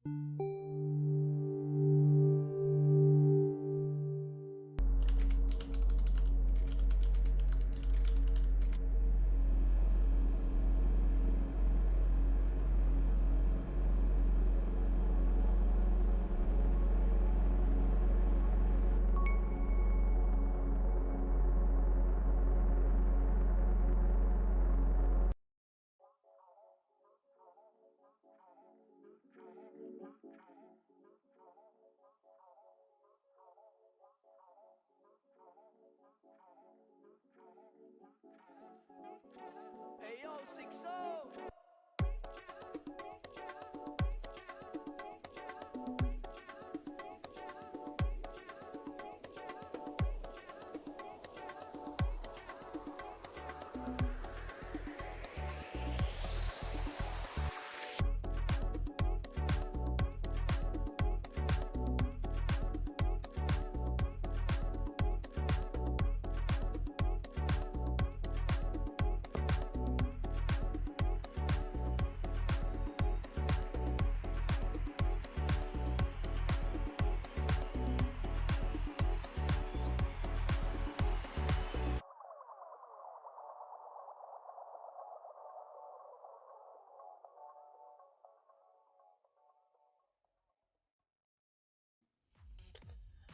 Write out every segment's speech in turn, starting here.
Hey yo, 6-0!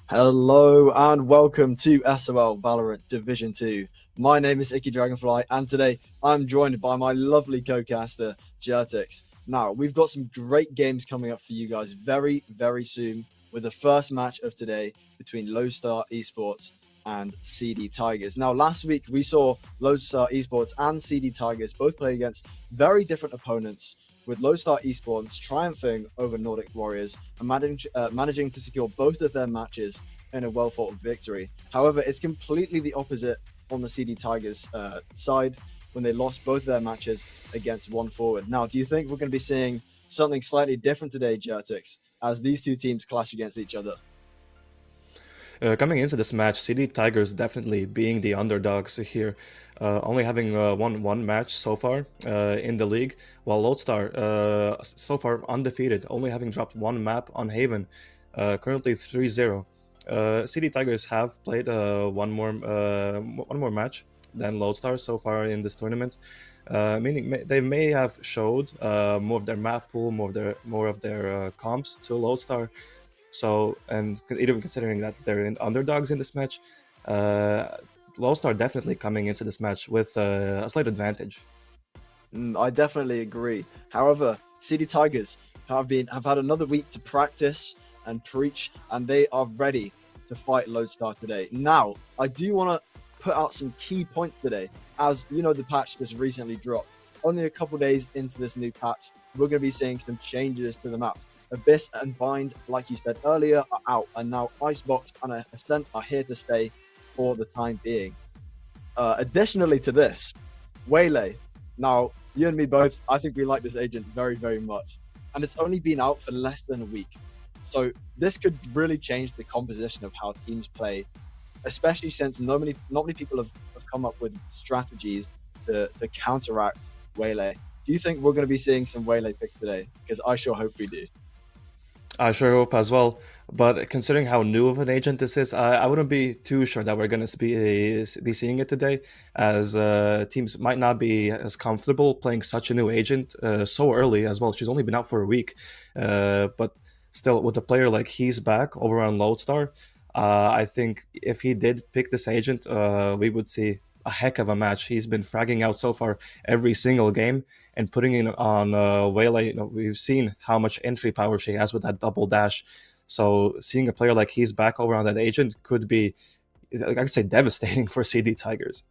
Hello and welcome to SOL Valorant Division 2. My name is Icky Dragonfly and today I'm joined by my lovely co-caster, Jertix. Now, we've got some great games coming up for you guys very, very soon with the first match of today between Lodestar Esports and CD Tigers. Now, last week we saw Lodestar Esports and CD Tigers both play against very different opponents, with Lodestar Esports triumphing over Nordic Warriors and managing to secure both of their matches in a well-fought victory. However, it's completely the opposite on the CD Tigers side when they lost both their matches against one forward. Now, do you think we're going to be seeing something slightly different today, Jertix, as these two teams clash against each other? Coming into this match, CD Tigers definitely being the underdogs here, only having won one match so far in the league, while Lodestar so far undefeated, only having dropped one map on Haven, currently 3-0. CD Tigers have played one more match than Lodestar so far in this tournament, meaning they may have showed more of their map pool, more of their comps to Lodestar. So, and even considering that they're underdogs in this match, Lodestar definitely coming into this match with a slight advantage. I definitely agree. However, CD Tigers have had another week to practice and preach, and they are ready to fight Lodestar today. Now, I do want to put out some key points today. As you know, the patch just recently dropped. Only a couple days into this new patch, we're going to be seeing some changes to the map. Abyss and Bind, like you said earlier, are out, and now Icebox and Ascent are here to stay for the time being. Additionally to this, Waylay. Now, you and me both, I think we like this agent very, very much, and it's only been out for less than a week. So this could really change the composition of how teams play, especially since not many people have come up with strategies to counteract Waylay. Do you think we're going to be seeing some Waylay picks today? Because I sure hope we do. I sure hope as well. But considering how new of an agent this is, I wouldn't be too sure that we're going to be seeing it today, as teams might not be as comfortable playing such a new agent so early as well. She's only been out for a week, but still, with a player like he's back over on Lodestar, I think if he did pick this agent, we would see a heck of a match. He's been fragging out so far every single game and putting in on Waylay. We've seen how much entry power she has with that double dash. So seeing a player like he's back over on that agent could be, I could say, devastating for CD Tigers.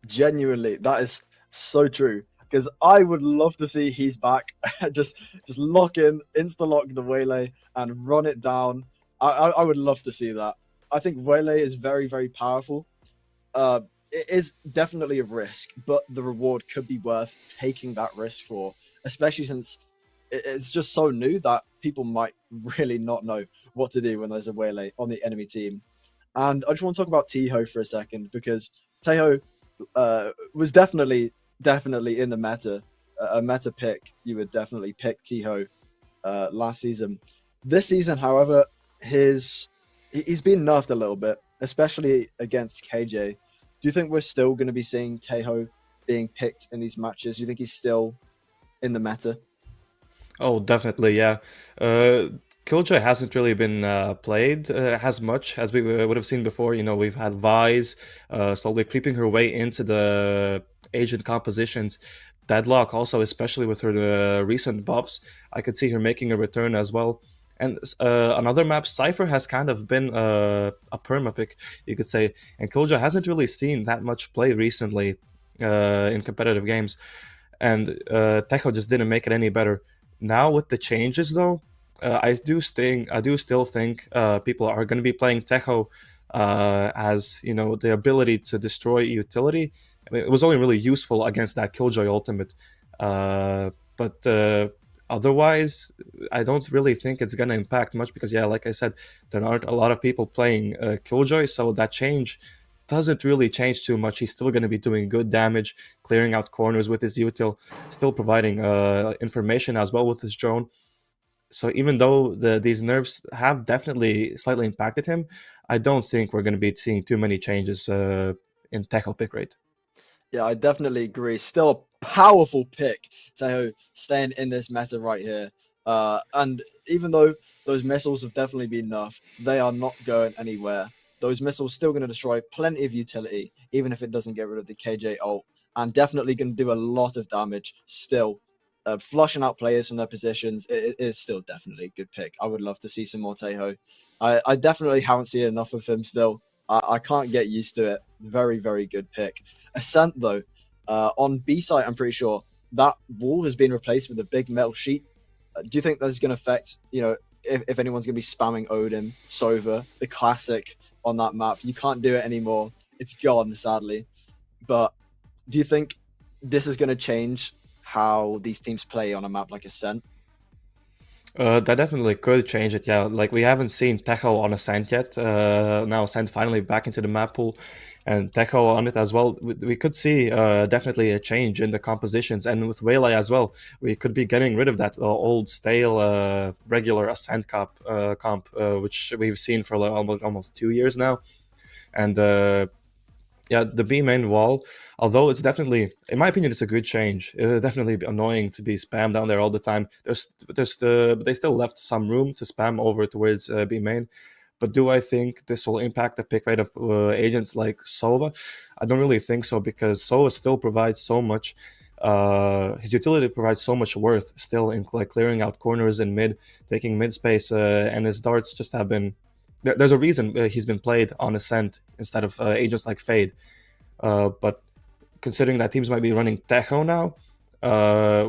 Genuinely, that is so true. Because I would love to see he's back, just lock in, insta lock the Waylay and run it down. I would love to see that. I think Waylay is very, very powerful. It is definitely a risk, but the reward could be worth taking that risk for, especially since it's just so new that people might really not know what to do when there's a Waylay on the enemy team. And I just want to talk about Teho for a second, because Teho was definitely in the meta. A meta pick, you would definitely pick Teho last season. This season, however, he's been nerfed a little bit, especially against KJ. Do you think we're still going to be seeing Taeho being picked in these matches? Do you think he's still in the meta? Oh, definitely, yeah. Killjoy hasn't really been played as much as we would have seen before. We've had Vise slowly creeping her way into the agent compositions. Deadlock also, especially with her recent buffs, I could see her making a return as well. And another map, Cypher has kind of been a perma pick, you could say. And Killjoy hasn't really seen that much play recently in competitive games. And Techo just didn't make it any better. Now with the changes, though, I do still think people are going to be playing Techo as the ability to destroy utility. I mean, it was only really useful against that Killjoy ultimate, but otherwise, I don't really think it's going to impact much because, yeah, like I said, there aren't a lot of people playing Killjoy, so that change doesn't really change too much. He's still going to be doing good damage, clearing out corners with his util, still providing information as well with his drone. So even though these nerfs have definitely slightly impacted him, I don't think we're going to be seeing too many changes in tackle pick rate. Yeah, I definitely agree. Still a powerful pick, Taeho, staying in this meta right here. And even though those missiles have definitely been nerfed, they are not going anywhere. Those missiles still going to destroy plenty of utility, even if it doesn't get rid of the KJ ult, and definitely going to do a lot of damage still. Flushing out players from their positions, it is still definitely a good pick. I would love to see some more Taeho. I definitely haven't seen enough of him still. I can't get used to it. Very, very good pick. Ascent, though, on B site, I'm pretty sure that wall has been replaced with a big metal sheet. Do you think that's going to affect, if anyone's going to be spamming Odin, Sova, the classic on that map? You can't do it anymore. It's gone, sadly. But do you think this is going to change how these teams play on a map like Ascent? That definitely could change it, yeah. Like, we haven't seen Techo on Ascent yet. Now Ascent finally back into the map pool, and Techo on it as well. We could see definitely a change in the compositions, and with Waylay as well, we could be getting rid of that old stale regular Ascent comp, which we've seen for like almost 2 years now. And yeah, the B main wall, although it's definitely, in my opinion, it's a good change. It's definitely annoying to be spammed down there all the time. But they still left some room to spam over towards B main. But do I think this will impact the pick rate of agents like Sova? I don't really think so, because Sova still provides so much. His utility provides so much worth still in like clearing out corners in mid, taking mid space, and his darts just have been. There's a reason he's been played on Ascent instead of agents like Fade. But considering that teams might be running Techo now,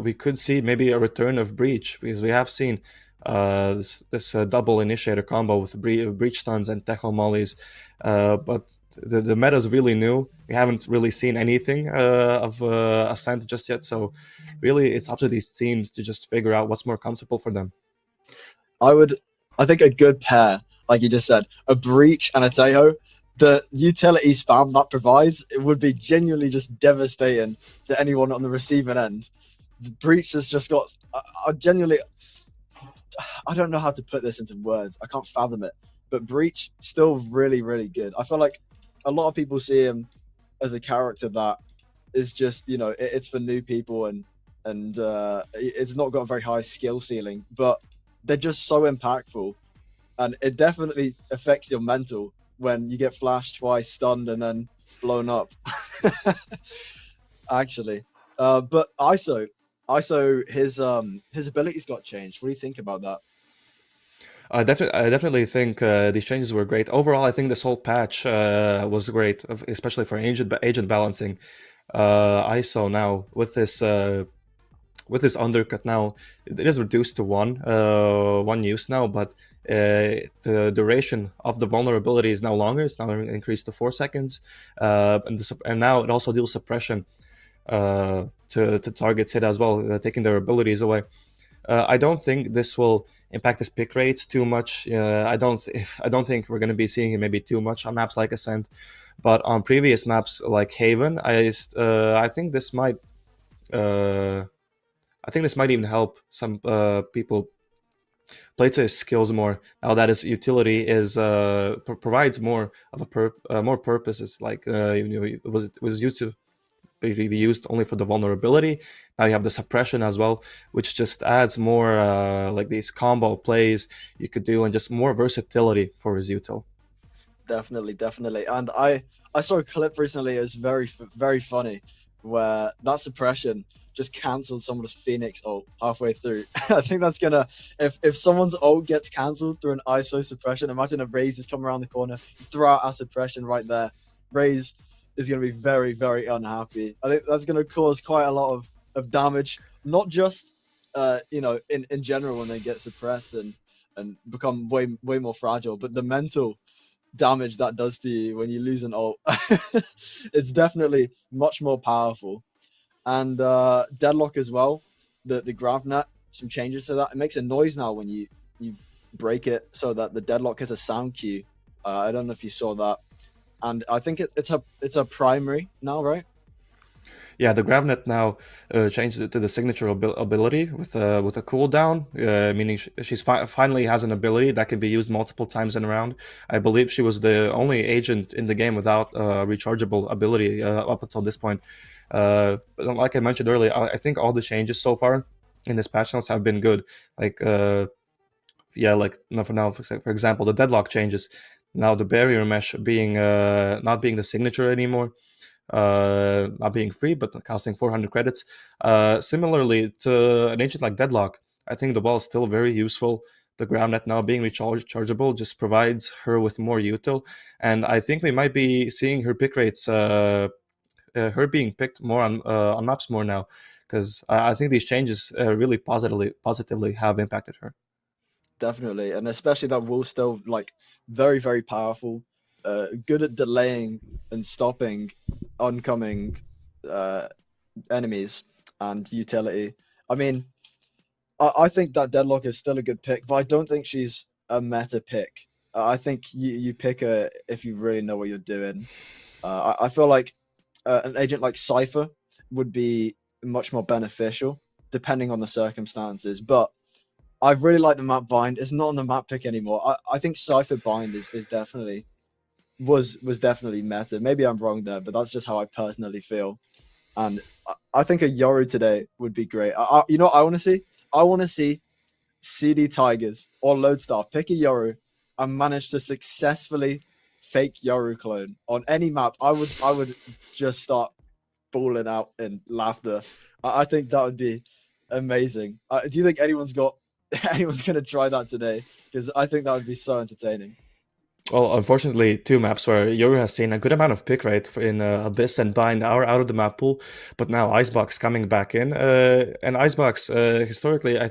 we could see maybe a return of Breach, because we have seen this double initiator combo with Breach stuns and Techo mollies. But the meta is really new. We haven't really seen anything of Ascent just yet. So really, it's up to these teams to just figure out what's more comfortable for them. I think a good pair, like you just said, a Breach and a Taeho, the utility spam that provides, it would be genuinely just devastating to anyone on the receiving end. The Breach has just got, I genuinely, I don't know how to put this into words. I can't fathom it. But Breach, still really, really good. I feel like a lot of people see him as a character that is just, it's for new people and it's not got a very high skill ceiling, but they're just so impactful, and it definitely affects your mental when you get flashed twice, stunned, and then blown up. Actually, but ISO, his abilities got changed. What do you think about that? I definitely think these changes were great. Overall, I think this whole patch was great, especially for agent balancing. ISO now with this undercut now, it is reduced to one use now, but the duration of the vulnerability is now longer. It's now increased to 4 seconds, and now it also deals suppression to targets hit as well, taking their abilities away. I don't think this will impact his pick rate too much. I don't think we're going to be seeing him maybe too much on maps like Ascent, but on previous maps like Haven, I think this might. I think this might even help some people play to his skills more. Now that his utility is provides more of more purposes. Like it was used to be used only for the vulnerability. Now you have the suppression as well, which just adds more like these combo plays you could do and just more versatility for his util. Definitely, definitely. And I saw a clip recently. It was very funny, where that suppression just cancelled someone's Phoenix ult halfway through. I think that's gonna, if someone's ult gets cancelled through an ISO suppression, imagine a Raze is coming around the corner, you throw out our suppression right there. Raze is gonna be very unhappy. I think that's gonna cause quite a lot of damage, not just in general when they get suppressed and become way more fragile, but the mental damage that does to you when you lose an ult. It's definitely much more powerful. And deadlock as well, the grav-net, some changes to that. It makes a noise now when you break it, so that the deadlock has a sound cue. I don't know if you saw that. And I think it's a primary now, right? Yeah, the GravNet now changed it to the signature ability with a cooldown, meaning she's finally has an ability that can be used multiple times in a round. I believe she was the only agent in the game without a rechargeable ability up until this point. But like I mentioned earlier, I think all the changes so far in this patch notes have been good. Like like for now, for example, the deadlock changes. Now the barrier mesh being not being the signature anymore, not being free, but costing 400 credits. Similarly to an agent like Deadlock, I think the ball is still very useful. The groundnet now being rechargeable just provides her with more util, and I think we might be seeing her pick rates, her being picked more on maps more now, because I think these changes really positively have impacted her. Definitely, and especially that wall still like very powerful, good at delaying and stopping oncoming enemies and utility. I mean, I think that deadlock is still a good pick, but I don't think she's a meta pick. I think you pick her if you really know what you're doing. I feel like an agent like Cypher would be much more beneficial depending on the circumstances, but I really like the map bind. It's not on the map pick anymore. I think Cypher bind is definitely was definitely meta. Maybe I'm wrong there, but that's just how I personally feel. And I think a Yoru today would be great. You know what I want to see? I want to see CD Tigers or Lodestar pick a Yoru and manage to successfully fake Yoru clone on any map. I would just start bawling out in laughter. I think that would be amazing. Do you think anyone's going to try that today? Because I think that would be so entertaining. Well, unfortunately, two maps where Yoru has seen a good amount of pick rate in Abyss and Bind are out of the map pool, but now Icebox coming back in. And Icebox, historically, I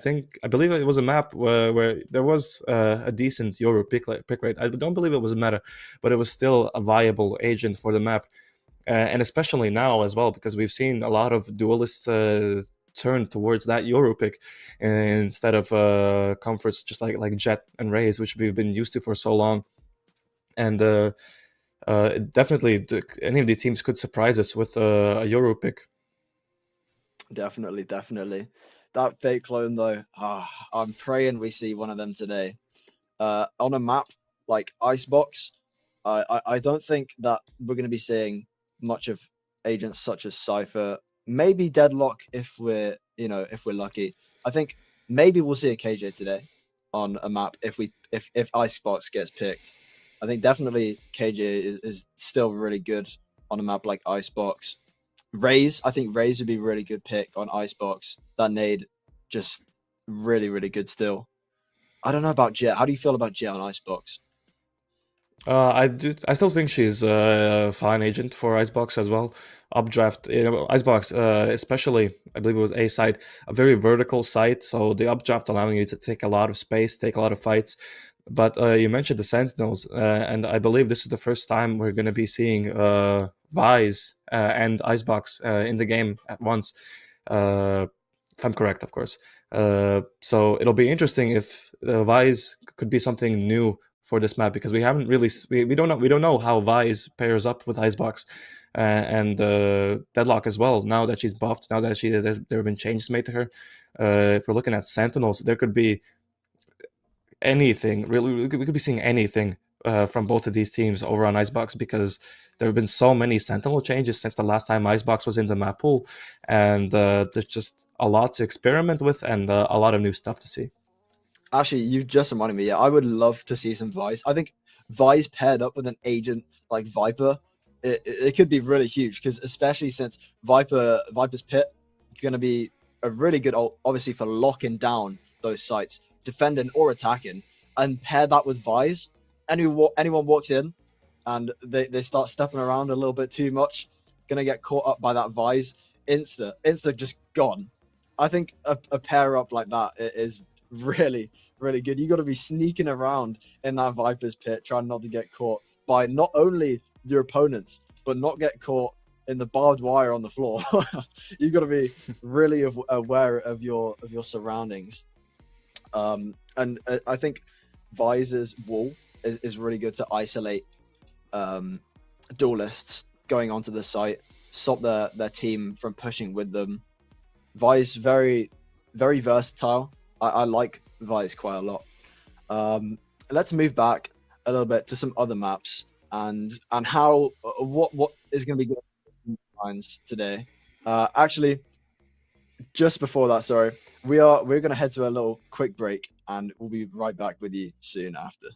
believe it was a map where there was a decent Yoru pick rate. I don't believe it was a meta, but it was still a viable agent for the map. And especially now as well, because we've seen a lot of duelists turn towards that Yoru pick instead of comforts just like Jet and Raze, which we've been used to for so long. And definitely any of the teams could surprise us with a Euro pick. Definitely. That fake clone though, I'm praying we see one of them today. On a map like Icebox, I don't think that we're going to be seeing much of agents such as Cypher. Maybe Deadlock if we're lucky. I think maybe we'll see a KJ today on a map if Icebox gets picked. I think definitely KJ is still really good on a map like Icebox. I think Raze would be a really good pick on Icebox. That nade just really good still. I don't know about Jet. How do you feel about Jet on Icebox? I still think she's a fine agent for Icebox as well. Updraft, Icebox, especially, I believe it was A side, a very vertical site. So the updraft allowing you to take a lot of space, take a lot of fights. But you mentioned the Sentinels, and I believe this is the first time we're going to be seeing Vise and Icebox in the game at once. If I'm correct, of course. So it'll be interesting if Vise could be something new for this map, because we haven't really we don't know how Vise pairs up with Icebox and Deadlock as well. Now that she's buffed, now that there have been changes made to her. If we're looking at Sentinels, there could be anything. Really, we could be seeing anything from both of these teams over on Icebox, because there have been so many Sentinel changes since the last time Icebox was in the map pool, and there's just a lot to experiment with and a lot of new stuff to see. Actually, you just reminded me. Yeah, I would love to see some Vice. I think Vice paired up with an agent like Viper, it could be really huge, because especially since Viper's Pit going to be a really good, obviously, for locking down those sites, defending or attacking, and pair that with Vice. Anyone walks in and they start stepping around a little bit too much, gonna get caught up by that Vice. Insta just gone. I think a pair up like that is really, really good. You got to be sneaking around in that Viper's Pit, trying not to get caught by not only your opponents, but not get caught in the barbed wire on the floor. You got to be really aware of your surroundings. And I think Visor's wall is really good to isolate duelists going onto the site, stop their team from pushing with them. Vice very, very versatile. I like Vice quite a lot. Let's move back a little bit to some other maps and how what is going to be good lines today. Actually, just before that, sorry, we're going to head to a little quick break, and we'll be right back with you soon after.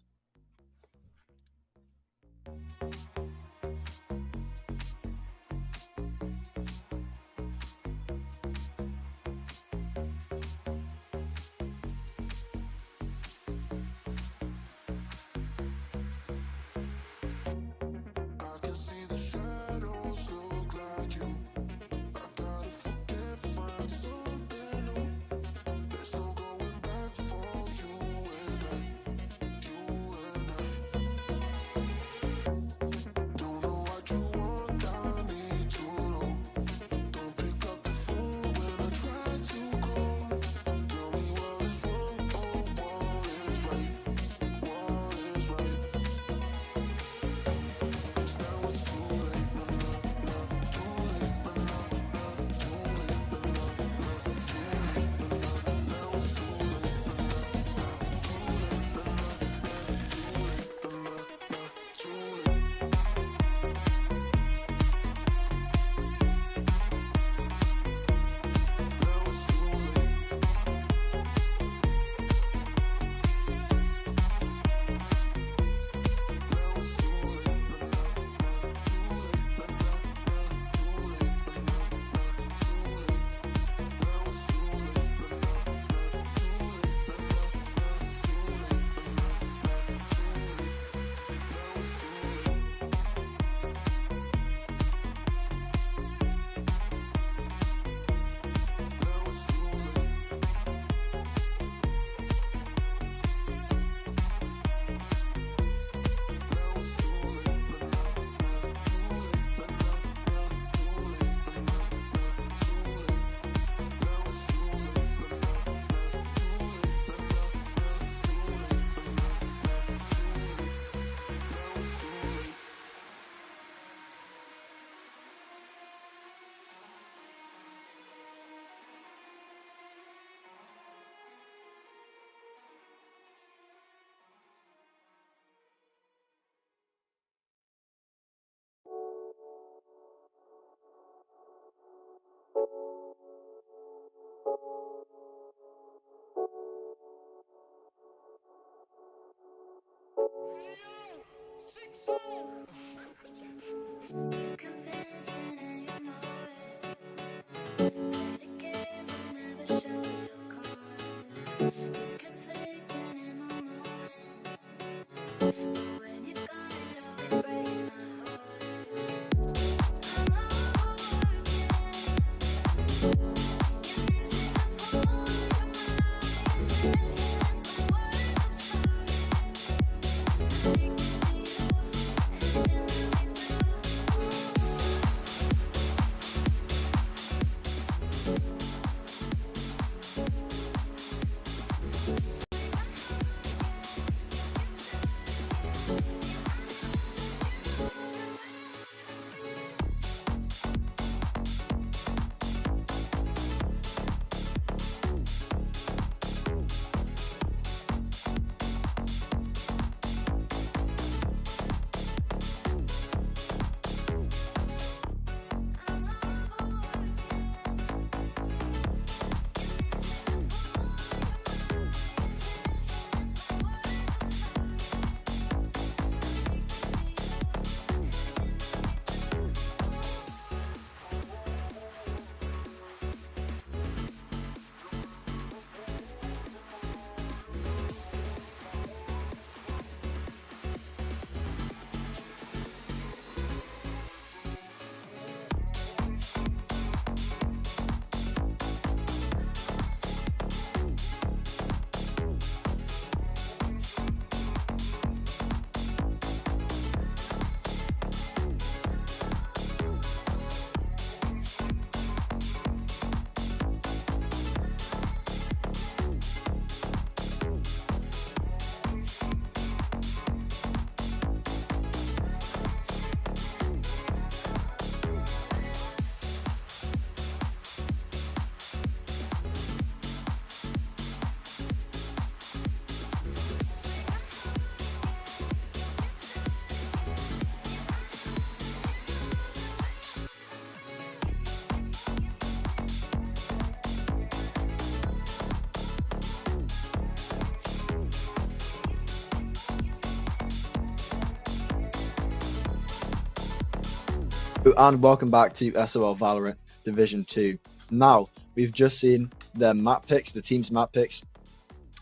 And welcome back to SOL Valorant Division 2. Now, we've just seen their map picks, the team's map picks.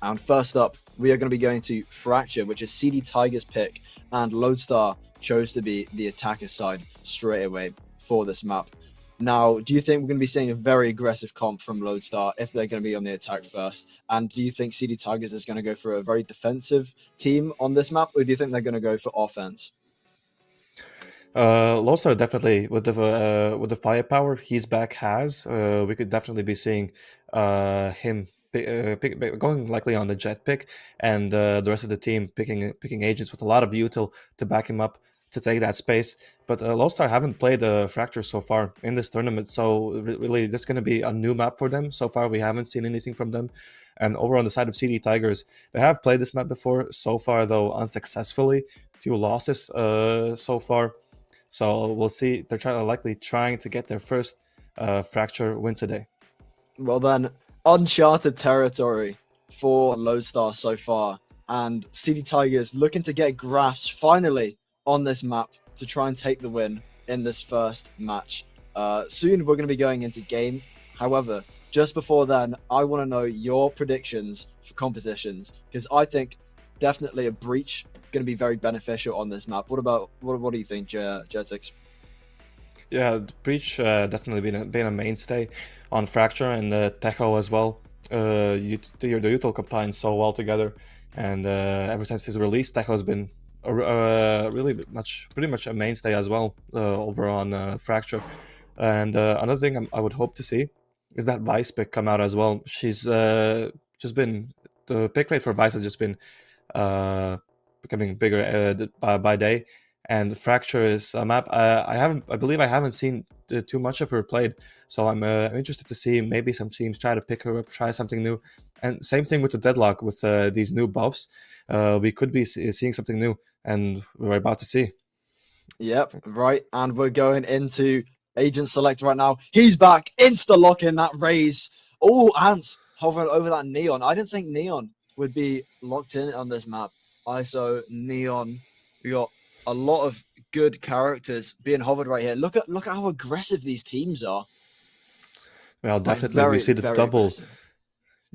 And first up, we are going to be going to Fracture, which is CD Tiger's pick. And Lodestar chose to be the attacker side straight away for this map. Now, do you think we're going to be seeing a very aggressive comp from Lodestar if they're going to be on the attack first? And do you think CD Tigers is going to go for a very defensive team on this map? Or do you think they're going to go for offense? Lodestar definitely with the firepower he's back has, we could definitely be seeing him going likely on the jet pick, and the rest of the team picking agents with a lot of util to back him up to take that space. But Lodestar haven't played Fracture so far in this tournament, so really this is going to be a new map for them. So far we haven't seen anything from them. And over on the side of CD Tigers, they have played this map before, so far though unsuccessfully. 2 losses so far. So we'll see. They're likely trying to get their first Fracture win today. Well then, uncharted territory for Lodestar so far. And CD Tigers looking to get grasps finally on this map to try and take the win in this first match. Soon we're going to be going into game. However, just before then, I want to know your predictions for compositions, because I think definitely a breach going to be very beneficial on this map. What do you think, Jetix? Yeah, the breach definitely been a mainstay on Fracture, and Techo as well. The util combine so well together, and ever since his release, Techo has been pretty much a mainstay as well over on Fracture. And another thing I would hope to see is that Vice pick come out as well. She's just been, the pick rate for Vice has just been becoming bigger by day, and Fracture is a map I believe I haven't seen too much of her played, so I'm interested to see maybe some teams try to pick her up, try something new. And same thing with the Deadlock with these new buffs. We could be seeing something new, and we're about to see. Yep, right, and we're going into Agent Select right now. He's back, insta-lock in that raise. Oh, Ants hovering over that Neon. I didn't think Neon would be locked in on this map. ISO, Neon, we got a lot of good characters being hovered right here. Look at how aggressive these teams are. Well, definitely we see the double aggressive.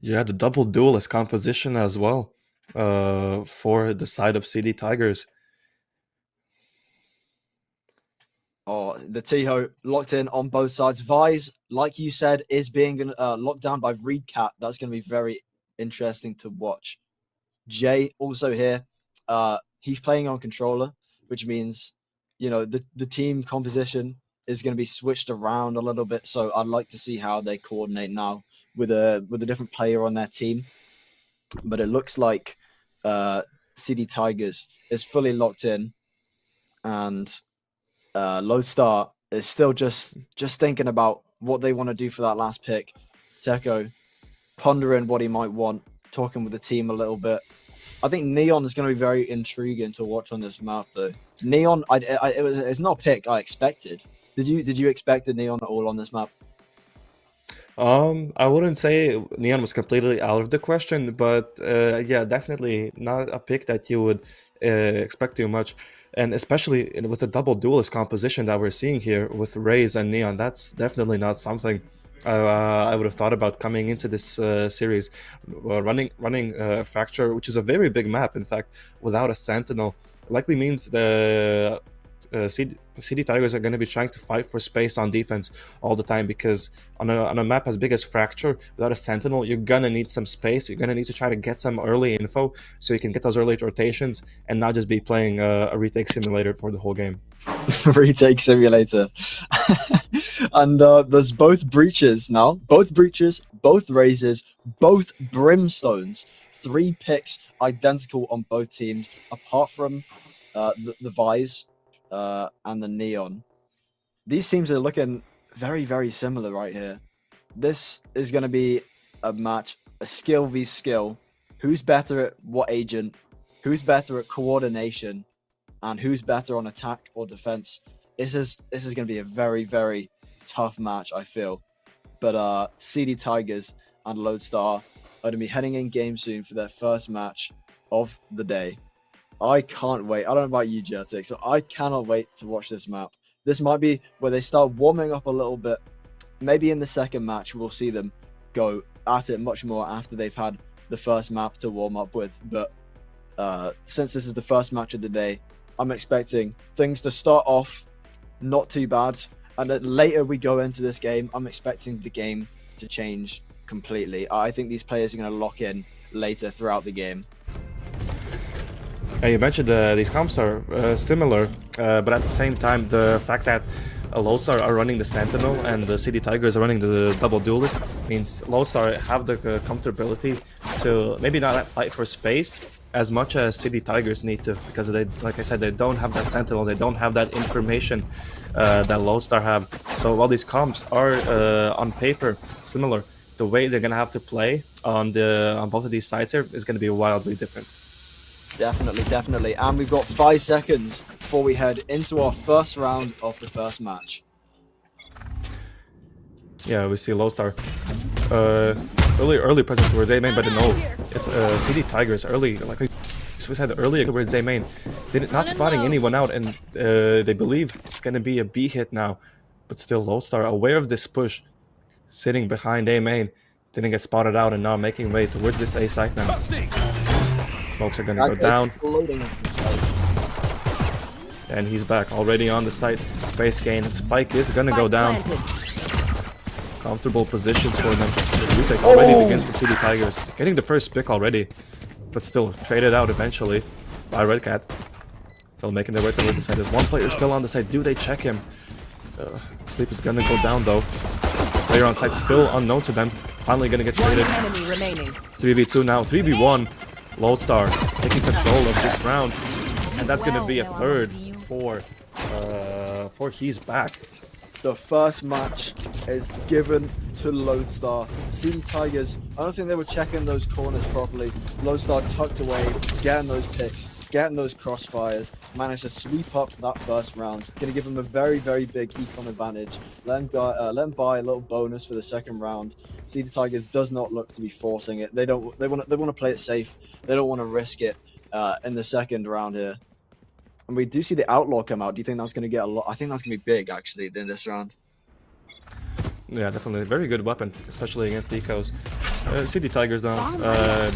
Yeah, the double duelist composition as well for the side of CD Tigers. Oh, the Tiho locked in on both sides. Vise, like you said, is being locked down by Reed Cat. That's going to be very interesting to watch. Jay also here. He's playing on controller, which means, you know, the team composition is going to be switched around a little bit. So I'd like to see how they coordinate now with a different player on their team. But it looks like CD Tigers is fully locked in, and Lodestar is still just thinking about what they want to do for that last pick. Techo pondering what he might want, talking with the team a little bit. I think Neon is going to be very intriguing to watch on this map, though. Neon, it's not a pick I expected. Did you expect the Neon at all on this map? I wouldn't say Neon was completely out of the question, but yeah, definitely not a pick that you would expect too much. And especially with the double duelist composition that we're seeing here with Raze and Neon, that's definitely not something I would have thought about coming into this series. Running Fracture, which is a very big map, in fact, without a Sentinel, likely means the CD Tigers are going to be trying to fight for space on defense all the time, because on a map as big as Fracture, without a Sentinel, you're going to need some space. You're going to need to try to get some early info so you can get those early rotations and not just be playing a retake simulator for the whole game. Retake simulator. And there's both breaches now. Both breaches, both raises, both brimstones. 3 picks identical on both teams, apart from the Vise and the Neon. These teams are looking very, very similar right here. This is going to be a match, a skill v skill. Who's better at what agent? Who's better at coordination? And who's better on attack or defense? This is going to be a very, very tough match, I feel. But CD Tigers and Lodestar are going to be heading in game soon for their first match of the day. I can't wait. I don't know about you, Jertic, so I cannot wait to watch this map. this might be where they start warming up a little bit. Maybe in the second match, we'll see them go at it much more after they've had the first map to warm up with. But since this is the first match of the day, I'm expecting things to start off not too bad. And then later we go into this game, I'm expecting the game to change completely. I think these players are going to lock in later throughout the game. Yeah, you mentioned these comps are similar, but at the same time, the fact that Lodestar are running the Sentinel and the City Tigers are running the double duelist means Lodestar have the comfortability to maybe not fight for space as much as City Tigers need to, because they, like I said, they don't have that Sentinel, they don't have that information that Lodestar have. So while these comps are on paper similar, the way they're gonna have to play on both of these sides here is gonna be wildly different. Definitely. And we've got 5 seconds before we head into our first round of the first match. Yeah, we see Lodestar. Early presence towards A main, but no, it's CD Tigers early, like we said earlier, towards A main. They're not spotting anyone out, and they believe it's gonna be a B hit now. But still, Lodestar, aware of this push, sitting behind A main, didn't get spotted out, and now making way towards this A site now. Smokes are gonna go down. And he's back already on the site. Space gain, and Spike is gonna go down. Comfortable positions for them. The retake already begins for CD Tigers. Getting the first pick already, but still traded out eventually by Redcat. Still making their way towards the side. There's one player still on the side. Do they check him? Sleep is gonna go down though. Player on site still unknown to them. Finally gonna get traded. 3v2 now. 3v1. Lodestar taking control of this round, and that's gonna be a third for he's back. The first match is given to Lodestar. CD Tigers, I don't think they were checking those corners properly. Lodestar tucked away, getting those picks, getting those crossfires, managed to sweep up that first round. Gonna give them a very big econ advantage. Let them buy a little bonus for the second round. CD Tigers does not look to be forcing it. They want to play it safe. They don't want to risk it in the second round here. And we do see the Outlaw come out. Do you think that's going to get a lot? I think that's going to be big, actually, in this round. Yeah, definitely. Very good weapon, especially against decos. CD Tigers, though,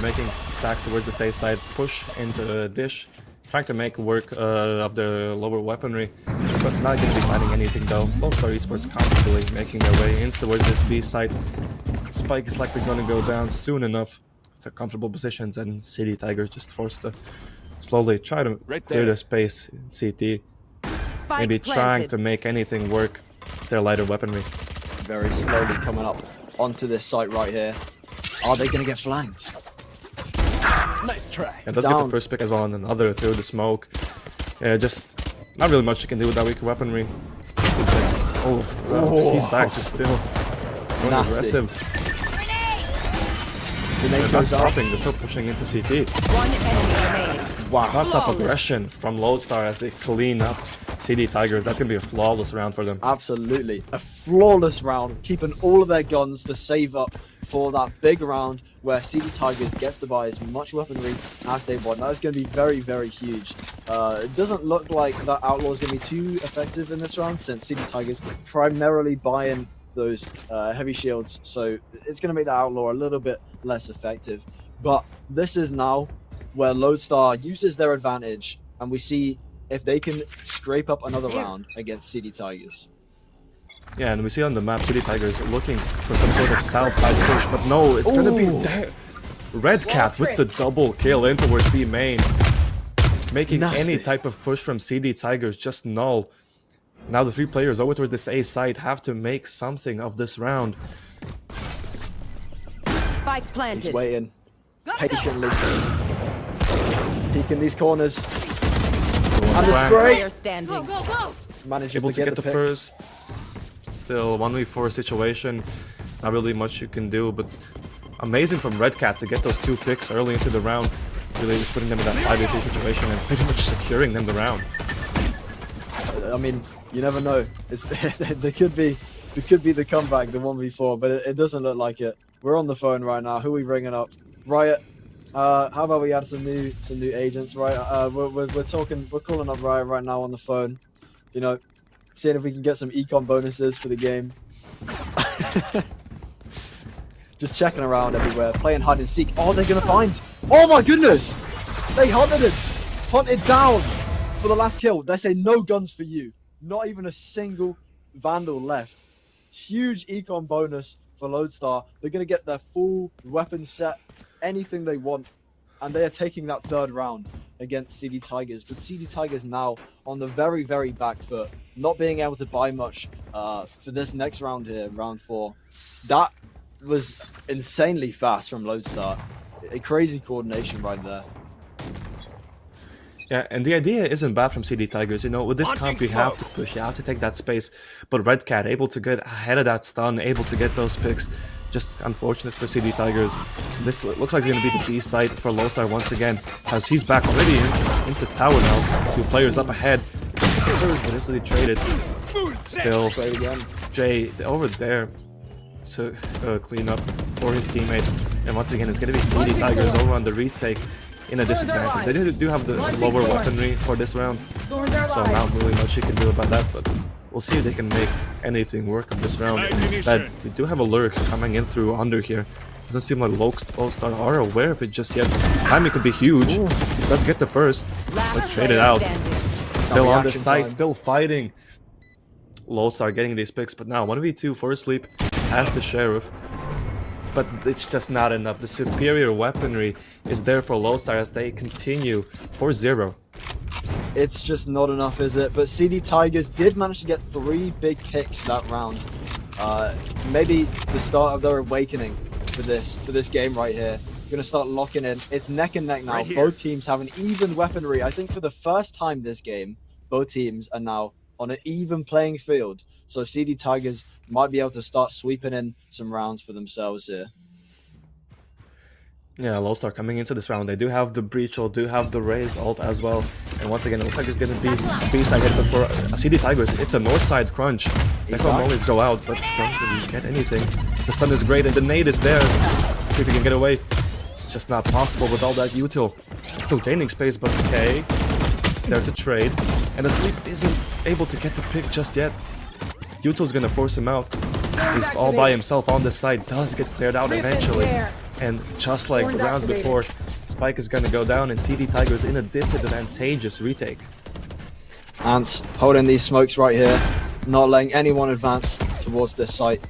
making stack towards the safe side, push into dish, trying to make work of the lower weaponry, but not going to be finding anything, though. Lodestar Esports comfortably making their way in towards this B site. Spike is likely going to go down soon enough to comfortable positions, and CD Tigers just forced to slowly try to clear the space in CT. Maybe trying to make anything work with their lighter weaponry. Very slowly coming up onto this site right here. Are they going to get flanked? Nice try. Yeah, does get the first pick as well, and another through the smoke. Yeah, just not really much you can do with that weak weaponry. Oh, he's back, just still so aggressive. They're not stopping, they're still pushing into CT. One enemy remaining. Wow. Non-stop aggression from Lodestar as they clean up CD Tigers. That's going to be a flawless round for them. Absolutely. A flawless round, keeping all of their guns to save up for that big round where CD Tigers gets to buy as much weaponry as they want. That is going to be very huge. It doesn't look like that Outlaw is going to be too effective in this round, since CD Tigers primarily buying those heavy shields, so it's going to make the Outlaw a little bit less effective. But this is now where Lodestar uses their advantage, and we see if they can scrape up another round against CD Tigers. Yeah, and we see on the map CD Tigers looking for some sort of south side push, but no, it's going to be there. Redcat with the double kill in towards B main, making any type of push from CD Tigers just null. Now the 3 players over toward this A side have to make something of this round. Spike planted. He's waiting patiently, peeking these corners, and the spray Standing. manages Able to get the pick. first. Still 1v4 situation. Not really much you can do, but amazing from Redcat to get those 2 picks early into the round. Really just putting them in that 5v3 situation and pretty much securing them the round. I mean, you never know. There could be the comeback, the 1v4, but it doesn't look like it. We're on the phone right now. Who are we ringing up? Riot. How about we add some new agents, right? We're calling up Riot right now on the phone. You know, seeing if we can get some econ bonuses for the game. Just checking around everywhere, playing hide and seek. Oh, they're gonna find. Oh my goodness! They hunted him, hunted down for the last kill. They say no guns for you. Not even a single Vandal left. Huge econ bonus for Lodestar. They're gonna get their full weapon set, anything they want, and they are taking that third round against CD Tigers. But CD Tigers now on the very, very back foot, not being able to buy much for this next round here, round 4. That was insanely fast from Lodestar. A crazy coordination right there. Yeah, and the idea isn't bad from CD Tigers. You know, with this comp, you have to push, you have to take that space. But Red Cat able to get ahead of that stun, able to get those picks. Just unfortunate for CD Tigers. This looks like it's going to be the B side for Lodestar once again, as he's back already into tower now. 2 players up ahead. But instantly traded. Still, Jay over there to clean up for his teammate. And once again, it's going to be CD Tigers over on the retake in a disadvantage. They do have the lower weaponry for this round, so not really much you can do about that, but we'll see if they can make anything work in this round. Instead, we do have a lurk coming in through under here. Doesn't seem like Lodestar are aware of it just yet. This timing could be huge. Let's get the first. Let's trade it out. Still on the side, still fighting. Lodestar getting these picks, but now 1v2 for sleep as the Sheriff. But it's just not enough. The superior weaponry is there for Lodestar as they continue 4-0. It's just not enough, is it? But CD Tigers did manage to get 3 big picks that round. Maybe the start of their awakening for this game right here. Gonna start locking in. It's neck and neck now. Both teams have an even weaponry. I think for the first time this game, both teams are now on an even playing field. So CD Tigers might be able to start sweeping in some rounds for themselves here. Yeah, Lodestar coming into this round. They do have the Breach ult, do have the Raze ult as well. And once again, it looks like it's going to be B-side hit, but for CD Tigers, it's a north side crunch. They can always go out, but don't really get anything. The stun is great, and the nade is there. See if he can get away. It's just not possible with all that util. Still gaining space, but okay. There to trade. And the sleep isn't able to get the pick just yet. Util's gonna force him out. He's all by himself on this side. Does get cleared out eventually. And just like the rounds before, Spike is gonna go down and CD Tigers in a disadvantageous retake. Ants holding these smokes right here, not letting anyone advance towards this site.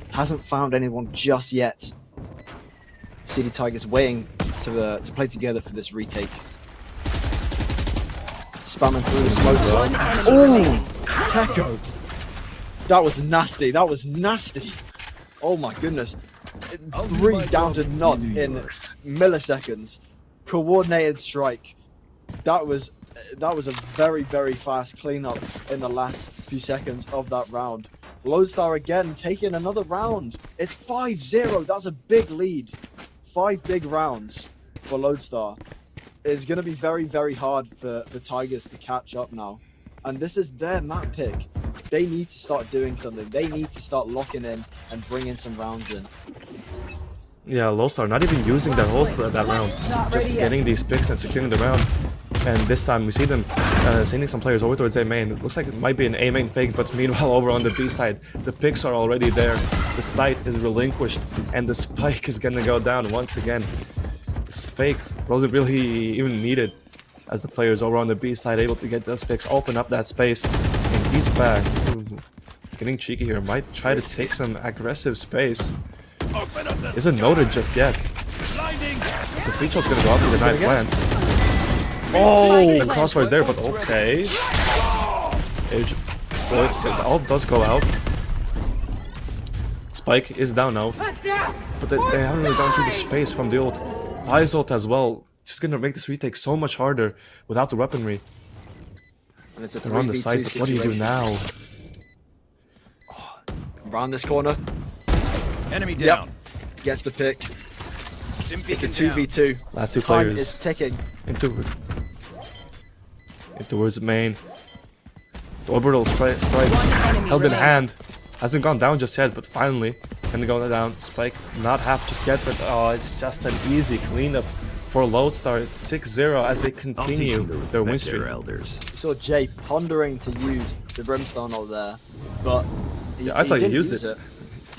Hasn't found anyone just yet. CD Tigers waiting to play together for this retake. Spamming through the smokes. Oh, Techo. That was nasty. That was nasty. Oh my goodness. 3 down to none in milliseconds. Coordinated strike. That was a very, very fast cleanup in the last few seconds of that round. Lodestar again taking another round. It's 5-0. That's a big lead. 5 big rounds for Lodestar. It's going to be very, very hard for Tigers to catch up now. And this is their map pick. They need to start doing something. They need to start locking in and bringing some rounds in. Yeah, Lodestar not even using their whole threat that round. Just getting these picks and securing the round. And this time we see them sending some players over towards A main. It looks like it might be an A main fake, but meanwhile over on the B side, the picks are already there. The site is relinquished and the spike is gonna go down once again. This fake wasn't really even needed, as the players over on the B side able to get those picks, open up that space, and he's back. Ooh, getting cheeky here, might try to take some aggressive space. Isn't noted just yet. The free shot's gonna go out to the 9th plant. Oh, the crossfire's there, but okay. The ult does go out. Spike is down now, but they haven't really gone through the space from the ult. Vi's ult as well. Just gonna make this retake so much harder without the weaponry. And it's a They're on the side, but what do you do now? Around this corner. Enemy down. Yep. Gets the pick. It's a 2v2. Last 2 Time players is ticking. towards main. The orbital strike held in hand. Hasn't gone down just yet, but finally gonna go down. Spike not half just yet, but oh, it's just an easy cleanup for Lodestar, it's 6-0 as they continue their win streak. elders. You saw Jay pondering to use the Brimstone ult there, but I thought he didn't used use it.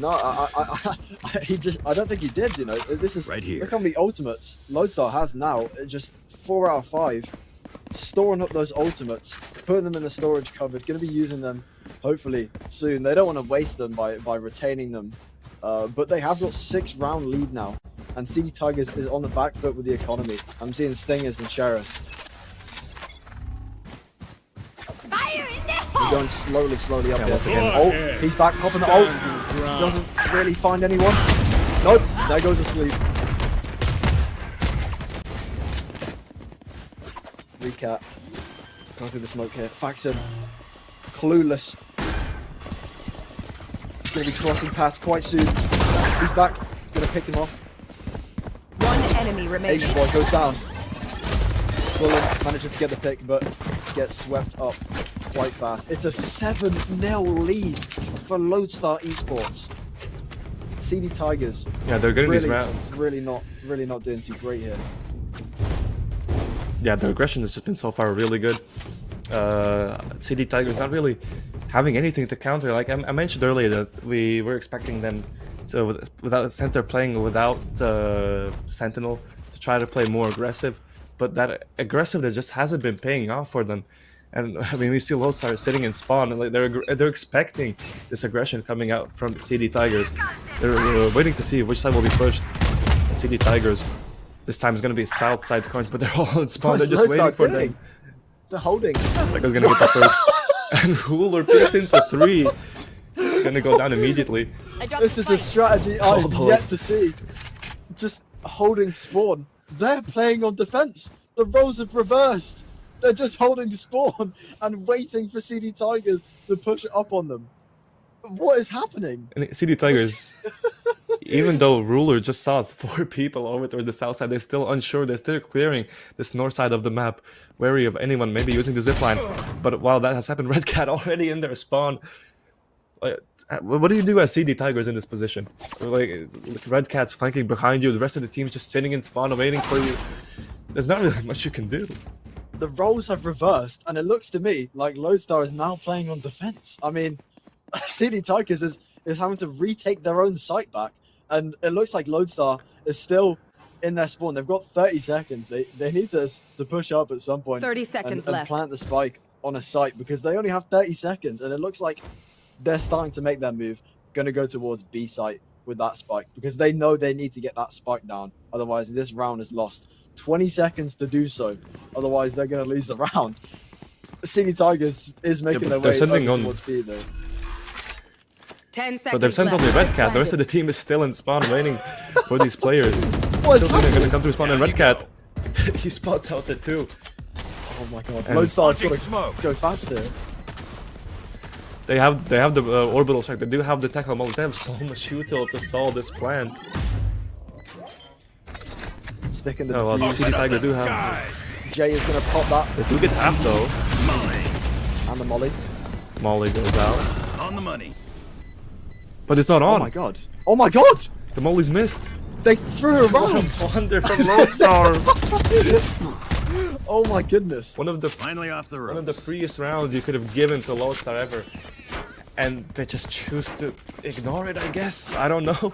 No, I don't think he did. You know, this is Right here. Look how many ultimates Lodestar has now. Just 4 out of 5. Storing up those ultimates, putting them in the storage cupboard. Going to be using them hopefully soon. They don't want to waste them by retaining them, but they have got 6-round lead now, and CD Tigers is on the back foot with the economy. I'm seeing Stingers and Sheriffs. We're going slowly up here. once again. Oh, he's back, popping the ult. Doesn't really find anyone. Nope, there goes asleep. Recap. Going through the smoke here. Faxon. Clueless. Gonna be crossing past quite soon. He's back. Gonna pick him off. One enemy remaining. Asian boy goes down. Bullen manages to get the pick, but gets swept up quite fast. It's a 7-0 lead for Lodestar Esports. CD Tigers. Yeah, they're getting really, these rounds. Really not doing too great here. Yeah, their aggression has just been so far really good. CD Tigers not really having anything to counter. Like I mentioned earlier, that we were expecting them to, since they're playing without Sentinel, to try to play more aggressive. But that aggressiveness just hasn't been paying off for them. And I mean, we see Lodestar sitting in spawn, and like they're expecting this aggression coming out from CD Tigers. They're waiting to see which side will be pushed. And CD Tigers this time is going to be south side coins, but they're all in spawn. They're just waiting for them. They're holding. Tiger's going to get the first. And Ruler picks into 3. Going to go down immediately. This is a strategy I've yet to see. Just holding spawn. They're playing on defense. The roles have reversed. They're just holding spawn and waiting for CD Tigers to push it up on them. What is happening? And CD Tigers, even though Ruler just saw 4 people over towards the south side, they're still unsure. They're still clearing this north side of the map, wary of anyone maybe using the zipline. But while that has happened, Red Cat already in their spawn. What do you do as CD Tigers in this position? Like Red Cat's flanking behind you, the rest of the team's just sitting in spawn waiting for you. There's not really much you can do. The roles have reversed, and it looks to me like Lodestar is now playing on defense. I mean, CD Tigers is having to retake their own site back, and it looks like Lodestar is still in their spawn. They've got 30 seconds. They need to push up at some point 30 seconds and left. plant the spike on a site, because they only have 30 seconds, and it looks like they're starting to make their move. Going to go towards B site with that spike, because they know they need to get that spike down. Otherwise, this round is lost. 20 seconds to do so. Otherwise, they're going to lose the round. CD Tigers is making their way towards B, though. 10 seconds But they've sent left. only Red Cat. The rest of the team is still in spawn waiting for these players. What's Still they're going to happening? come through spawn, and Red Cat, he spots out the 2. Oh my god. And- Lodestar's got Smoke. to go faster. They have the orbital strike. They do have the tackle moment. They have so much util to stall this plant. Sticking to Oh well, the CD fuse. Tiger do have. Jay is going to pop that. They do get half though. And the molly. Molly goes out, On the money. but it's not Oh on. my god. Oh my god! The Molly's missed. They threw it around! Wonder from Lodestar. Oh my goodness. One of the Finally off the one of the ropes. freest rounds you could have given to Lodestar ever, and they just choose to ignore it. I guess I don't know.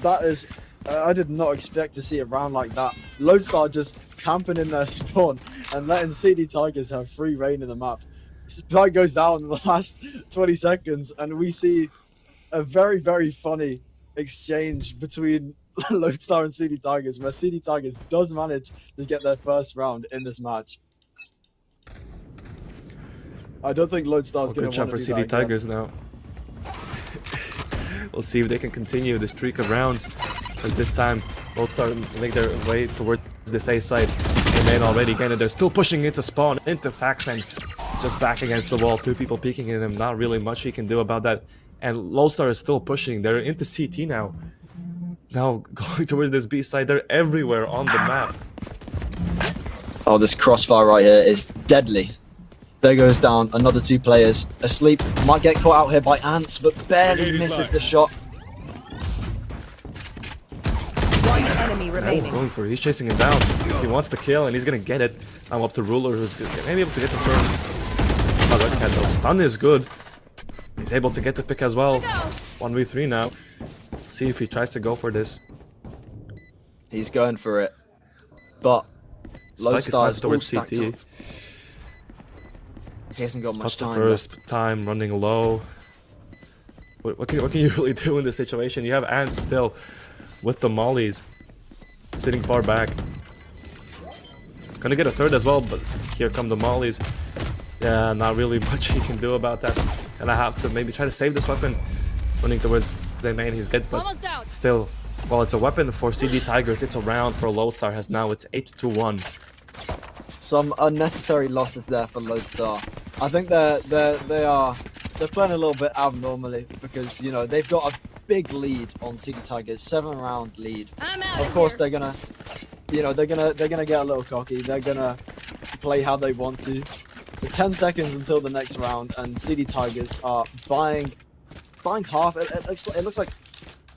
That is... I did not expect to see a round like that. Lodestar just camping in their spawn and letting CD Tigers have free reign in the map. Spike goes down in the last 20 seconds, and we see a very, very funny exchange between Lodestar and CD Tigers, where CD Tigers does manage to get their first round in this match. I don't think Lodestar's going Good to job want for to do CD that again. Tigers now. We'll see if they can continue the streak of rounds. But this time, Lodestar make their way towards this A side. They made already again, and they're still pushing into spawn, into Faxon. Just back against the wall, 2 people peeking at him. Not really much he can do about that. And Lodestar is still pushing. They're into CT now. Now going towards this B side, they're everywhere on the map. Oh, this crossfire right here is deadly. There goes down another 2 players. Asleep, might get caught out here by Ants, but barely misses the shot. One enemy He's remaining. going for it. He's chasing him down. He wants to kill, and he's gonna get it. I'm up to Ruler, who's maybe able to get the first. Oh, that cat though. Stun is good. He's able to get the pick as well. 1v3 now. See if he tries to go for this. He's going for it. But Lodestar is all towards stacked CT. up. He hasn't got much What's the time first left. time running low? What can you really do in this situation? You have Ant still with the mollies sitting far back. Gonna get a third as well, but here come the mollies. Yeah, not really much he can do about that. Gonna have to maybe try to save this weapon. Running towards the main, he's good, but still, while it's a weapon for CD Tigers, it's a round for Lodestar. Has now it's 8-1. Some unnecessary losses there for Lodestar. I think they're playing a little bit abnormally because you know they've got a big lead on CD Tigers, 7-round lead. Of course they're gonna, you know, they're gonna get a little cocky. They're gonna play how they want to. 10 seconds until the next round, and CD Tigers are buying half. It looks like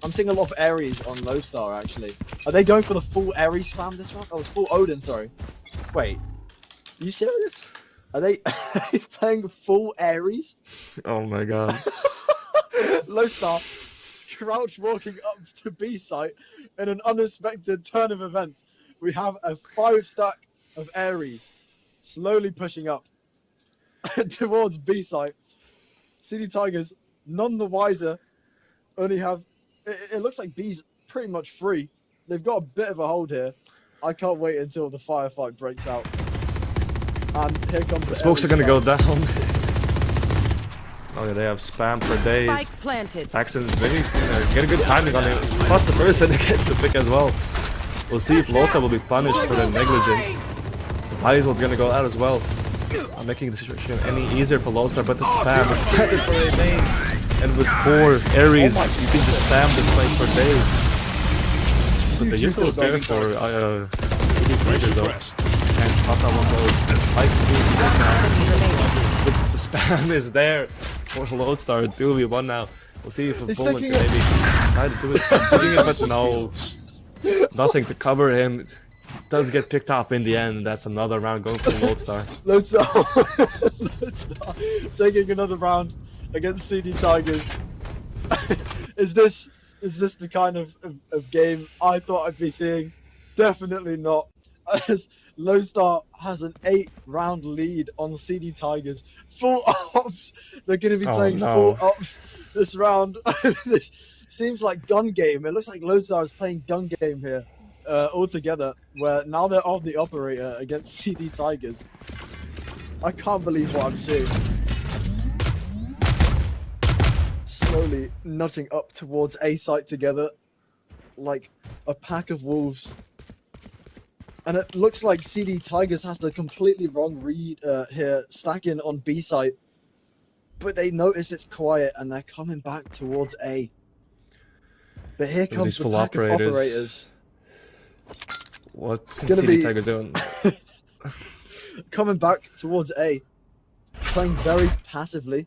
I'm seeing a lot of Ares on Lodestar actually. Are they going for the full Ares spam this round? Oh, it's full Odin. Sorry. Wait, are you serious? Are they playing full Ares? Oh my god. Lodestar crouch walking up to B site in an unexpected turn of events. We have a 5-stack of Ares slowly pushing up towards B site. CD Tigers, none the wiser, only have. It looks like B's pretty much free. They've got a bit of a hold here. I can't wait until the firefight breaks out. And here comes the Smokes are Ares gonna go spam. down. Oh yeah, they have spam for days. Spike planted. Paxton's maybe get a good timing on him. Plus the person that gets the pick as well. We'll see if Lodestar will be punished for their negligence. The Divison gonna go out as well. I'm making the situation any easier for Lodestar, but the spam is planted for a main. And with 4 Ares, you can just spam this fight for days. But the util is there for Raiders though. And spots on one of those. Spike but the spam is there for Lodestar. 2v1 now. We'll see if a He's bullet can taking it. maybe try to do it. Taking it, but no. Nothing to cover him. It does get picked off in the end. That's another round going for Lodestar. Lodestar taking another round against CD Tigers. Is this the kind of game I thought I'd be seeing? Definitely not. As Lodestar has an 8-round lead on CD Tigers. Full ops. They're going to be playing full ops this round. This seems like gun game. It looks like Lodestar is playing gun game here altogether, where now they're on the operator against CD Tigers. I can't believe what I'm seeing. Slowly nudging up towards A site together like a pack of wolves. And it looks like CD Tigers has the completely wrong read here, stacking on B site. But they notice it's quiet and they're coming back towards A. But here comes the pack of operators. What can Gonna CD be- Tiger doing? Coming back towards A. Playing very passively.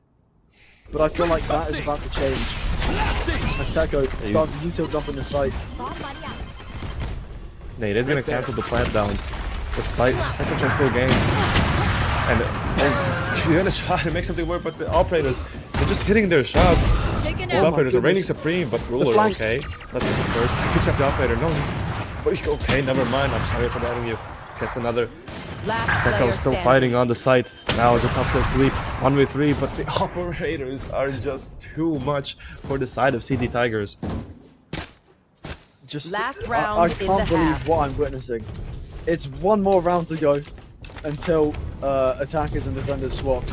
But I feel like that is about to change. As Teco starts a util jump in the site. Nate is gonna cancel the plant down. But second try still game. And you're gonna try to make something work, but the operators, they're just hitting their shots. Those operators are reigning supreme, but Ruler, okay. Let's hit it first. He picks up the operator. No. Okay, never mind. I'm sorry for doubting you. Gets another. Last Teco player still standing. fighting on the site. Now just up to sleep. 1v3, but the operators are just too much for the side of CD Tigers. Just, Last I round in can't the believe half. what I'm witnessing. It's one more round to go until attackers and defenders swap.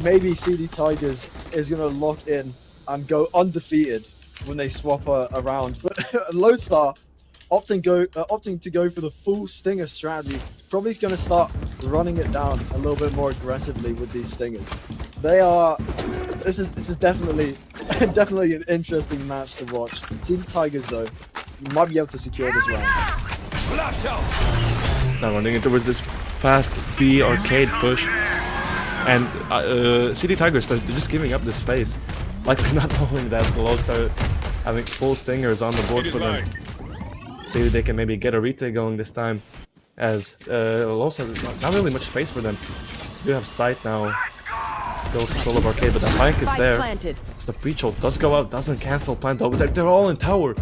Maybe CD Tigers is going to lock in and go undefeated when they swap around. But Lodestar opting to go for the full Stinger strategy. Probably going to start running it down a little bit more aggressively with these Stingers. They are. This is definitely an interesting match to watch. CD Tigers though might be able to secure this round. Now running into this fast B arcade push. And CD Tigers, they're just giving up this space. Likely not knowing that the Lodestar having full Stingers on the board for them. See if they can maybe get a retake going this time. As also not really much space for them. They do have sight now. Still control of arcade, but the spike is there. Planted. So the breach ult does go out, doesn't cancel plant though, but they're all in tower.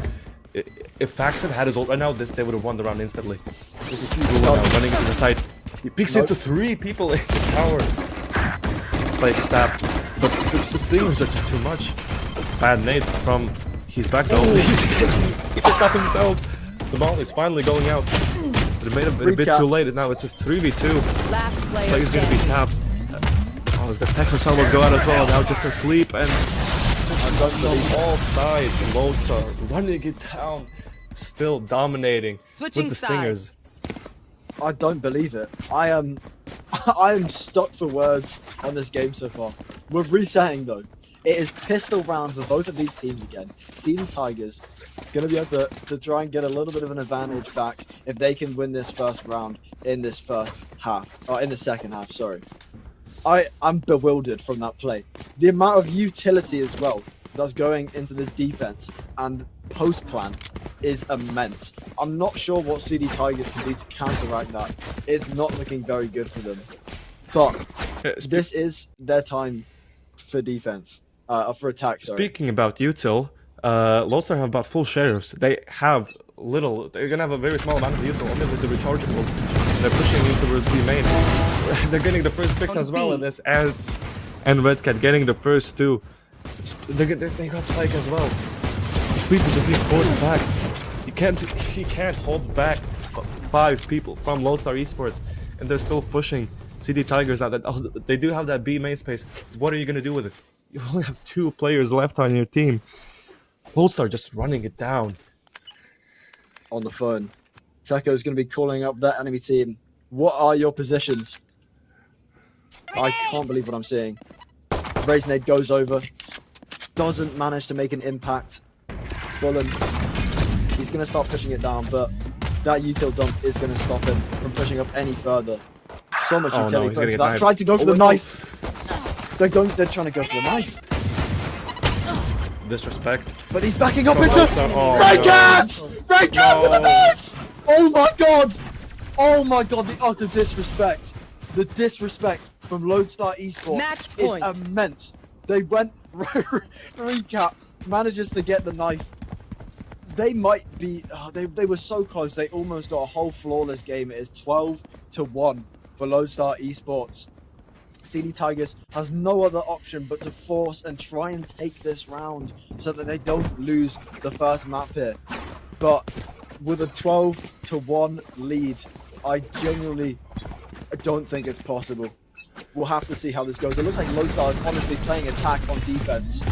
If Faxon had his ult right now, they would have won the round instantly. This is a huge ult now, running into the side. He peeks into 3 people in the tower. Spike stab, but the stingers are just too much. Bad nade from. He's back though. He picked up himself. The ball is finally going out. But it made it a bit too late, and now it's a 3v2. Last player Player's gonna be tapped. Oh, the techno cell will go out as well. Now just asleep and on all sides. Loads are running it down, still dominating Switching with the stingers. I don't believe it. I am stuck for words on this game so far. We're resetting though. It is pistol round for both of these teams again. CD Tigers gonna be able to try and get a little bit of an advantage back if they can win this first round in this first half, or in the second half. Sorry, I'm bewildered from that play. The amount of utility as well that's going into this defense and post plan is immense. I'm not sure what CD Tigers can do to counteract that. It's not looking very good for them, but this is their time for defense. For attack, sorry. Speaking about util, Lodestar have about full shares. They have little. They're gonna have a very small amount of util, only with the rechargeables. They're pushing in towards the main. They're getting the first picks as well, and this and Redcat getting the first 2. They got Spike as well. Sleep is just being forced back. He can't hold back 5 people from Lodestar Esports, and they're still pushing CD Tigers now. That they do have that B main space. What are you gonna do with it? You only have 2 players left on your team. Lodestar just running it down. On the phone. Taco is going to be calling up that enemy team. What are your positions? I can't believe what I'm seeing. Raisnade goes over. Doesn't manage to make an impact. Bullen. He's going to start pushing it down, but that util dump is going to stop him from pushing up any further. So much utility. No, That. Tried to go for the knife. They're trying to go for the knife. Disrespect. But he's backing up into Redcat! Redcat with a knife! Oh my god! Oh my god, the utter disrespect. The disrespect from Lodestar Esports Match is point. immense. They went recap manages to get the knife. They might be they were so close. They almost got a whole flawless game. It is 12-1 for Lodestar Esports. CD Tigers has no other option but to force and try and take this round so that they don't lose the first map here. But with a 12-1 lead, I genuinely don't think it's possible. We'll have to see how this goes. It looks like Lodestar is honestly playing attack on defense.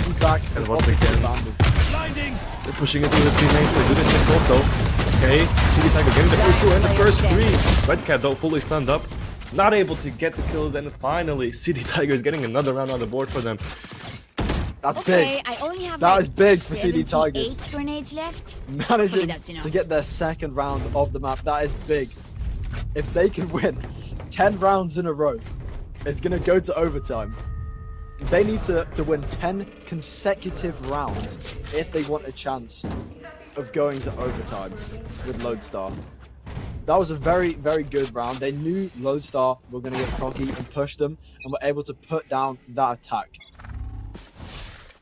He's back. And once again, Blinding. they're pushing into the 3 mains. They do the check close though. Okay, CD Tiger getting the first 2 and the first 3. Redcat though fully stunned up. Not able to get the kills, and finally CD Tigers getting another round on the board for them. That's Okay, big. I only have That like is big for CD 78 Tigers. grenades left. Managing that's enough. to get their second round of the map, that is big. If they can win 10 rounds in a row, it's going to go to overtime. They need to win 10 consecutive rounds if they want a chance of going to overtime with Lodestar. That was a very, very good round. They knew Lodestar were going to get cocky and push them, and were able to put down that attack.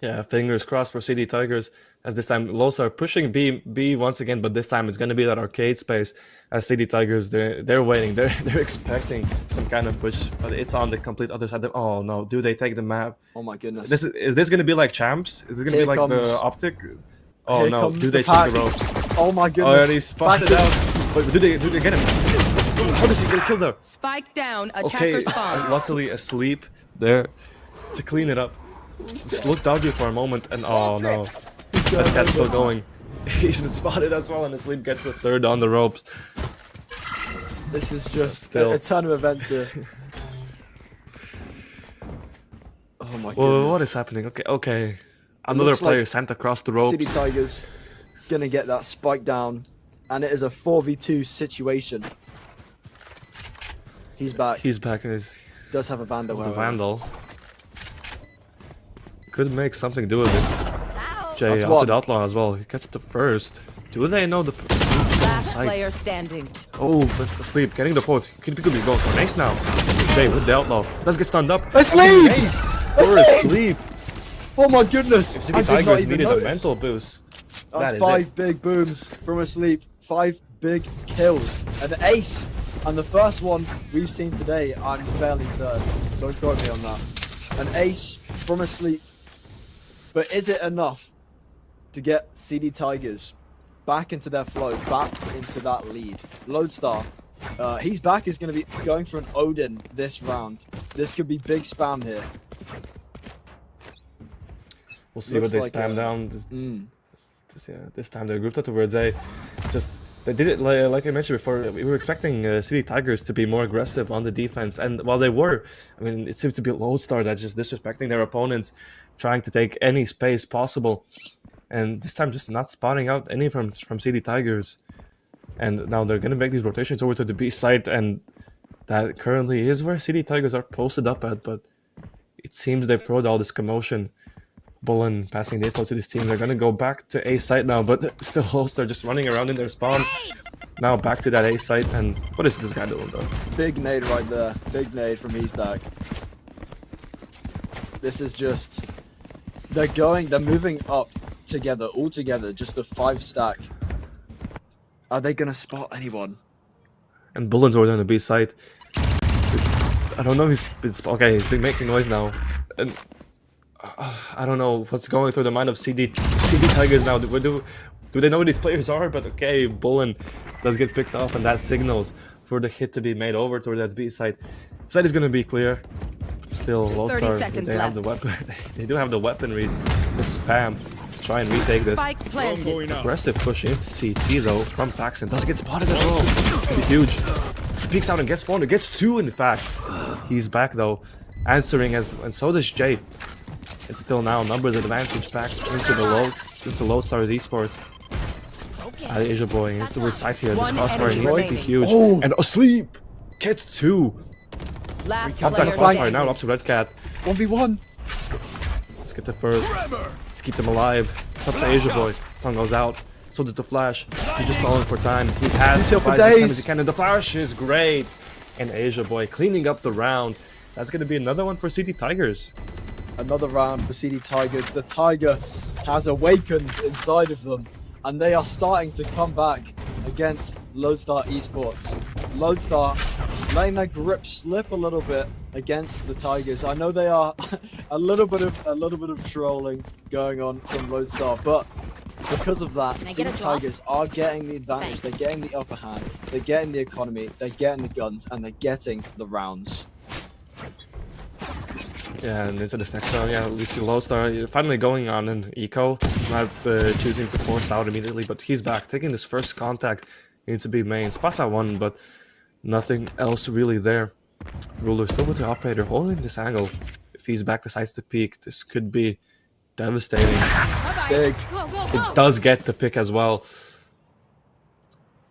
Yeah, fingers crossed for CD Tigers. As this time, Lodestar pushing B once again, but this time it's going to be that arcade space. As CD Tigers, they're waiting, they're expecting some kind of push, but it's on the complete other side. Oh no, do they take the map? Oh my goodness. Is this going to be like champs? Is it going to Here be like comes- the optic? Oh Here no, comes do the they pack. check the ropes? Oh my Oh, goodness. and he's spotted Faxon. out. Wait, do they get him? How does he get killed there? Spike down. Okay, Attacker spawn. luckily asleep there to clean it up. Just looked dodgy for a moment, and oh no, that cat's still going. He's been spotted as well, and his sleep gets a 3rd on the ropes. This is just Still. a ton of events here. Oh my goodness. Well, what is happening? Okay. Another looks player like sent across the City ropes. Tigers gonna get that spike down, and it is a 4v2 situation. He's back. He's back and he's Does have a Vandal. the however. Vandal. Could make something do with this. Ciao. Jay That's onto one. the Outlaw as well. He gets the first. Do they know the Last side? player standing. Oh, but asleep, getting the fourth. Could be going for an ace now. Jay with the outlaw. Does get stunned up. Asleep! Ace for Asleep! asleep. Oh my goodness! If I City did not Tigers even needed a notice. mental boost, That's that is 5 it. big booms from asleep. 5 big kills. An ace. And the first one we've seen today, I'm fairly certain. Don't quote me on that. An ace from asleep. But is it enough to get CD Tigers back into their flow, back into that lead? Lodestar, he's back, is going to be going for an Odin this round. This could be big spam here. We'll see Looks what they like spam a- down. This time they grouped up towards A. They did it like I mentioned before. We were expecting City Tigers to be more aggressive on the defense, and while they were, I mean, it seems to be Lodestar that's just disrespecting their opponents, trying to take any space possible, and this time just not spotting out any from City Tigers. And now they're gonna make these rotations over to the B site, and that currently is where City Tigers are posted up at. But it seems they've thrown all this commotion. Bullen passing the info to this team. They're gonna go back to A site now, but still Lodestar just running around in their spawn. Now back to that A site, and what is this guy doing though? Big nade right there. Big nade from he's back. This is just... They're moving up together, all together, just a 5 stack. Are they gonna spot anyone? And Bullen's already on the B site. I don't know if he's been okay, he's been making noise now. And I don't know what's going through the mind of CD Tigers now. Do they know who these players are? But okay, Bullen does get picked off, and that signals for the hit to be made over toward that B site. Site is gonna be clear. Still, Lodestar, seconds they have the weapon. They do have the weaponry. The spam to try and retake this. Spike planted. Aggressive push into CT though from Faxon. Does get spotted as well. It's gonna be huge. He peeks out and gets 4. Gets 2 in fact. He's back though, answering and so does Jay. It's still now numbers advantage back into Lodestar Esports. Asia boy into the side here. This One crossfire enemy needs to be remaining. huge. Oh. And asleep gets 2. Last Up to player crossfire now standing. up to Red Cat. 1v1. Let's get the first. Let's keep them alive. It's up to Asia boy. Tongue goes out. So does the flash. He's just calling for time. He has He's here for to fight as time days. as he can, and the flash is great. And Asia boy cleaning up the round. That's gonna be another one for City Tigers. Another round for CD Tigers. The Tiger has awakened inside of them, and they are starting to come back against Lodestar Esports. Lodestar letting their grip slip a little bit against the Tigers. I know they are a little bit of trolling going on from Lodestar, but because of that, Can I City get a drop? Tigers are getting the advantage. Thanks. They're getting the upper hand. They're getting the economy. They're getting the guns, and they're getting the rounds. Yeah, and into this next round, yeah, we see Lodestar finally going on an eco, not choosing to force out immediately, but he's back, taking this first contact into B main. Spots out 1, but nothing else really there. Ruler still with the operator, holding this angle. If he's back, decides to peek, this could be devastating. Big. It does get the pick as well.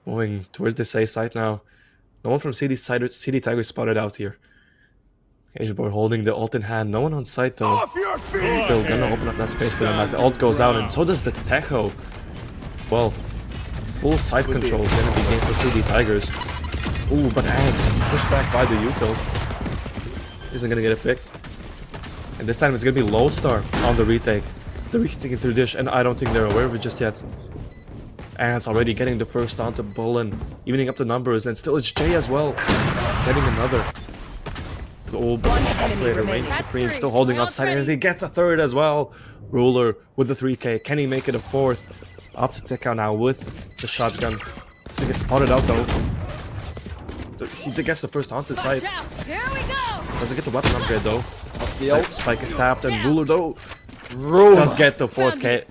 Moving towards this A site now. No one from CD Tigers spotted out here. Asia boy holding the ult in hand. No one on site though. Still gonna open up that space for them as the ult goes out, and so does the Techo. Well, full site control is gonna be gained for CD Tigers. Ooh, but Ants pushed back by the Util. Isn't gonna get a pick. And this time it's gonna be Lodestar on the retake. The retake is through dish, and I don't think they're aware of it just yet. Ants already getting the first onto Bullen, evening up the numbers, and still it's Jay as well. Getting another. Oh, but One the enemy operator remains. reigns That's supreme, three. still holding Round outside as three. he gets a 3rd as well. Ruler with the 3k. Can he make it a 4th? Up to Tekka now with the shotgun. He gets spotted out though. He gets the first onto site. Watch out. Here we go. Doesn't get the weapon upgrade though. Off the ult. Spike is tapped, and Ruler though Ruler does get the 4th K.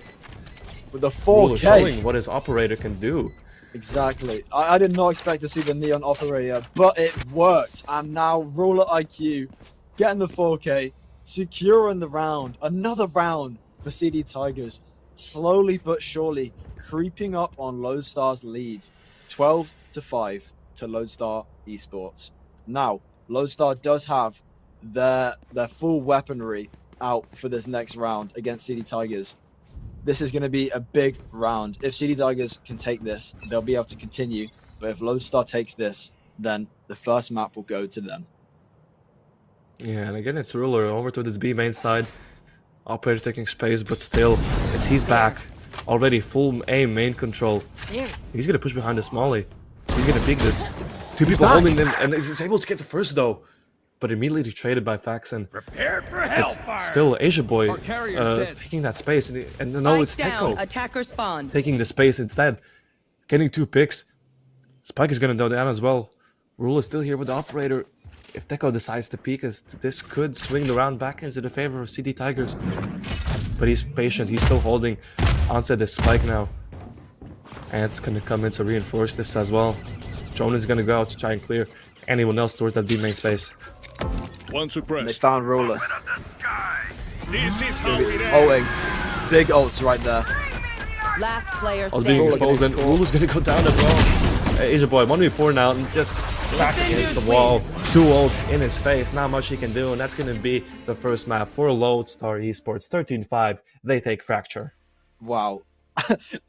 with the Ruler 4K. showing what his operator can do. Exactly. I did not expect to see the Neon Operator, but it worked. And now Ruler IQ getting the 4K, securing the round. Another round for CD Tigers. Slowly but surely creeping up on Lodestar's lead. 12-5 to Lodestar Esports. Now, Lodestar does have their full weaponry out for this next round against CD Tigers. this is going to be a big round. If CD Tigers can take this, they'll be able to continue. But if Lodestar takes this, then the first map will go to them. Yeah, and again, it's Ruler over to this B main side. Operator taking space, but still, he's back. Already full A main control. He's gonna push behind the Smalley. He's gonna peek this. Two people holding them, and he's able to get the first though. But immediately traded by Faxon. Prepared for hellfire. Still, Asia Boy Our carrier's dead. taking that space, and no, it's Spike down. Teko Attacker spawn. taking the space instead. Getting 2 picks. Spike is gonna go down as well. Rule is still here with the operator. If Teko decides to peek, this could swing the round back into the favor of CD Tigers. But he's patient. He's still holding onto this spike now. And it's going to come in to reinforce this as well. Joan is going to go out to try and clear anyone else towards that B main space. One And they suppressed. found Ruler. This is how we Ulting. Big ults right there. Last player Oh, being standing. exposed, and Ruler's going to go down as well. Asia Boy, 1v4 now, and just back against the wall. 2 ults in his face, not much he can do, and that's going to be the first map for Lodestar Esports. 13-5, they take Fracture. Wow.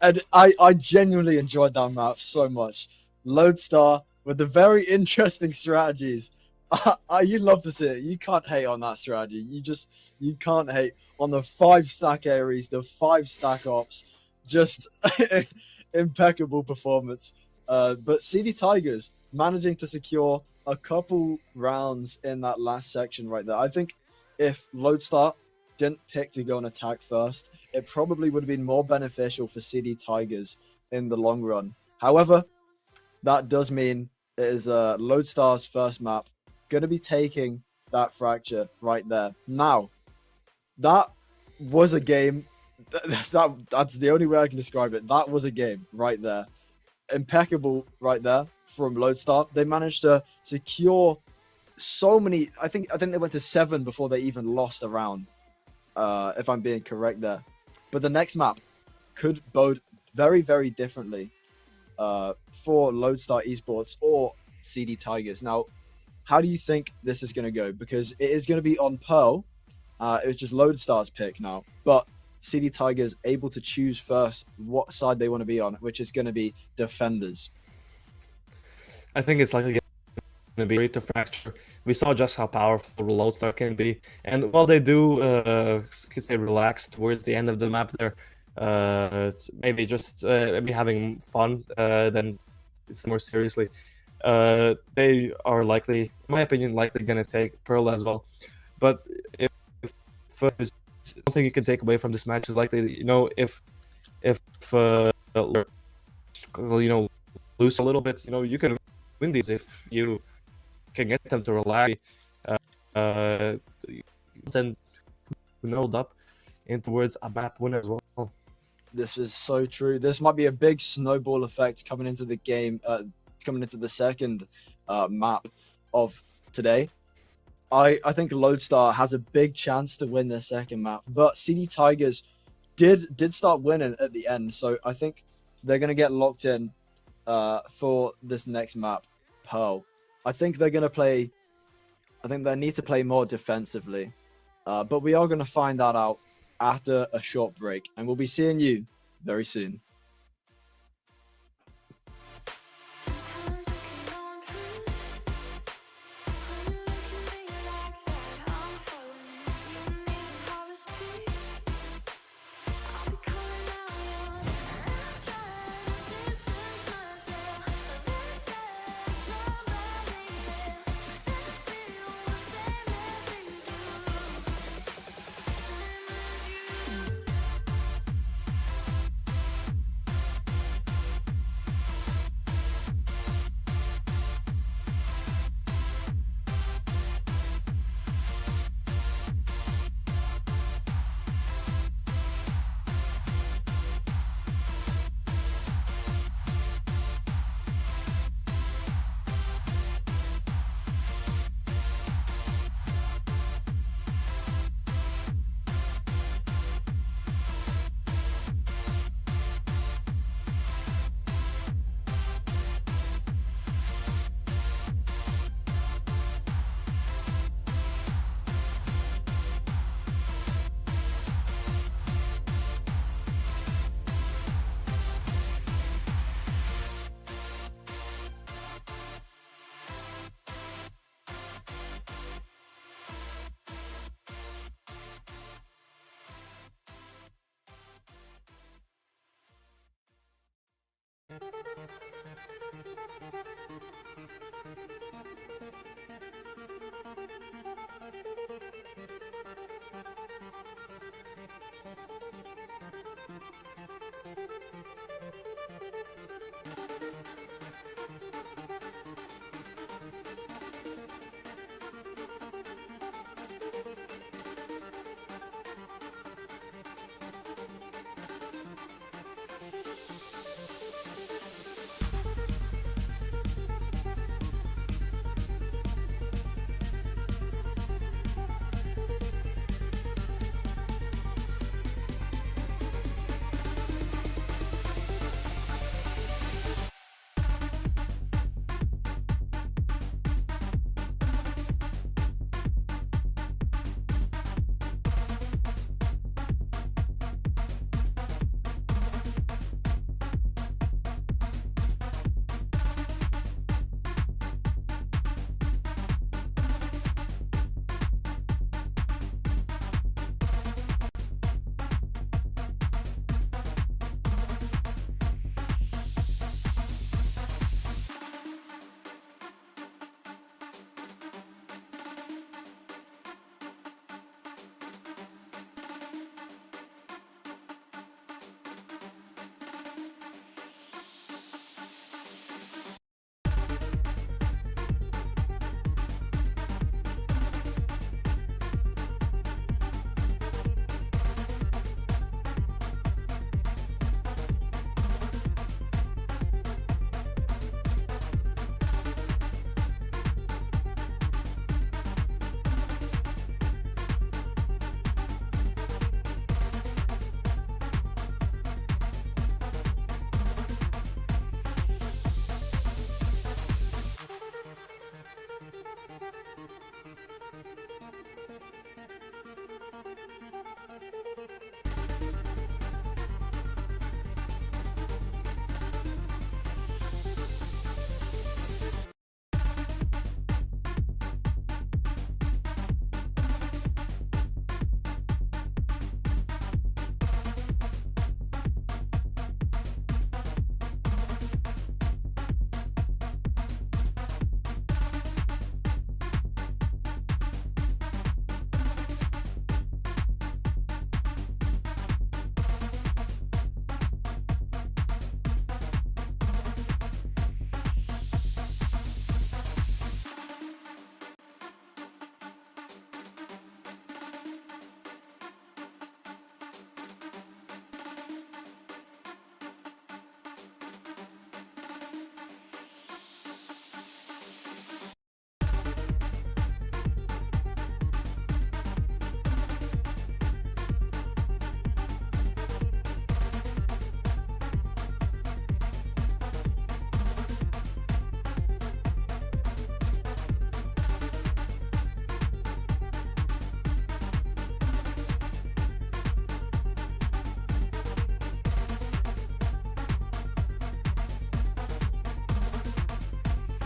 And I genuinely enjoyed that map so much. Lodestar with the very interesting strategies. You love to see it. You can't hate on that strategy. You can't hate on the 5-stack Ares, the 5-stack ops. Just impeccable performance. But CD Tigers managing to secure a couple rounds in that last section right there. I think if Lodestar didn't pick to go and attack first, it probably would have been more beneficial for CD Tigers in the long run. However, that does mean it is Lodestar's first map. Going to be taking that Fracture right there. Now, that was a game. That's the only way I can describe it. That was a game right there. Impeccable right there from Lodestar. They managed to secure so many. I think they went to 7 before they even lost a round. If I'm being correct there. But the next map could bode very, very differently for Lodestar Esports or CD Tigers. Now, how do you think this is going to go? Because it is going to be on Pearl. It was just Lodestar's pick now. But CD Tigers able to choose first what side they want to be on, which is going to be defenders. I think it's likely going to be great to Fracture. We saw just how powerful Lodestar can be, and while they do, could say, relax towards the end of the map there, maybe just maybe having fun, then it's more seriously. They are likely, in my opinion, going to take Pearl as well. But if there's something you can take away from this match is likely, if lose a little bit, you can win these if you can get them to relax, and up in towards a map win as well. This is so true. This might be a big snowball effect coming into the game, coming into the second map of today. I think Lodestar has a big chance to win their second map, but CD Tigers did start winning at the end, so I think they're going to get locked in for this next map, Pearl. I think they're going to play. I think they need to play more defensively, but we are going to find that out after a short break, and we'll be seeing you very soon.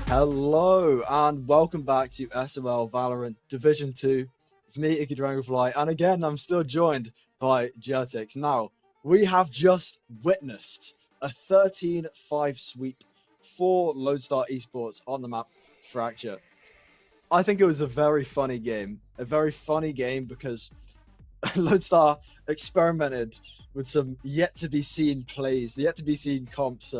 Hello and welcome back to SOL Valorant Division 2. It's me, Icky Dragonfly, and again, I'm still joined by Jetix. Now, we have just witnessed a 13-5 sweep for Lodestar Esports on the map Fracture. I think it was a very funny game. A very funny game because Lodestar experimented with some yet-to-be-seen plays, yet-to-be-seen comps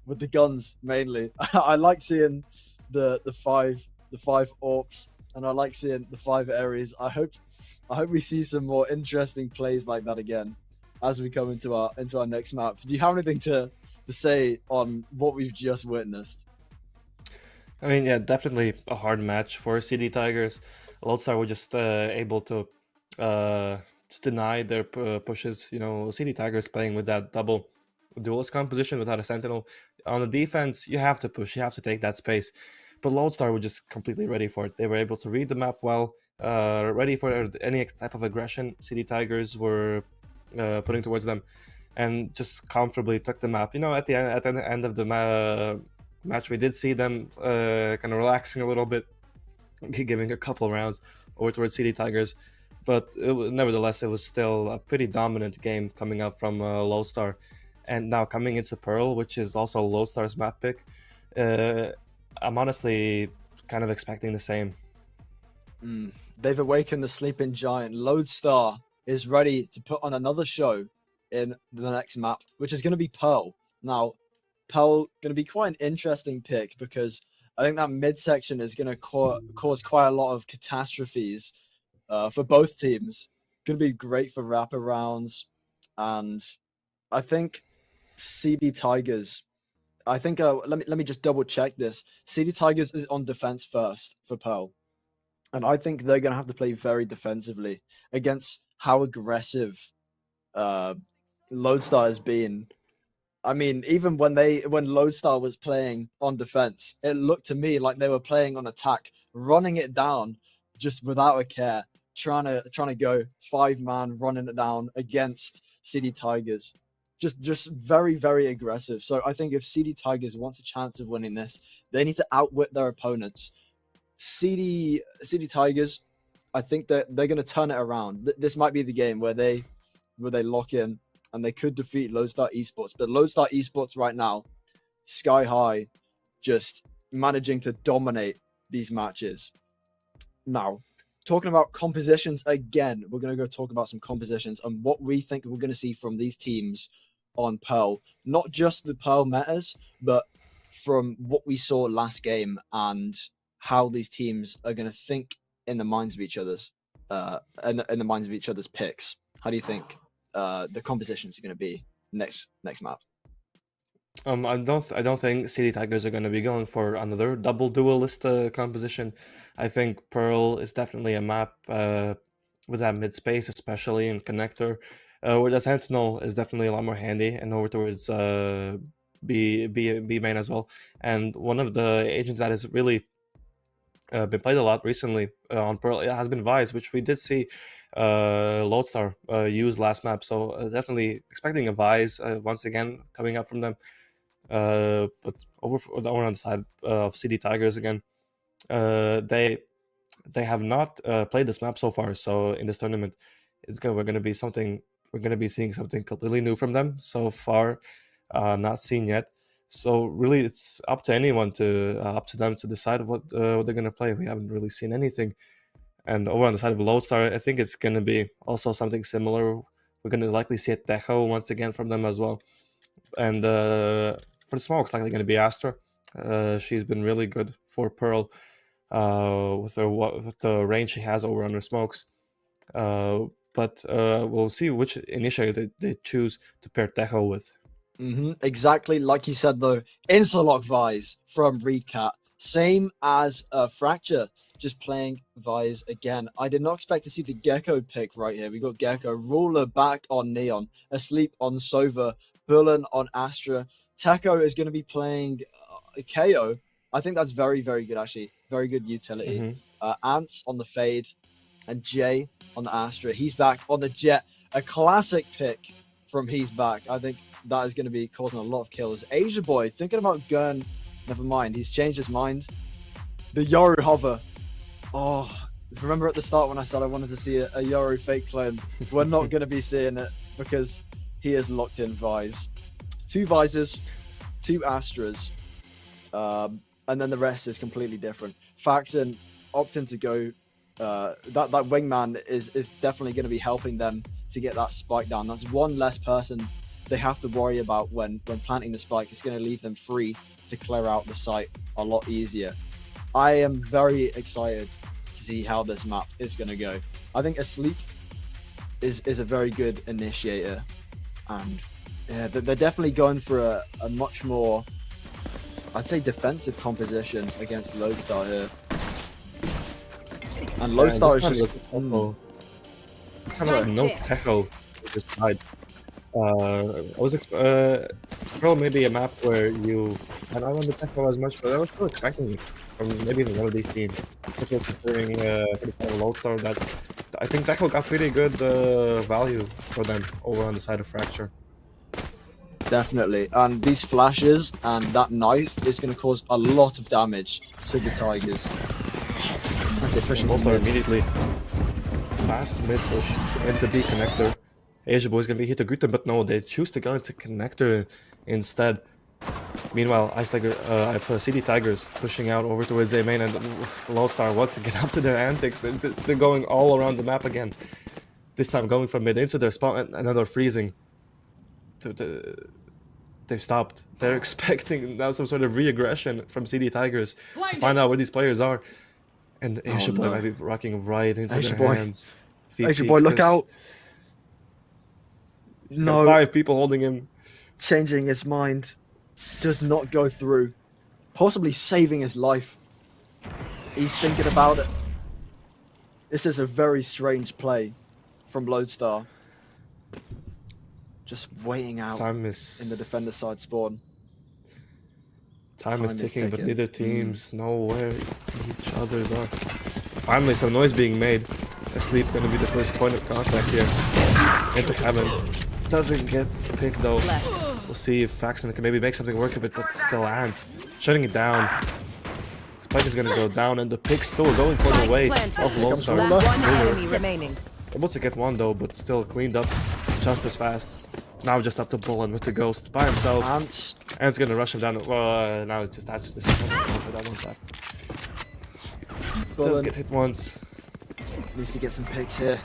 with the guns mainly. I like seeing the five AWPs, and I like seeing the 5 areas. I hope we see some more interesting plays like that again as we come into our next map. Do you have anything to say on what we've just witnessed? I mean, yeah, definitely a hard match for CD Tigers. Lodestar were just able to just deny their pushes. You know, CD Tigers playing with that double duelist composition without a sentinel. On the defense, you have to push, you have to take that space. But Lodestar were just completely ready for it. They were able to read the map well, ready for any type of aggression CD Tigers were putting towards them, and just comfortably took the map. You know, at the end of the match, we did see them kind of relaxing a little bit, giving a couple rounds over towards CD Tigers. But nevertheless, it was still a pretty dominant game coming out from Lodestar. And now coming into Pearl, which is also Lodestar's map pick, I'm honestly kind of expecting the same. They've awakened the sleeping giant. Lodestar is ready to put on another show in the next map, which is going to be Pearl. Now, Pearl going to be quite an interesting pick because I think that midsection is going to cause quite a lot of catastrophes for both teams. Going to be great for wraparounds, and I think CD Tigers. I think let me just double check this. CD Tigers is on defense first for Pearl, and I think they're gonna have to play very defensively against how aggressive Lodestar has been. I mean, even when Lodestar was playing on defense, it looked to me like they were playing on attack, running it down just without a care, trying to go 5-man, running it down against CD Tigers. Just very, very aggressive. So I think if CD Tigers wants a chance of winning this, they need to outwit their opponents. CD Tigers, I think that they're going to turn it around. This might be the game where they lock in and they could defeat Lodestar Esports. But Lodestar Esports right now, sky high, just managing to dominate these matches. Now, talking about compositions again, we're going to go talk about some compositions and what we think we're going to see from these teams on Pearl. Not just the Pearl metas, but from what we saw last game and how these teams are going to think in the minds of each other's in the minds of each other's picks. How do you think the compositions are going to be next map? I don't think CD Tigers are going to be going for another double duelist composition. I think Pearl is definitely a map with that mid space, especially in connector, where the Sentinel is definitely a lot more handy, and over towards B main as well. And one of the agents that has really been played a lot recently on Pearl, it has been Vice, which we did see Lodestar use last map. So definitely expecting a Vice once again coming up from them. But over on the side of CD Tigers again, they have not played this map so far. So in this tournament, we're going to be seeing something completely new from them so far, not seen yet. So really, it's up to anyone up to them to decide what they're going to play. We haven't really seen anything. And over on the side of Lodestar, I think it's going to be also something similar. We're going to likely see a Tejo once again from them as well. And for the smoke, it's likely going to be Astra. She's been really good for Pearl with the range she has over on her smokes. But we'll see which initiator they choose to pair Tejo with. Exactly like you said, though. Insta-lock Vise from Reedcat. Same as Fracture, just playing Vise again. I did not expect to see the Gecko pick right here. We got Gecko. Ruler back on Neon. Asleep on Sova. Bullen on Astra. Techo is going to be playing KO. I think that's very, very good, actually. Very good utility. Ants on the Fade. And Jay on the Astra. He's back on the Jet. A classic pick from He's Back. I think that is going to be causing a lot of kills. Asia Boy thinking about going Never mind. He's changed his mind. The Yoru hover. Oh, remember at the start when I said I wanted to see a Yoru fake clone? We're not going to be seeing it because he is locked in Vise. 2 Vises, 2 Astras, and then the rest is completely different. Faxon opting to go. That wingman is definitely going to be helping them to get that spike down. That's one less person they have to worry about when planting the spike. It's going to leave them free to clear out the site a lot easier. I am very excited to see how this map is going to go. I think Asleep is a very good initiator, and yeah, they're definitely going for a much more, I'd say, defensive composition against Lodestar here. And Lodestar is just It's kind of like no Techo this side. I was probably maybe a map where you, and I don't want the Techo as much, but I was still expecting it from maybe even one of these teams. Especially considering Lodestar, that I think Techo got pretty good value for them over on the side of Fracture. Definitely, and these flashes and that knife is going to cause a lot of damage to the Tigers as they push into Also mid. immediately fast mid push into B connector. Asia Boy's gonna be here to greet them, but no, they choose to go into connector instead. Meanwhile, I put CD Tigers pushing out over towards A main, and Lodestar wants to get up to their antics. They're going all around the map again. This time going from mid into their spot, and another freezing. They've stopped. They're expecting now some sort of re-aggression from CD Tigers to find out where these players are. And Asia Boy might be rocking right into Asia their Boy. hands. Asia Boy, look out! No, 5 people holding him. changing his mind does not go through. Possibly saving his life. He's thinking about it. This is a very strange play from Lodestar. Just waiting out Time is in the defender side spawn. Time is ticking, but ticking. neither teams know where each others are. Finally, some noise being made. Asleep gonna be the first point of contact here. Into cabin. Doesn't get picked though. We'll see if Faxon can maybe make something work of it, but still Ants shutting it down. Spike is gonna go down, and the pick still going for the way of Lodestar. One enemy remaining. Able to get one though, but still cleaned up just as fast. Now just up to Bullen with the ghost by himself. Ants. And it's gonna rush him down. Well, now it's just that's this. That one tap. Does Bullen get hit once. needs to get some picks here.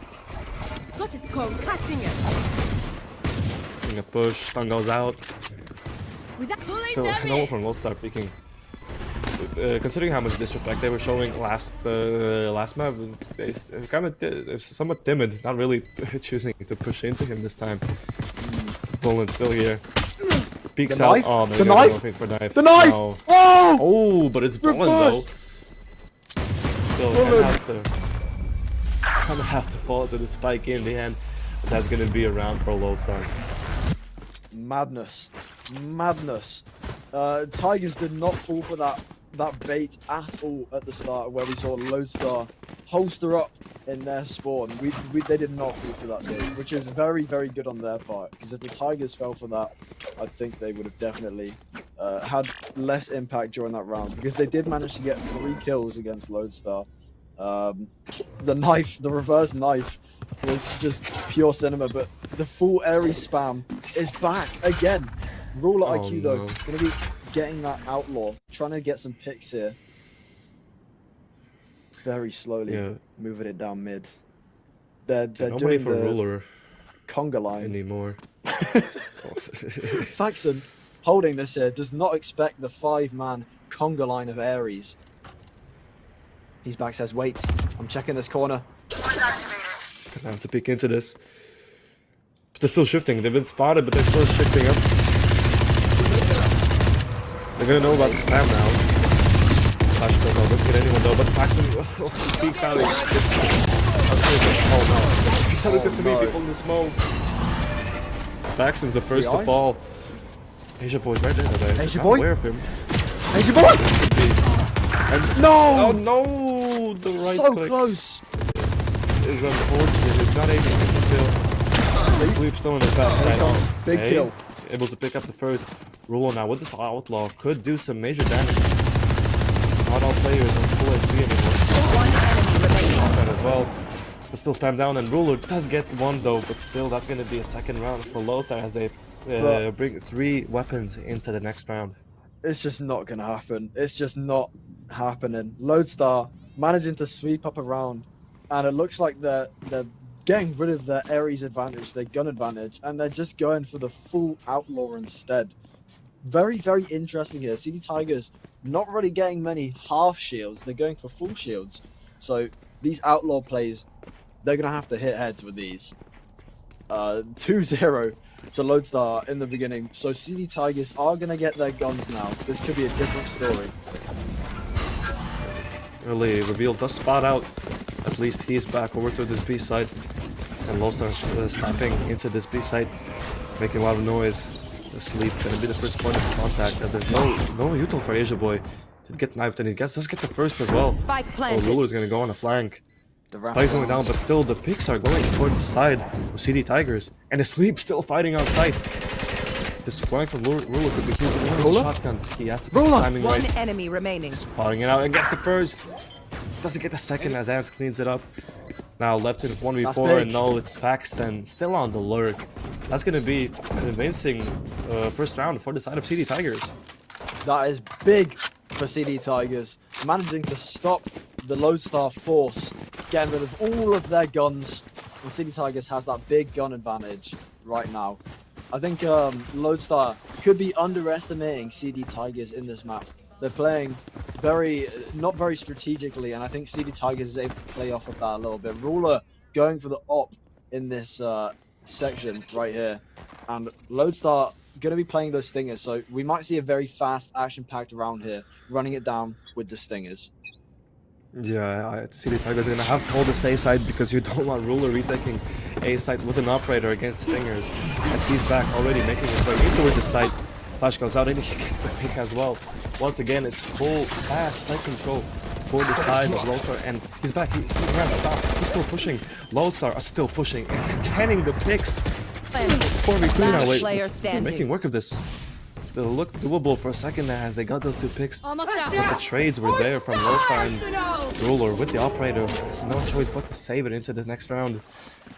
Got it, concussing it. Getting a push. Stun goes out. Without pulling So them no in. from Lodestar peeking. Considering how much disrespect they were showing last map, they kind of somewhat timid, not really choosing to push into him this time. Bullen's still here. Peeks The out. knife? Oh, no, The they're knife? going for knife. The knife! No. Oh! Oh, but it's Bullen though. Reverse! Still Bullen. gonna have to fall to the spike in the end. But that's gonna be a round for Lodestar. Madness. Madness. Tigers did not fall for that bait at all at the start, where we saw Lodestar holster up in their spawn. They did not fall for that bait, which is very, very good on their part, because if the Tigers fell for that, I think they would have definitely had less impact during that round, because they did manage to get 3 kills against Lodestar. The reverse knife was just pure cinema, but the full airy spam is back again. Ruler Oh, IQ though, no. gonna be getting that outlaw, trying to get some picks here. Very slowly Yeah. moving it down mid. They're Nobody doing for the ruler conga line. anymore. Faxon holding this here does not expect the 5-man conga line of Ares. He's back, says, wait, I'm checking this corner. Gonna have to peek into this. But they're still shifting. They've been spotted, but they're still shifting up. They're gonna know about the spam now. Flash does not look at anyone though, but Faxon peeks out. Oh no. Peeks out at 3 people in the smoke. Faxon's the first to Behind? fall. Asia Boy's right there today. Asia Not Boy? aware of him. Asia Boy! Could be. No! Oh no! The right So click close! is unfortunate. It's not able to kill. Sleep still on his backside. Here comes. Big Hey, kill. able to pick up the first. Ruler now with this Outlaw could do some major damage. Not all players are full HP anymore. One enemy remaining. That as well. But still spam down, and Ruler does get one though, but still that's going to be a second round for Lodestar as they bring 3 weapons into the next round. It's just not gonna happen. It's just not happening. Lodestar managing to sweep up a round, and it looks like they're getting rid of their Ares advantage, their gun advantage, and they're just going for the full Outlaw instead. Very, very interesting here. CD Tigers not really getting many half shields. They're going for full shields. So these Outlaw plays, they're going to have to hit heads with these. 2-0 to Lodestar in the beginning. So CD Tigers are going to get their guns now. This could be a different story. Early reveal does spot out. At least he's back over to this B side. And Lodestar snapping into this B side, making a lot of noise. The sleep gonna be the first point of contact, as there's no util for Asia Boy to get knifed, and he does get the first as well. Spike Oh, planted. Ruler's gonna go on a flank. The Spike's going down, but still the picks are going for the side of CD Tigers, and the sleep still fighting on site. This flank from Ruler could be huge. He has a shotgun. He has to put the timing One right. enemy remaining. Spotting it out and gets the first. Doesn't get the second as Ants cleans it up. Now left in 1v4, and no, it's Faxon still on the lurk. That's going to be a convincing first round for the side of CD Tigers. That is big for CD Tigers, managing to stop the Lodestar force, getting rid of all of their guns. And CD Tigers has that big gun advantage right now. I think Lodestar could be underestimating CD Tigers in this map. They're playing not very strategically, and I think CD Tigers is able to play off of that a little bit. Ruler going for the op in this section right here, and Lodestar going to be playing those stingers, so we might see a very fast, action-packed round here, running it down with the stingers. Yeah, CD Tigers are going to have to hold this A side because you don't want Ruler retaking A side with an operator against Stingers, as he's back already making his way into the side. Flash goes out and he gets the pick as well. Once again, it's full fast side control for the side of Lodestar, and he's back. He hasn't stopped. He's still pushing. Lodestar are still pushing, and they're getting the picks. 4v3 now. Last player They're standing. making work of this. It looked doable for a second as they got those 2 picks. Almost out. But the trades were there from Lodestar and Ruler with the operator. There's no choice but to save it into the next round.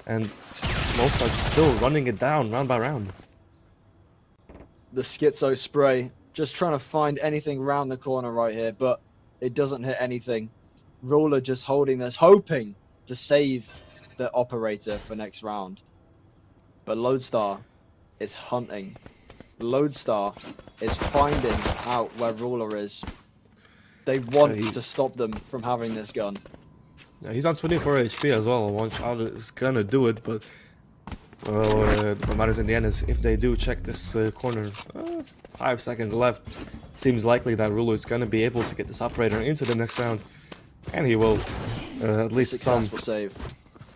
And Lodestar still running it down round by round. The Schizo spray, just trying to find anything round the corner right here, but it doesn't hit anything. Ruler just holding this, hoping to save the operator for next round. But Lodestar is hunting. Lodestar is finding out where Ruler is. They want to stop them from having this gun. Yeah, he's on 24 HP as well. One shot is gonna do it, but what matters in the end is if they do check this corner. 5 seconds left. Seems likely that Ruler is gonna be able to get this operator into the next round, and he will. At least Successful save.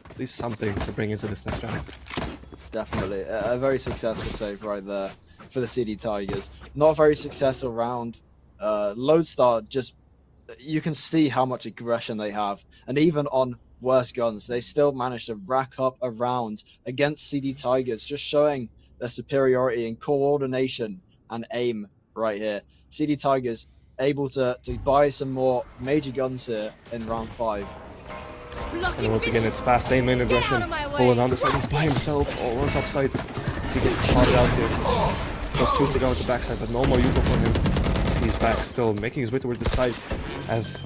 At least something to bring into this next round. Definitely. A very successful save right there for the CD Tigers. Not a very successful round. Lodestar just, you can see how much aggression they have. And even on worse guns, they still managed to rack up a round against CD Tigers, just showing their superiority in coordination and aim right here. CD Tigers able to buy some more major guns here in round 5. And once again, it's fast aim and aggression. Pulling on the side, he's by himself, all on top side. He gets spotted out here. Just choose to go with the backside, but no more Yuko from him. He's back still, making his way towards the side as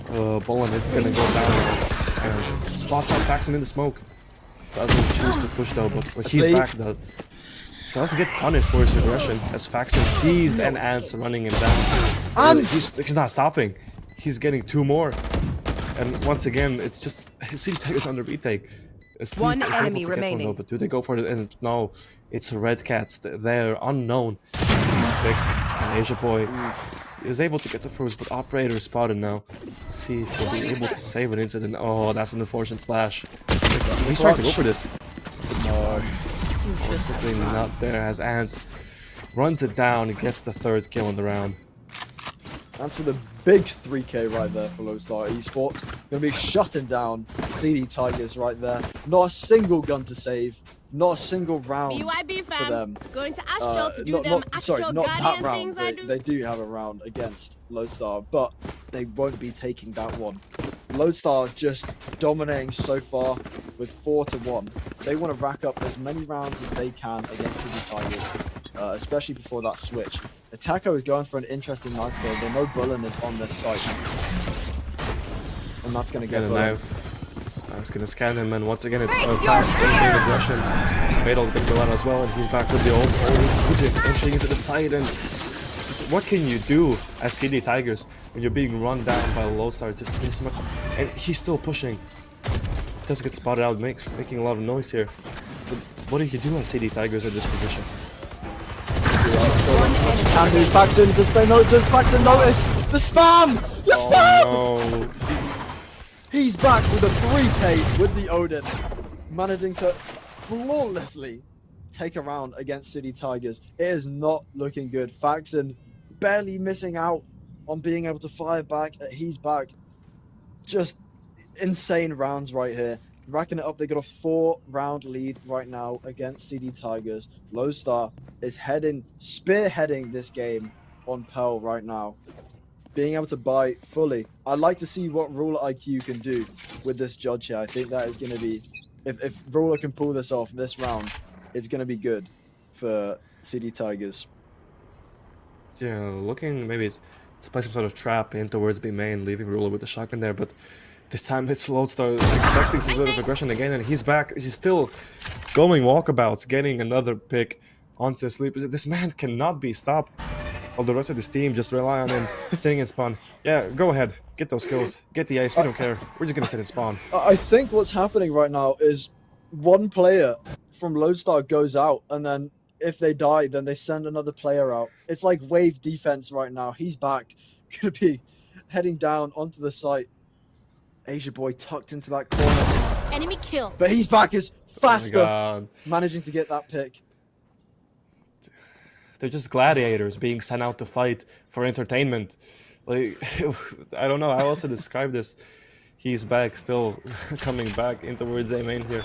Bolin is gonna go down and spots out Faxon in the smoke. Doesn't choose to push though, but he's back though. Does get punished for his aggression as Faxon sees and Ants running him down. He's not stopping. He's getting 2 more. And once again, it's just CD Tigers on the retake. One enemy remaining. Though, but do they go for it? And no, it's Red Cats. They're unknown. And Asia Boy is able to get the first, but operator is spotted now. Let's see if he'll be able to save it into the. Oh, that's an unfortunate flash. He's trying to go for this. No, unfortunately not there. As Ants runs it down and gets the 3rd kill in the round. Ants with a big 3k right there for Lodestar Esports. Gonna be shutting down CD Tigers right there. Not a single gun to save. Not a single round BYB for fam. them. Going to Astral to do them Astral not that Guardian round. things I do. They do have a round against Lodestar, but they won't be taking that one. Lodestar just dominating so far with 4-1. They want to rack up as many rounds as they can against City Tigers, especially before that switch. Attaco is going for an interesting knife throw. They know Bullen is on this site, and that's going to get Bullen. I was gonna scan him, and once again it's Face fast your fear! aggression. Fatal gonna go out as well, and he's back with the old pushing into the side. And what can you do as CD Tigers when you're being run down by Lodestar just this much? And he's still pushing. Doesn't get spotted out, making a lot of noise here. But what do you do as CD Tigers in this position? And the Faxon, does Faxon notice the spam? The spam! Oh, no. He's back with a 3K with the Odin, managing to flawlessly take a round against City Tigers. It is not looking good. Faxon barely missing out on being able to fire back. He's back. Just insane rounds right here. Racking it up, they got a 4-round lead right now against CD Tigers. Lodestar is spearheading this game on Pearl right now. Being able to buy fully. I'd like to see what Ruler IQ can do with this judge here. I think that is going to be, if Ruler can pull this off this round, it's going to be good for City Tigers. Yeah, looking maybe to play some sort of trap in towards B main, leaving Ruler with the shotgun there, but this time it's Lodestar expecting some sort of aggression again, and he's back. He's still going walkabouts, getting another pick onto sleep. This man cannot be stopped. While the rest of this team just rely on him sitting in spawn. Yeah, go ahead. Get those kills. Get the ace. We don't care. We're just going to sit in spawn. I think what's happening right now is one player from Lodestar goes out, and then if they die, then they send another player out. It's like wave defense right now. He's back. Going to be heading down onto the site. Asia Boy tucked into that corner. Enemy kill. But he's back is faster. God. Managing to get that pick. They're just gladiators being sent out to fight for entertainment. Like, I don't know how else to describe this. He's back, still coming back in towards A main here.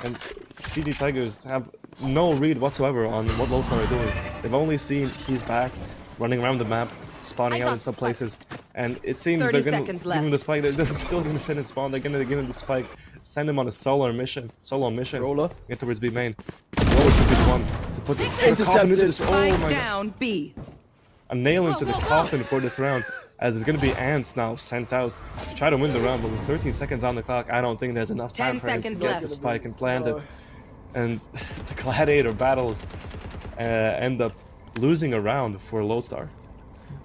And CD Tigers have no read whatsoever on what Lodestar are doing. They've only seen he's back, running around the map, spawning out in some places. And it seems they're going to give him the spike. They're still going to send in spawn. They're going to give him the spike, send him on a solo mission. Roller. Get towards B main. Roller should be the one to put the coffin into this. Oh my god. Down B. A nail into the coffin for this round, as it's going to be Ants now sent out to try to win the round. But with 13 seconds on the clock, I don't think there's enough time 10 for him to seconds get left. the spike and plant it. And the gladiator battles end up losing a round for Lodestar.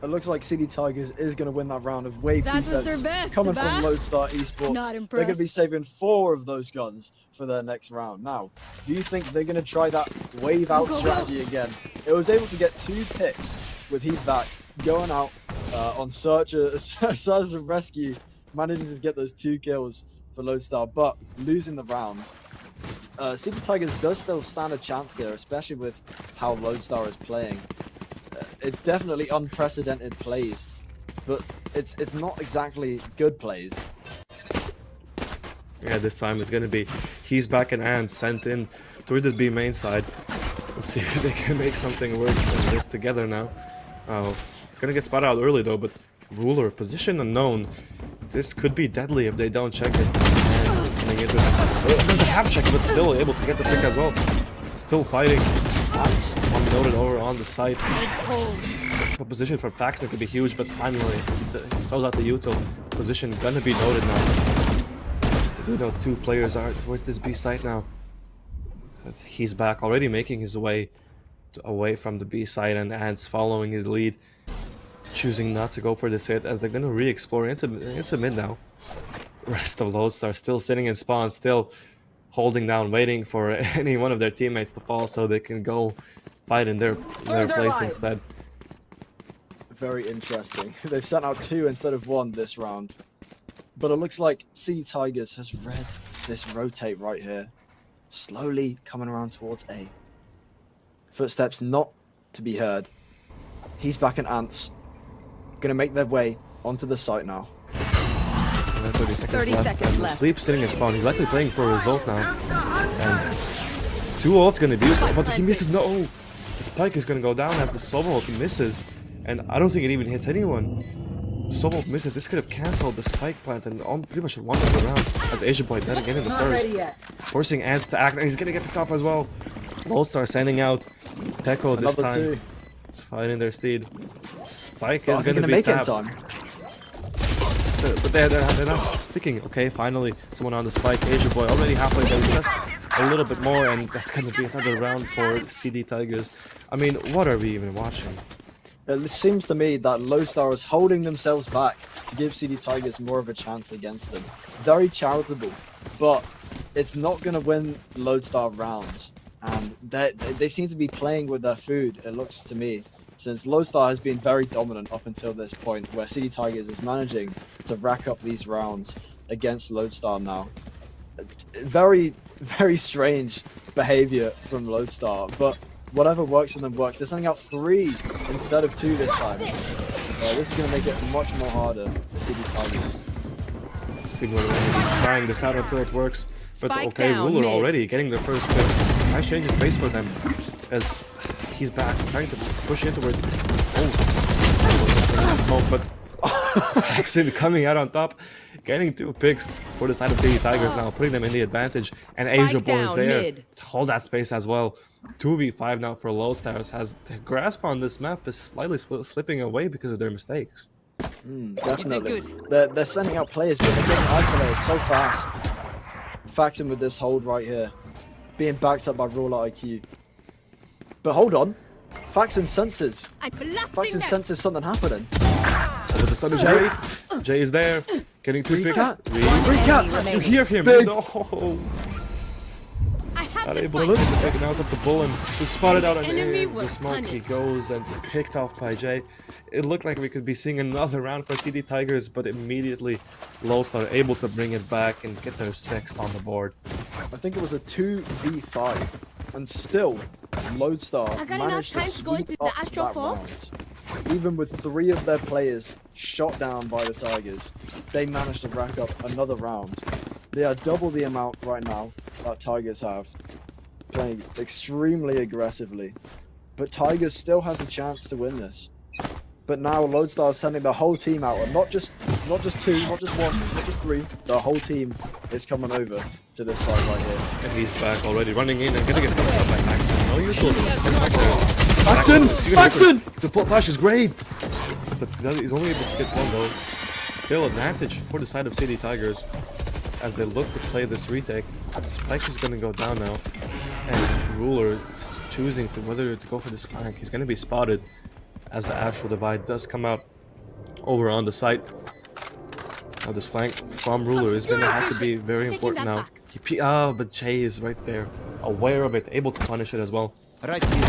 It looks like City Tigers is going to win that round of wave That was defense their best, coming from Ba. Lodestar Esports. Not They're going to be impressed. saving 4 of those guns for their next round. Now, do you think they're going to try that wave out strategy again? It was able to get 2 picks with he's back, going out on search and rescue, managing to get those 2 kills for Lodestar, but losing the round. City Tigers does still stand a chance here, especially with how Lodestar is playing. It's definitely unprecedented plays, but it's not exactly good plays. Yeah, this time it's going to be he's back and Ants sent in toward the B main side. Let's see if they can make something work from this together now. Oh, it's going to get spotted out early though, but Ruler, position unknown. This could be deadly if they don't check it. Ants coming into it. Doesn't have check, but still able to get the pick as well. Still fighting. Ants unnoted over on the site. The position for Faxon could be huge, but finally he throws out the util. Position gonna be noted now. So we know 2 players are towards this B site now. He's back, already making his way away from the B site, and Ants following his lead, choosing not to go for this hit as they're gonna re-explore into mid now. Rest of Lodestar still sitting in spawn, still holding down, waiting for any one of their teammates to fall so they can go fight in their place instead. Very interesting. They've sent out 2 instead of 1 this round. But it looks like City Tigers has read this rotate right here. Slowly coming around towards A. Footsteps not to be heard. He's back in Ants. Gonna make their way onto the site now. 30 seconds left. And left. Sleep sitting in spawn. He's likely playing for a result now. And 2 ults gonna be used, but he misses. No, the spike is gonna go down as the solo ult misses, and I don't think it even hits anyone. The solo ult misses. This could have cancelled the spike plant and pretty much won the round. As Asia Boy then again in the first, forcing Ants to act, and he's gonna get picked off as well. Lodestar sending out Teko this Another time. 2. Fighting their steed. Spike Oh, is is he gonna gonna be make it in tapped. time? But they're not sticking. Okay, finally, someone on the spike. Asia Boy already halfway there, just a little bit more, and that's gonna be another round for CD Tigers. I mean, what are we even watching? It seems to me that Lodestar is holding themselves back to give CD Tigers more of a chance against them. Very charitable, but it's not going to win Lodestar rounds. And they seem to be playing with their food, it looks to me, since Lodestar has been very dominant up until this point, where CD Tigers is managing to rack up these rounds against Lodestar now. Very, very strange behavior from Lodestar, but whatever works for them works. They're sending out 3 instead of 2 this time. This is going to make it much more harder for CD Tigers. Sigma will be trying this out until it works. But Spike okay, down, Ruler mid. already getting their first kill. Nice change of pace for them as he's back, trying to push in towards. Oh, smoke, but Jackson coming out on top, getting 2 picks for the side of CD Tigers now, putting them in the advantage. And Spike Asia Boy down, there mid. to hold that space as well. 2v5 now for Lodestars. Has the grasp on this map is slightly slipping away because of their mistakes. Definitely. They're sending out players, but they're getting isolated so fast. Faxon with this hold right here, being backed up by Ruler IQ. But hold on, Faxon senses. I'm blasting Faxon them. senses something happening. Over the stun is great. Jay is there, getting 2 picks. Cat. Reed. Recap. Enemy You remaining. hear him? Big. No. I have Not this able one. to take him out of the bullet. Who's spotted out on enemy the was smoke. He punished. goes and picked off by Jay. It looked like we could be seeing another round for CD Tigers, but immediately Lodestar able to bring it back and get their 6th on the board. I think it was a 2v5, and still, Lodestar I got enough managed to time to go sweep into the up Astral that Fall. round. Even with 3 of their players shot down by the Tigers, they managed to rack up another round. They are double the amount right now that Tigers have, playing extremely aggressively. But Tigers still has a chance to win this. But now Lodestar is sending the whole team out, and not just 2, not just 1, not just 3. The whole team is coming over to this side right here. And he's back already, running in and gonna get picked up by Faxon. No usual. Faxon! Faxon! The full flash is great! But he's only able to get 1 though. Still advantage for the side of CD Tigers as they look to play this retake. Spike is gonna go down now. And Ruler is choosing to whether to go for this flank. He's gonna be spotted as the Astral Divide does come out over on the site. Now this flank from Ruler is gonna have to be very Taking important that now. back. But Jay is right there, aware of it, able to punish it as well. Right here.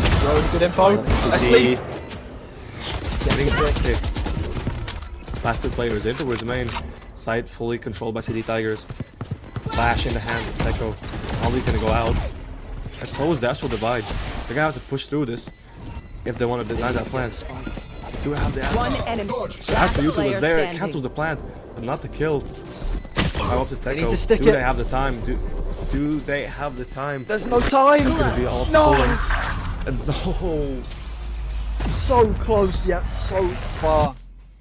Good info. Asleep. Getting picked. Last 2 players in towards main. Site fully controlled by CD Tigers. Flash in the hand of Teko. Probably gonna go out. And so is the Astral Divide. They're gonna have to push through this if they want to design that plan. Do have the One enemy. after Yuta player was there, it standing. cancels the plan, but not the kill. Now up to Teko. need to stick Do it. they have the time? Do they have the time? There's no time. It's gonna be all No. pulling. And no. So close yet so far.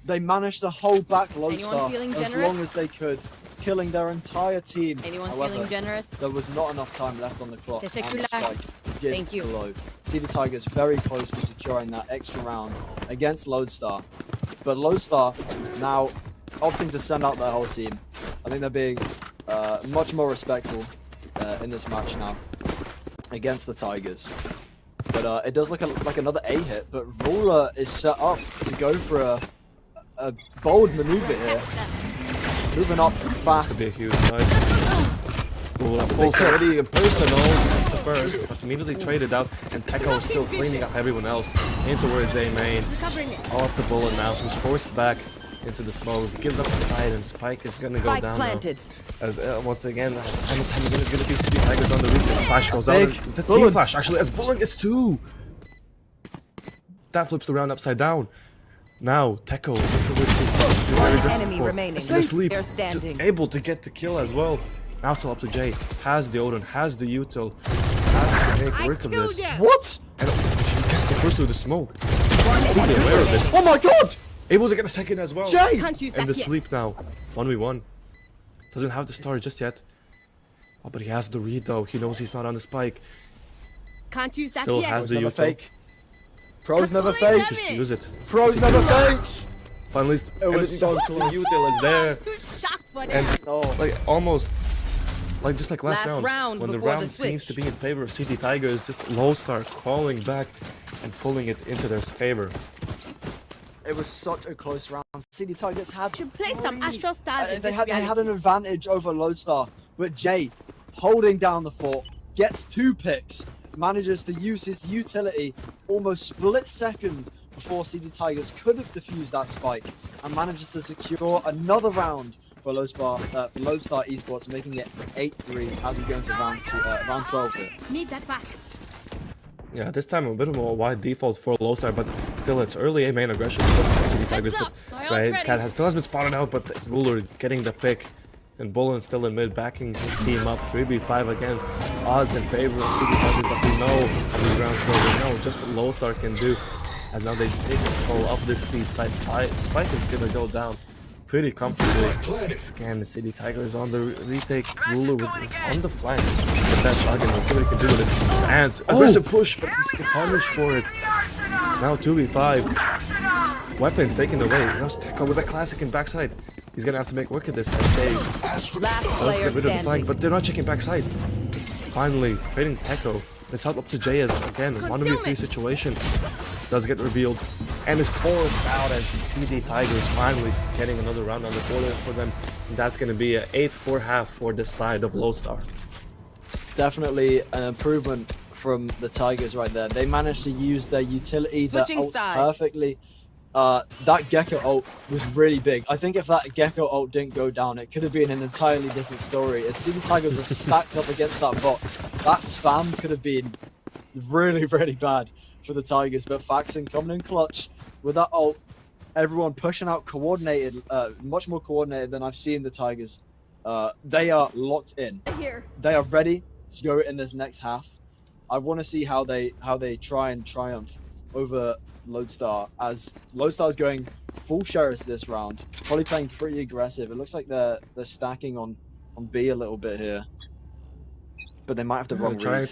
They managed to hold back Lodestar feeling as generous? long as they could, killing their entire team. Anyone However, feeling generous? there was not enough time left on the clock, and the Teşekkürler. spike did Thank you. glow. See the Tigers very close to securing that extra round against Lodestar. But Lodestar now opting to send out their whole team. I think they're being much more respectful in this match now against the Tigers. But it does look like another A hit, but Ruler is set up to go for a bold maneuver here. Moving up fast. Could be a huge fight. Pulse already a personal. That's the first, but immediately traded out, and Teko is still cleaning up everyone else in towards A main. Covering it. All up the bullet now, who's forced back into the smoke. Gives up the side, and Spike is gonna go Spike down planted. now. As once again, time is gonna be CD Tigers on the roof. And Flash goes Big. out. It's a team Bullet. flash actually. As Bullet gets 2. That flips the round upside down. Now Teko One enemy remaining. asleep, They're standing. able to get the kill as well. Now it's all up to Jay. Has the Odin, has the util, has the make I work of killed this. him. What? And she gets the first with the smoke. One enemy Aware of it. Oh my god! Able to get a second as well. Jay! Can't use And that the yet. sleep now. 1v1. Doesn't have the star just yet. Oh, but he has the read though. He knows he's not on the spike. Can't use that Still yet. has the Never util. fake. Pros never Damn fake. it. Just use it. Pros never fake. Finally, was so the close. util is there. Too shocked for And that. Oh, like almost like just like last Last round when the before the round seems switch. to be in favor of CD Tigers, just Lodestar crawling back and pulling it into their favor. it was such a close round. CD Tigers had Should play some three. Astral Stars in They this had reality. an advantage over Lodestar, but Jay, holding down the fort, gets 2 picks, manages to use his utility almost split seconds before CD Tigers could have defused that spike, and manages to secure another round for Lodestar Esports, making it 8-3 as we go into round 12 here. Need that back. Yeah, this time a bit more wide default for Lodestar, but still it's early A main aggression for CD Tigers. up, But my ult's right, ready. Cat still has been spotted out, but Ruler getting the pick. And Bullen still in mid, backing his team up. 3v5 again. Odds in favor of CD Tigers, but we know how these rounds go. We know just what Lodestar can do. As now they take control of this B side. Spike is gonna go down pretty comfortably. Again, the CD Tigers on the retake. Ruler with on the flank. With that shotgun, let's see what he can do with it. And aggressive push, but he's get punished for it. Now 2v5. Weapons taken away. Now Stecco with a classic in backside. He's gonna have to make work of this. And they Last let's player get rid of the flank, standing. but they're not checking backside. Finally, trading Tecco. It's up to Jay as again, 1v3 situation does get revealed and is forced out as CD Tigers finally getting another round on the board for them. And that's going to be an 8-4 half for this side of Lodestar. Definitely an improvement from the Tigers right there. They managed to use their utility, their Switching ults sides. perfectly. That Gecko ult was really big. I think if that Gecko ult didn't go down, it could have been an entirely different story. As CD Tigers was stacked up against that box, that spam could have been really, really bad for the Tigers. But Faxon coming in clutch with that ult, everyone pushing out coordinated, much more coordinated than I've seen the Tigers. They are locked in. Here. They are ready to go in this next half. I want to see how they try and triumph over Lodestar, as Lodestar is going full sheriffs this round, probably playing pretty aggressive. It looks like they're stacking on B a little bit here, but they might have the wrong read.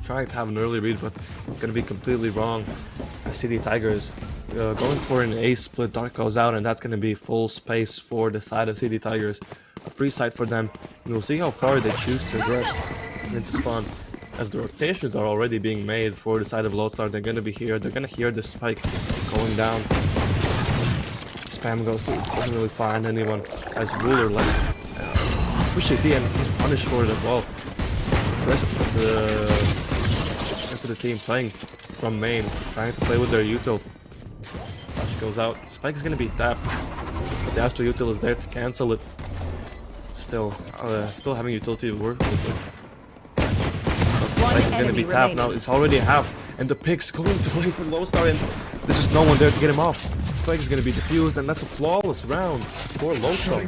Trying to have an early read, but it's going to be completely wrong. CD Tigers going for an A split. Dark goes out, and that's going to be full space for the side of CD Tigers. A free side for them, and we'll see how far they choose to aggress into spawn. As the rotations are already being made for the side of Lodestar, they're going to be here. They're going to hear the spike going down. Spam goes through, doesn't really find anyone. As Ruler like push AD, and he's punished for it as well. The rest of the team playing from main, trying to play with their util. Flash goes out. Spike is going to be tapped, but the Astro util is there to cancel it. Still having utility to work with. One Spike is going to enemy be tapped now. remaining. It's already halved, and the pick's going away from Lodestar, and there's just no one there to get him off. Spike is going to be defused, and that's a flawless round for Lodestar.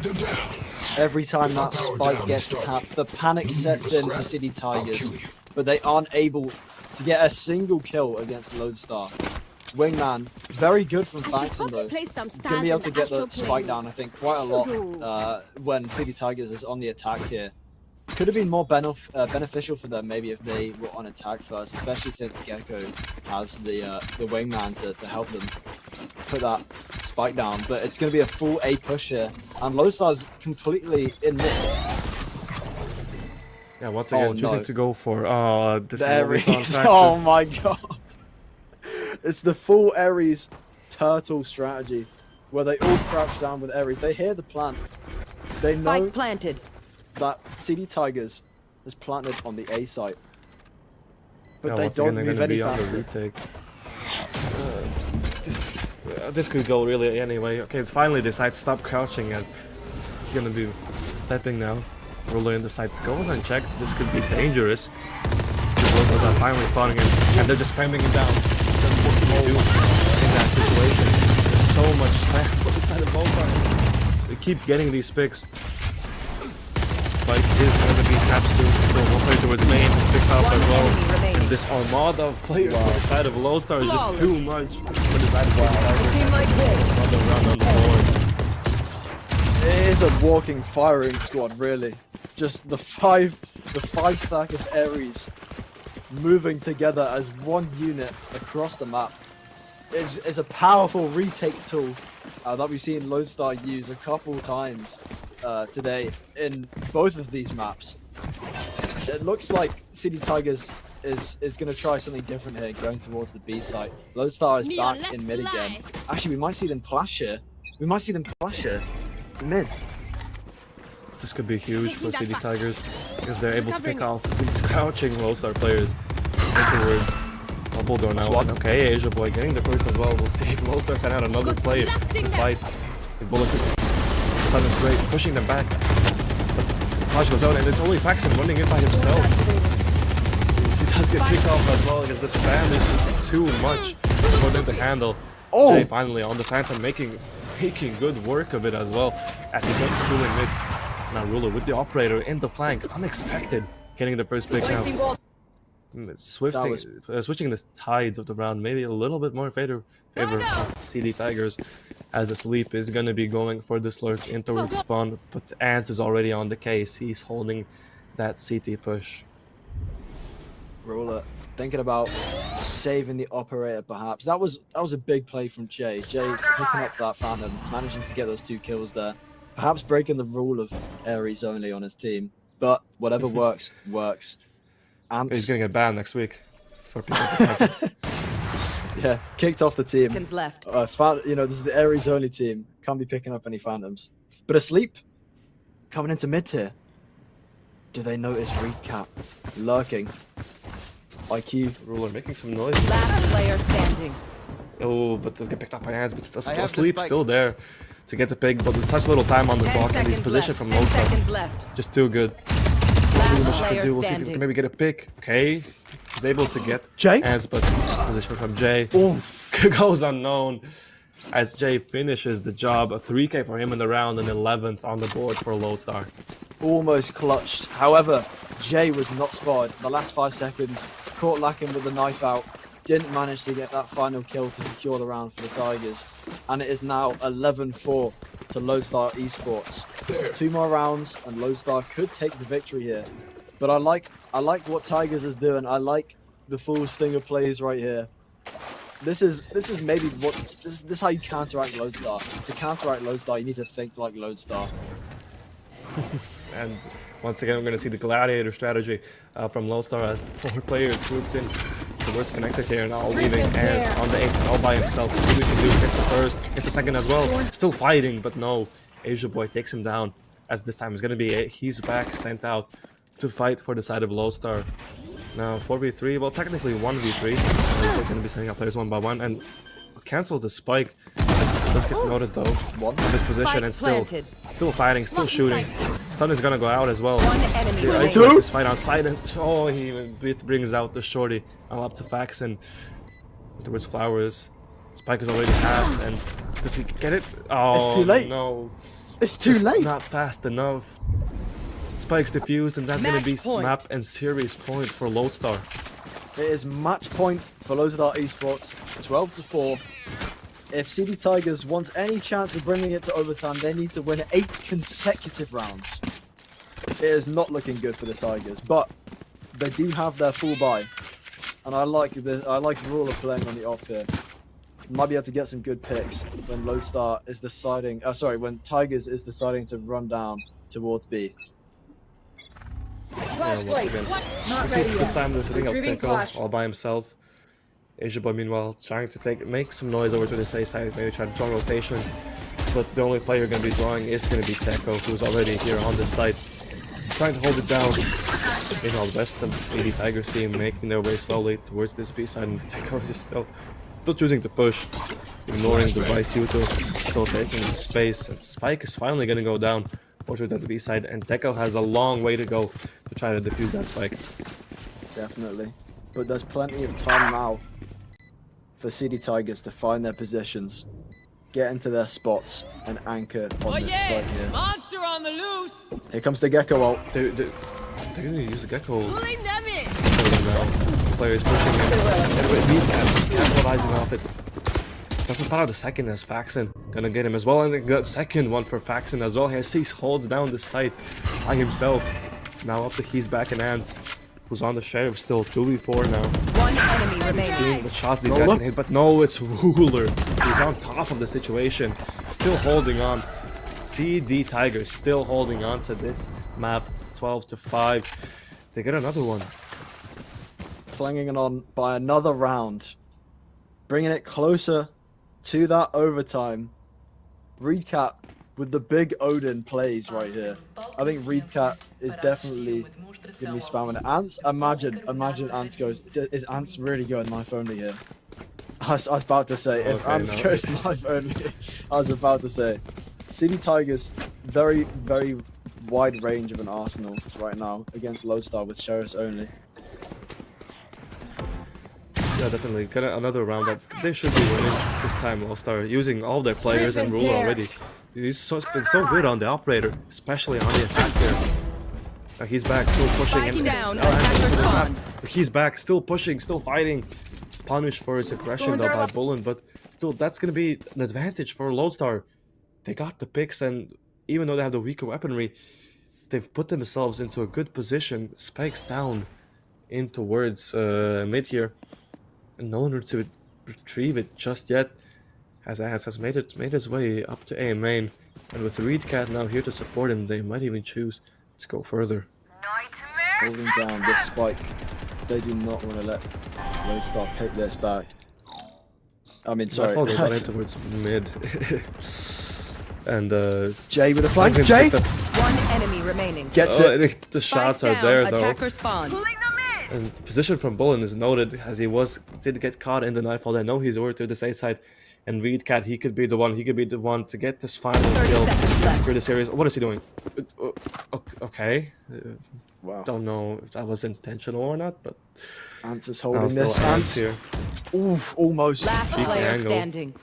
Every time that spike gets tapped, the panic sets in for City Tigers, but they aren't able to get a single kill against Lodestar. Wingman, very good from I should Faxon probably though. play some stars Gonna be able in to the get the astral spike plane. down, I think, quite a lot when City Tigers is on the attack here. Could have been more beneficial for them maybe if they were on attack first, especially since Gecko has the wingman to help them put that spike down. But it's going to be a full A push here, and Lodestar's completely in mid. Yeah, once again, Oh, choosing no. to go for this The is what we saw in Ares. practice. Oh my god. It's the full Ares turtle strategy where they all crouch down with Ares. They hear the plant. They know Spike planted. that CD Tigers is planted on the A site. But Yeah, they once don't again, they're move gonna any be on the faster. retake. This could go really anyway. Okay, finally decide to stop crouching as he's gonna be stepping now. Ruler in the side goes unchecked. This could be dangerous. Those are finally spawning him, and they're just spamming him down. Then what can you do in that situation? There's so much spam for the side of Lodestar. They keep getting these picks. Spike is gonna be absolutely still one player towards main, picked up as well. Enemy remaining. And this armada of players on the side of Lodestar is just too much for the side of Team like this. Another round on the board. It is a walking firing squad, really. Just the five stack of Ares moving together as one unit across the map is a powerful retake tool that we've seen Lodestar use a couple times today in both of these maps. It looks like City Tigers is going to try something different here, going towards the B site. Lodestar is Neon, back let's in mid fly. again. Actually, we might see them clash here. Mid. This could be huge for Taking that City back. Tigers because they're able to Recovering pick it. off these crouching Lodestar players towards double door now. Swat. Okay, Asia Boy getting the first as well. We'll see if Lodestar send out another Good player blasting to them. fight. The bullet stun is great, pushing them back. But Flash goes out and it's only Faxon running in by himself. He does get picked off as well because the spam is just too much for them to handle. Oh! Jay finally on the Phantom making good work of it as well as he gets tooling mid. Now Ruler with the operator in the flank, unexpected, getting the first pick now. Switching the tides of the round, maybe a little bit more in favor of CD Tigers, as Asleep is going to be going for this lurk in towards spawn, but Ants is already on the case. He's holding that CT push. Ruler thinking about saving the operator, perhaps. That was a big play from Jay. Jay picking up that Phantom, managing to get those 2 kills there. Perhaps breaking the rule of Ares only on his team, but whatever works, works. Ants, He's going to get banned next week for people to yeah, kicked off the team. Seconds left. You know, this is the Ares only team. Can't be picking up any Phantoms. But Asleep, coming into mid tier. Do they notice recap lurking? IQ. Ruler making some noise. Last player standing. Oh, but does get picked up by Ants, but still have the Asleep spike. still there to get the pick, but with such little time on the 10 clock and his seconds position left. from 10 Lodestar. seconds left. Just too good. Last We'll see player if we can standing. maybe get a pick. Okay, he's able to get Jay? Ants, but position from Jay Oof. goes unknown as Jay finishes the job. A 3K for him in the round and 11th on the board for Lodestar. Almost clutched. However, Jay was not spotted. The last 5 seconds, caught lacking with the knife out. Didn't manage to get that final kill to secure the round for the Tigers. And it is now 11-4 to Lodestar Esports. 2 more rounds and Lodestar could take the victory here. But I like what Tigers is doing. I like the full stinger plays right here. This is maybe what this is how you counteract Lodestar. To counteract Lodestar, you need to think like Lodestar. And once again, we're going to see the Gladiator strategy from Lodestar as 4 players grouped in towards connected here, now leaving Ants on the ace all by himself. See what we can do. Gets the first, gets the second as well. Still fighting, but no. Asia Boy takes him down, as this time is going to be he's back, sent out to fight for the side of Lodestar. Now 4v3, well technically 1v3. We're going to be sending out players one by one and cancels the spike. Does get noted though in this position and still fighting, still shooting. Stun is gonna go out as well. One enemy Yeah, remaining. Two? This fight outside and oh, he brings out the shorty. Now up to Faxon towards Flowers. Spike is already half, and does he get it? Oh, It's too late. No, It's too late. not fast enough. Spike's defused, and that's gonna be Match point. map and series point for Lodestar. It is match point for Lodestar Esports, 12-4. If CD Tigers want any chance of bringing it to overtime, they need to win 8 consecutive rounds. It is not looking good for the Tigers, but they do have their full buy, and I like the rule of playing on the off here. Might be able to get some good picks when Lodestar is deciding. When Tigers is deciding to run down towards B. Yeah, once again. This time they're sitting up Teko all by himself. Asia Boy meanwhile trying to make some noise over to the safe side, maybe try to draw rotations. But the only player going to be drawing is going to be Teko, who's already here on this side. Trying to hold it down. Meanwhile, the rest of the CD Tigers team making their way slowly towards this B side, and Teko is just still choosing to push, ignoring the Vice Uto, still taking the space, and Spike is finally going to go down towards the B side, and Teko has a long way to go to try to defuse that Spike. Definitely. But there's plenty of time now for CD Tigers to find their positions, get into their spots, and anchor on this site here. Monster on the loose. Here comes the Gecko ult. They They're gonna use the Gecko. Pulling them in. Now. Players pushing him. And with Meat capitalizing off it. Doesn't spot out the second as Faxon. Gonna get him as well. And the second one for Faxon as well. He holds down the site by himself. Now up to he's back in Ants. Who's on the Sheriff still 2v4 now. One enemy remaining. Seeing the shots these guys can hit, but no, it's Ruler. He's on top of the situation. Still holding on. CD Tigers still holding on to this map. 12-5. They get another one. Clanging on by another round. Bringing it closer to that overtime. Reedcat with the big Odin plays right here. I think Reedcat is definitely going to be spamming it. Ants, imagine Ants goes, is Ants really going knife only here? I was about to say, if Okay, Ants no. goes knife only, I was about to say. City Tigers, very, very wide range of an arsenal right now against Lodestar with Sheriffs only. Yeah, definitely. Get another round that they should be winning this time. Lodestar using all their players and Ruler already. He's been so good on the operator, especially on the attack there. He's back, still pushing. Spiking down, it's- attacker spawn. He's back, still pushing, still fighting. Punished for his aggression though by Bullen, but still, that's gonna be an advantage for Lodestar. They got the picks, and even though they have the weaker weaponry, they've put themselves into a good position. Spikes down in towards mid here, and no one to retrieve it just yet. As Ants has made his way up to A main, and with Reedcat now here to support him, they might even choose to go further. Holding down this spike. They do not want to let Lodestar pick this back. I mean, sorry. Nightfall goes on in towards mid. And Jay with a flank. Picked Jay up- One enemy remaining. gets it. the Spike shots are down, there though. Attacker spawn. And the position from Bullen is noted as he did get caught in the Nightfall. I know he's over to the safe side. And Reedcat, he could be the one to get this final 30 kill seconds left. for the series. What is he doing? Okay. Wow. Don't know if that was intentional or not, but Ants is now holding still this. Ants Ants. here. Ooh, almost. Last Cheeky player angle. standing.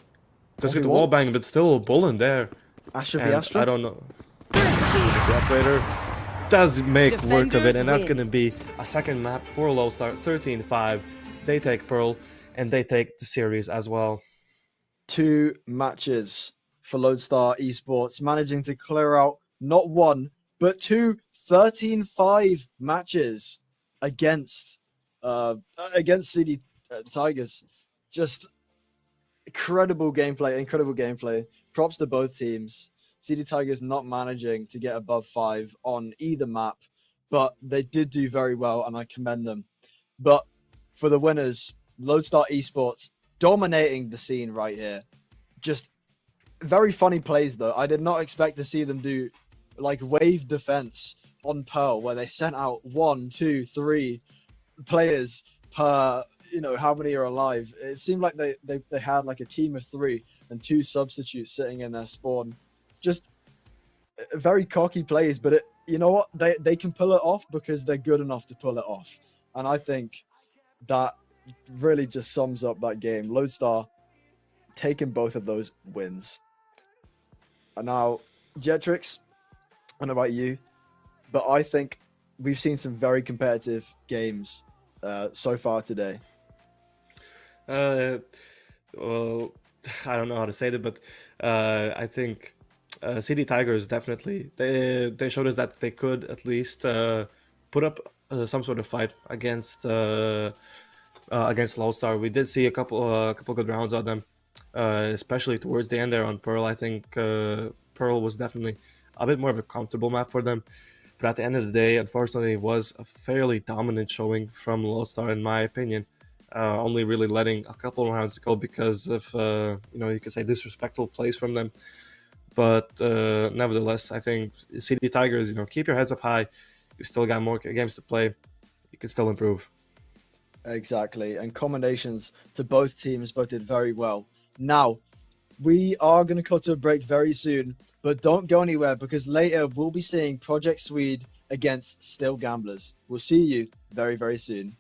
Just get the Only wall one? bang, but still Bullen there. Astra v And Astra. I don't know. The operator does make work of it, and that's Defenders going to be a second map for Lodestar. 13-5. They take Pearl, and they take the series as well. 2 matches for Lodestar Esports, managing to clear out not one, but 2 13-5 matches against City Tigers. Just incredible gameplay. Props to both teams. City Tigers not managing to get above 5 on either map, but they did do very well, and I commend them. But for the winners, Lodestar Esports dominating the scene right here. Just very funny plays though. I did not expect to see them do like wave defense on Pearl, where they sent out 1, 2, 3 players per, how many are alive. It seemed like they had like a team of 3 and 2 substitutes sitting in their spawn. Just very cocky plays, but you know what? They can pull it off because they're good enough to pull it off. And I think that really just sums up that game. Lodestar taking both of those wins. And now, Jetrix, I don't know about you, but I think we've seen some very competitive games so far today. Well, I don't know how to say it, but I think City Tigers definitely they showed us that they could at least put up some sort of fight against Lodestar. We did see a couple good rounds on them, especially towards the end there on Pearl. I think Pearl was definitely a bit more of a comfortable map for them. But at the end of the day, unfortunately, it was a fairly dominant showing from Lodestar, in my opinion. Only really letting a couple rounds go because of, you could say disrespectful plays from them. But nevertheless, I think City Tigers, keep your heads up high. You still got more games to play. You can still improve. Exactly. And commendations to both teams. Both did very well. Now, we are going to cut to a break very soon. But don't go anywhere, because later we'll be seeing Project Swede against Still Gamblers. We'll see you very, very soon.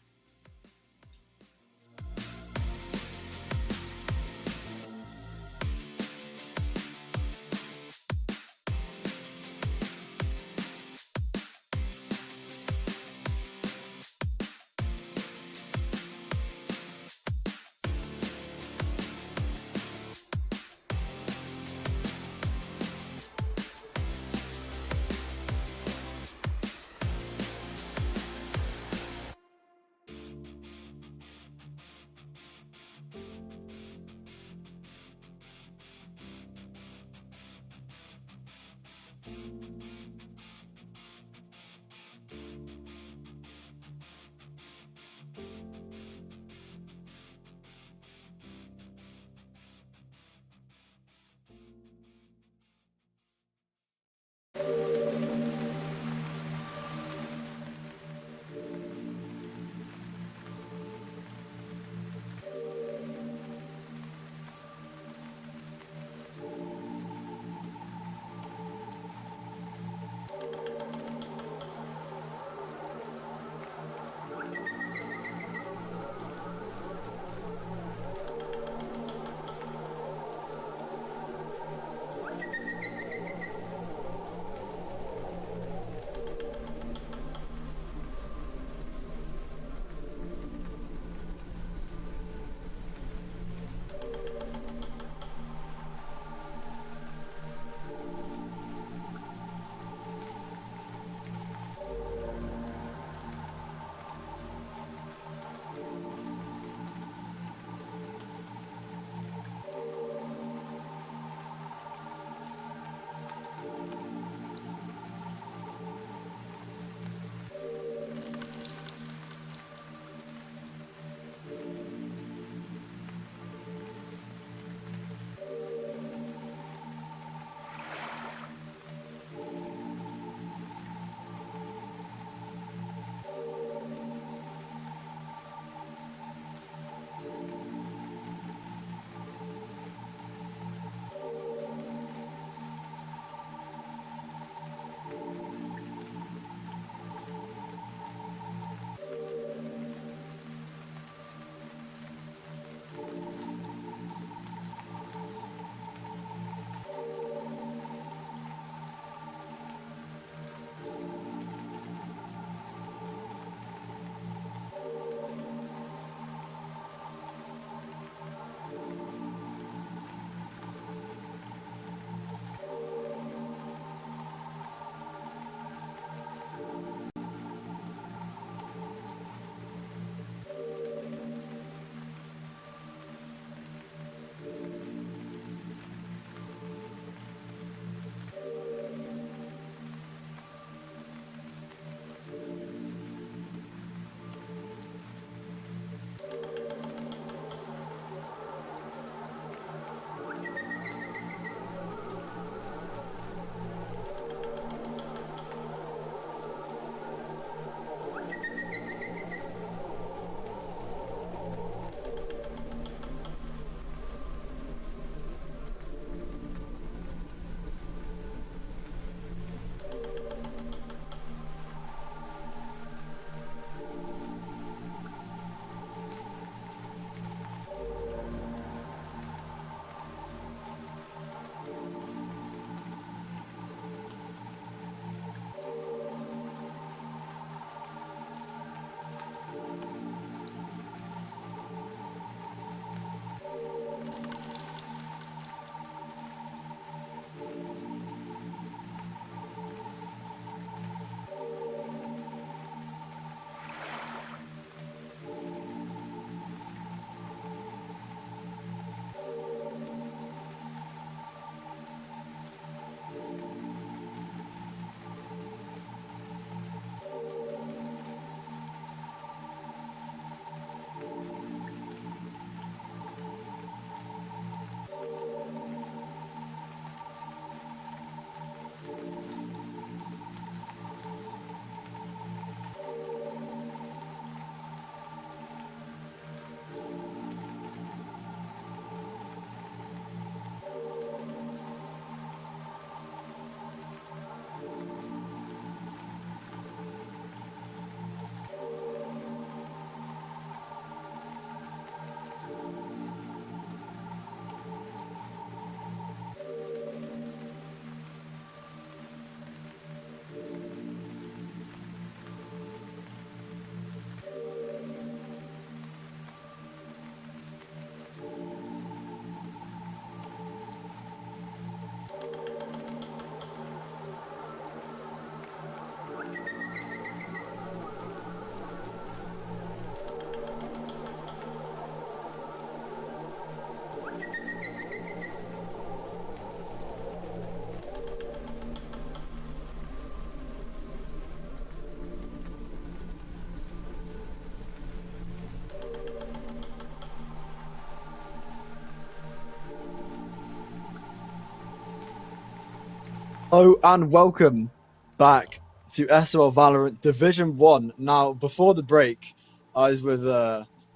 Oh, and welcome back to SOL Valorant Division 1. Now, before the break, I was with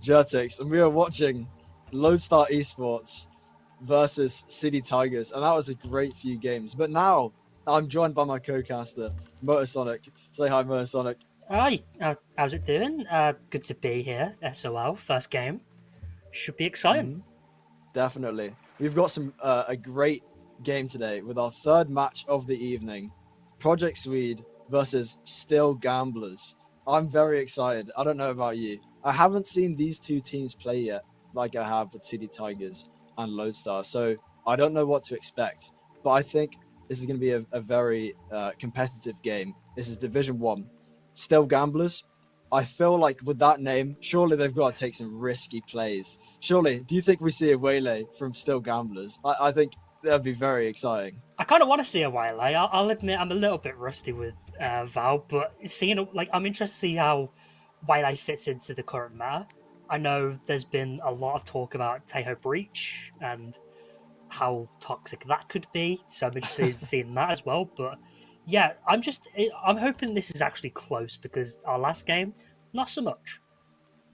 Jertix, and we were watching Lodestar Esports versus City Tigers, and that was a great few games. But now, I'm joined by my co-caster, Motorsonic. Say hi, Motorsonic. Hi, how's it doing? Good to be here. SOL, first game. Should be exciting. Definitely. We've got a great game today with our third match of the evening. Project Swede versus Still Gamblers. I'm very excited. I don't know about you. I haven't seen these two teams play yet, like I have with City Tigers and Lodestar. So I don't know what to expect. But I think this is going to be a very competitive game. This is Division 1. Still Gamblers. I feel like with that name, surely they've got to take some risky plays. Surely, do you think we see a waylay from Still Gamblers? I think that'd be very exciting. I kind of want to see a waylay. I'll admit I'm a little bit rusty with Val, but I'm interested to see how waylay fits into the current meta. I know there's been a lot of talk about Tejo Breach and how toxic that could be, so I'm interested in seeing that as well. But yeah, I'm hoping this is actually close because our last game, not so much.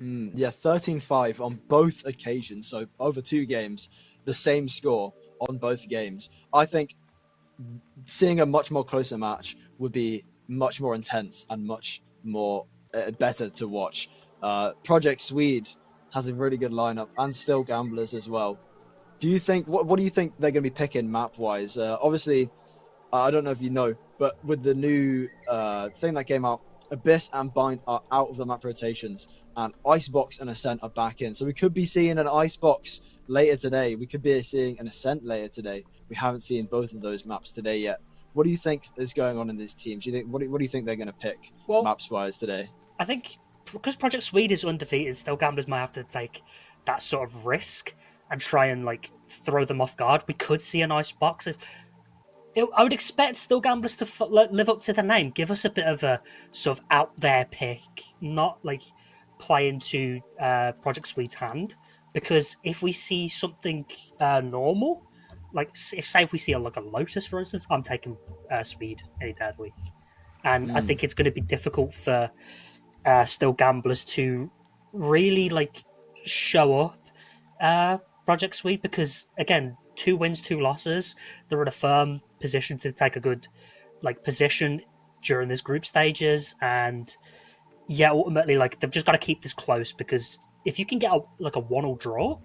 Yeah, 13-5 on both occasions. So over 2 games, the same score on both games. I think seeing a much more closer match would be much more intense and much more better to watch. Project Swede has a really good lineup and Still Gamblers as well. Do you think what do you think they're going to be picking map wise? Obviously, I don't know if you know, but with the new thing that came out, Abyss and Bind are out of the map rotations, and Icebox and Ascent are back in. So we could be seeing an Icebox later today. We could be seeing an Ascent later today. We haven't seen both of those maps today yet. What do you think is going on in these teams? What do you think they're going to pick maps wise today? I think because Project Swede is undefeated, Still Gamblers might have to take that sort of risk and try and throw them off guard. We could see an Icebox. I would expect Still Gamblers to live up to the name. Give us a bit of a sort of out there pick, not play into Project Swede's hand. Because if we see something normal, if we see a Lotus, for instance, I'm taking Swede any day of the week. And I think it's going to be difficult for Still Gamblers to really show up Project Swede because, again, 2 wins, 2 losses. They're in a firm position to take a good position during this group stages, and yeah, ultimately they've just got to keep this close because if you can get a 1-1 draw,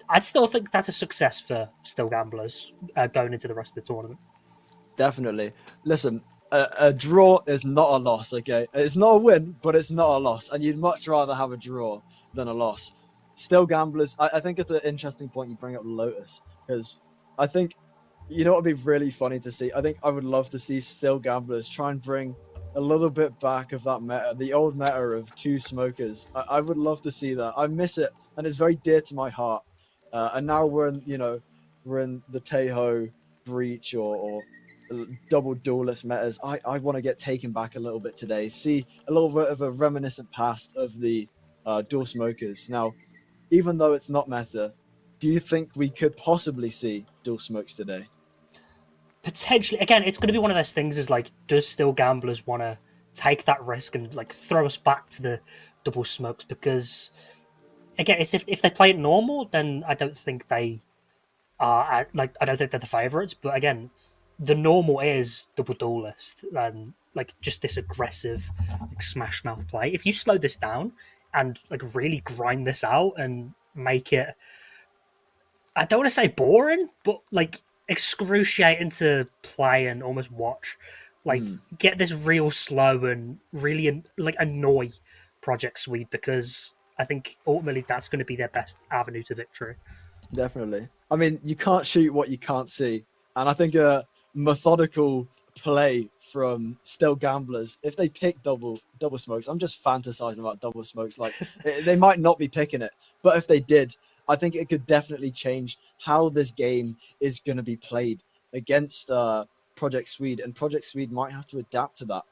I'd still think that's a success for Still Gamblers going into the rest of the tournament. Definitely. Listen, a draw is not a loss, okay? It's not a win, but it's not a loss, and you'd much rather have a draw than a loss. Still Gamblers, I think it's an interesting point you bring up Lotus, because I think, you know what would be really funny to see? I think I would love to see Still Gamblers try and bring a little bit back of that meta, the old meta of 2 smokers. I would love to see that. I miss it, and it's very dear to my heart. And now we're in the Tejo Breach or double duelist metas. I want to get taken back a little bit today. See a little bit of a reminiscent past of the dual smokers. Now, even though it's not meta, do you think we could possibly see dual smokes today? Potentially. Again, it's going to be one of those things. Does Still Gamblers want to take that risk and throw us back to the double smokes? Because again, it's if they play it normal, then I don't think they are I don't think they're the favourites. But again, the normal is double duelist and just this aggressive smash mouth play. If you slow this down and really grind this out and make it, I don't want to say boring, but excruciating to play and almost watch. Get this real slow and really annoy Project Swede, because I think ultimately that's going to be their best avenue to victory. Definitely. I mean, you can't shoot what you can't see, and I think a methodical play from Still Gamblers, if they pick double smokes, I'm just fantasizing about double smokes. They might not be picking it, but if they did, I think it could definitely change how this game is going to be played against Project Swede, and Project Swede might have to adapt to that.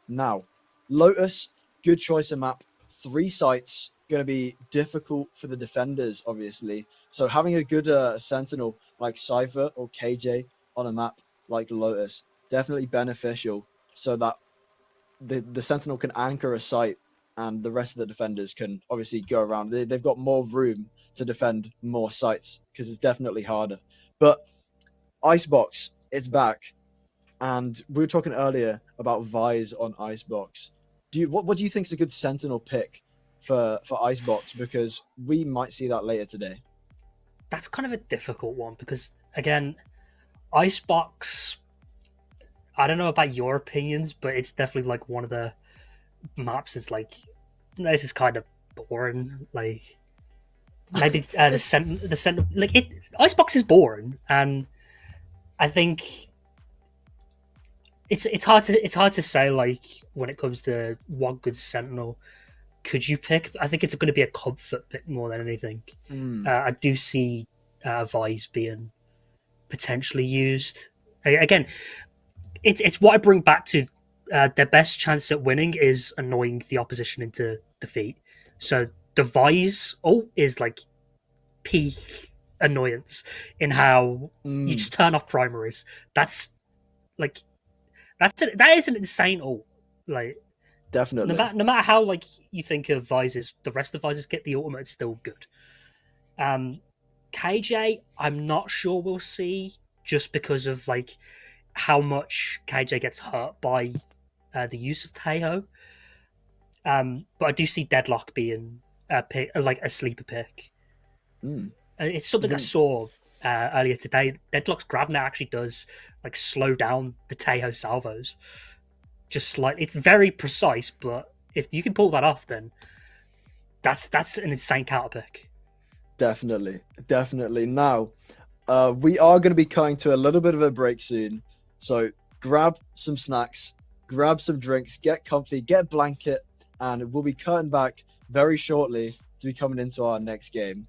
Now, Lotus, good choice of map. 3 sites, going to be difficult for the defenders, obviously. So having a good sentinel like Cypher or KJ on a map like Lotus definitely beneficial so that the Sentinel can anchor a site and the rest of the defenders can obviously go around. They've got more room to defend more sites because it's definitely harder. But Icebox, it's back. And we were talking earlier about Vise on Icebox. What do you think is a good Sentinel pick for Icebox? Because we might see that later today. That's kind of a difficult one because, again, Icebox, I don't know about your opinions, but it's definitely like one of the maps that's like, this is kind of boring. Like, maybe the center, like, Icebox is boring, and I think it's hard to say, like, when it comes to what good Sentinel could you pick. I think it's going to be a comfort pick more than anything. I do see Vise being potentially used. Again, it's what I bring back to their best chance at winning is annoying the opposition into defeat. So the Vise is like peak annoyance in how you just turn off primaries. That is an insane ult. Like, Definitely. no matter how like you think of Vises, the rest of Vises get the ultimate, it's still good. KJ, I'm not sure we'll see just because of like how much KJ gets hurt by the use of Taeho. But I do see Deadlock being like a sleeper pick. It's something I saw earlier today. Deadlock's Grav now actually does like slow down the Taeho salvos. Just slightly. It's very precise, but if you can pull that off, then that's an insane counter pick. Definitely. Now, we are going to be coming to a little bit of a break soon. So grab some snacks, grab some drinks, get comfy, get a blanket, and we'll be cutting back very shortly to be coming into our next game.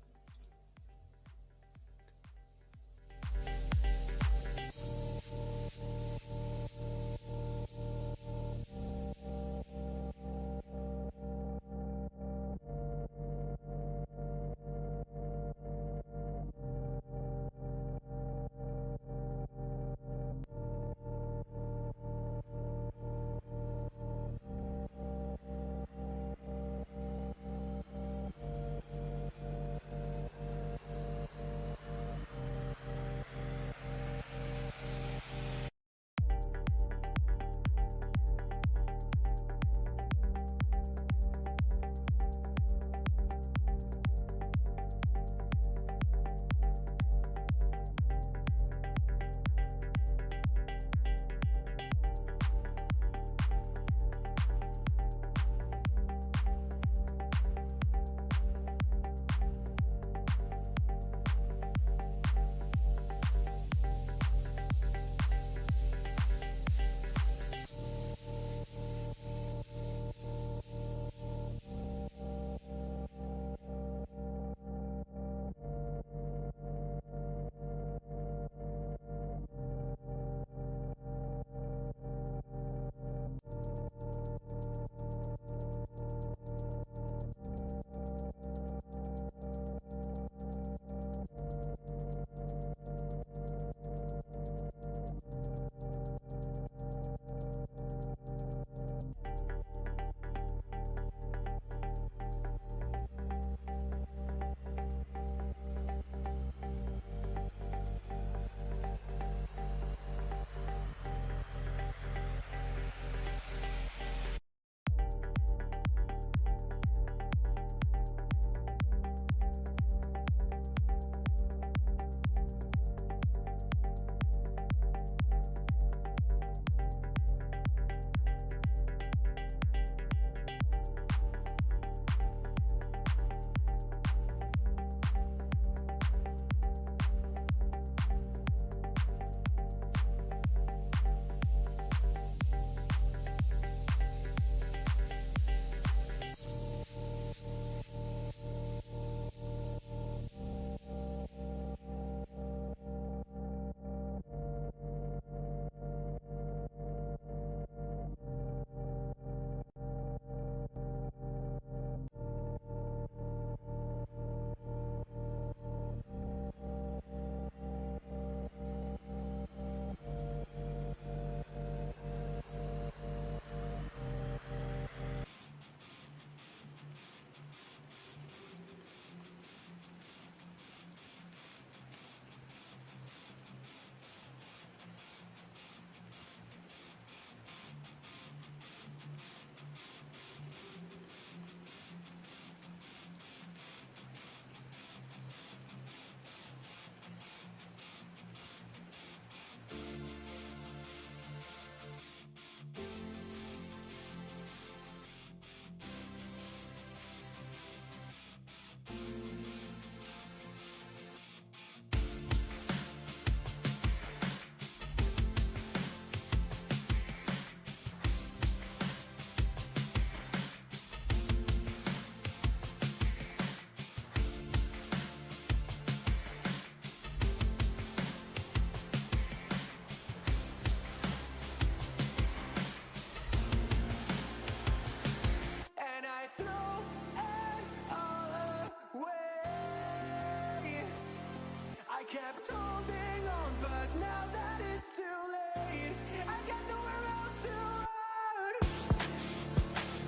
kept holding on, but now that it's too late, I got nowhere else to run.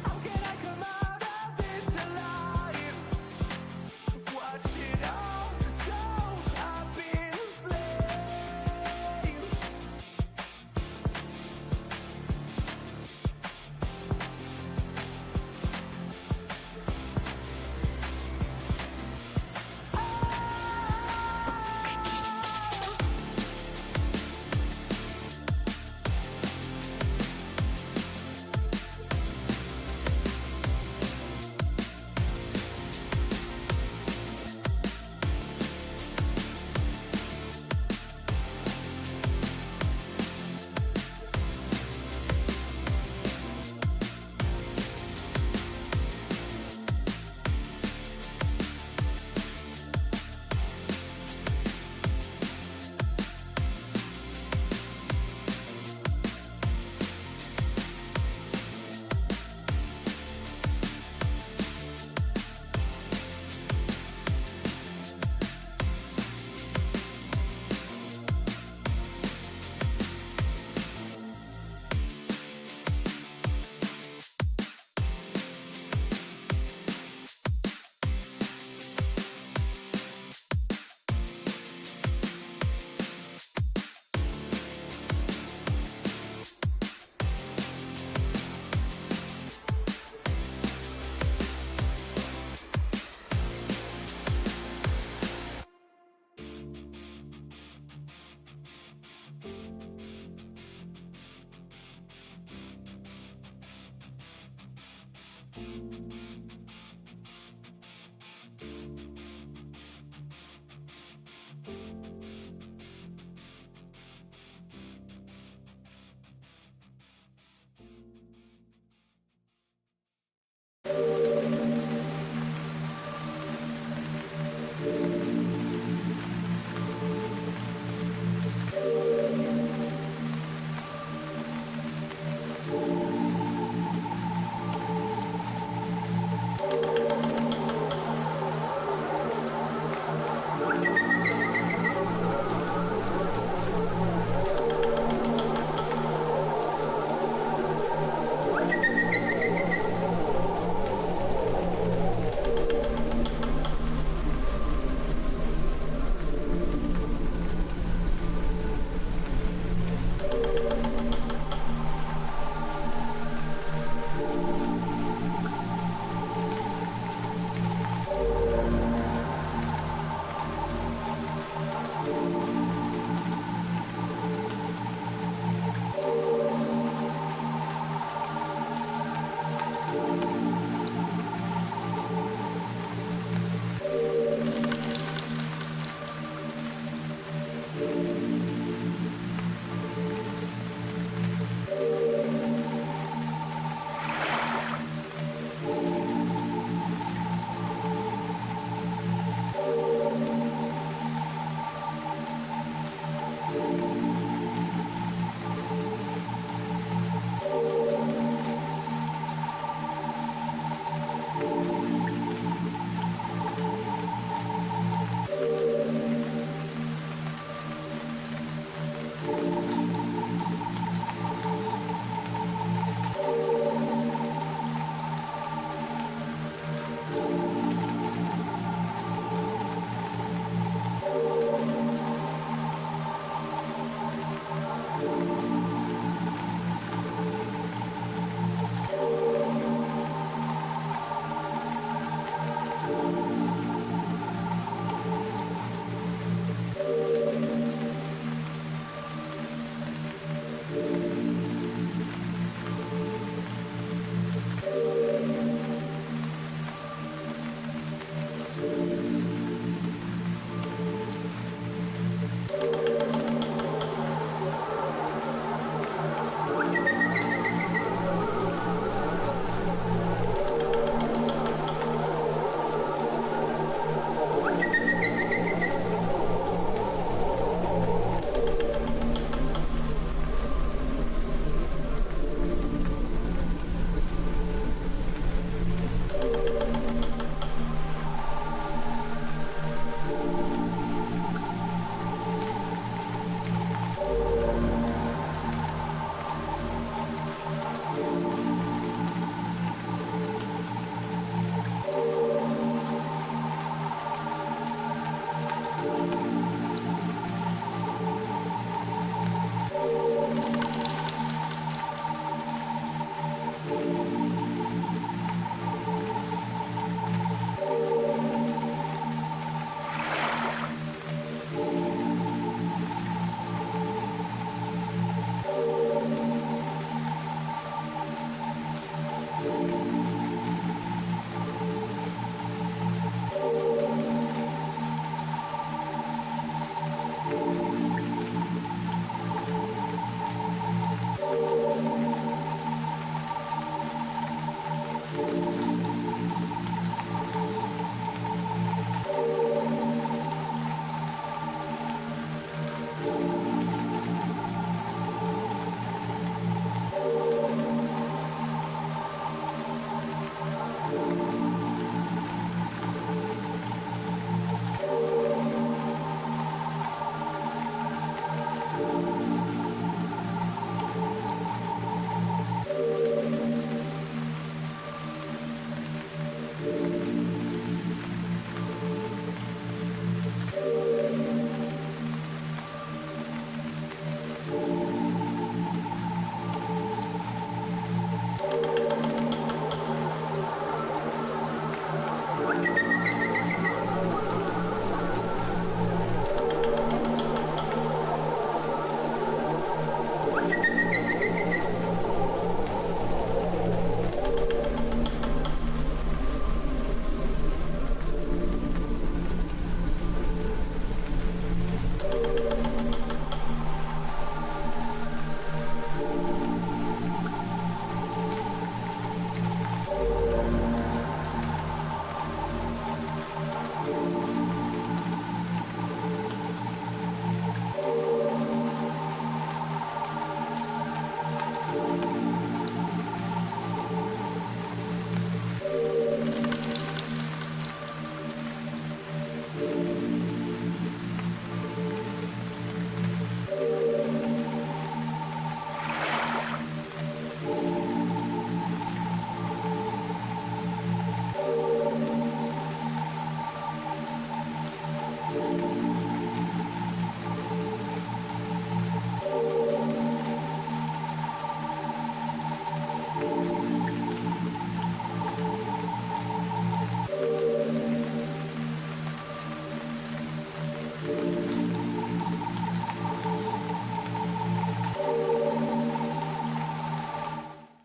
How can I come out of this alive? Watch it all go up in flames.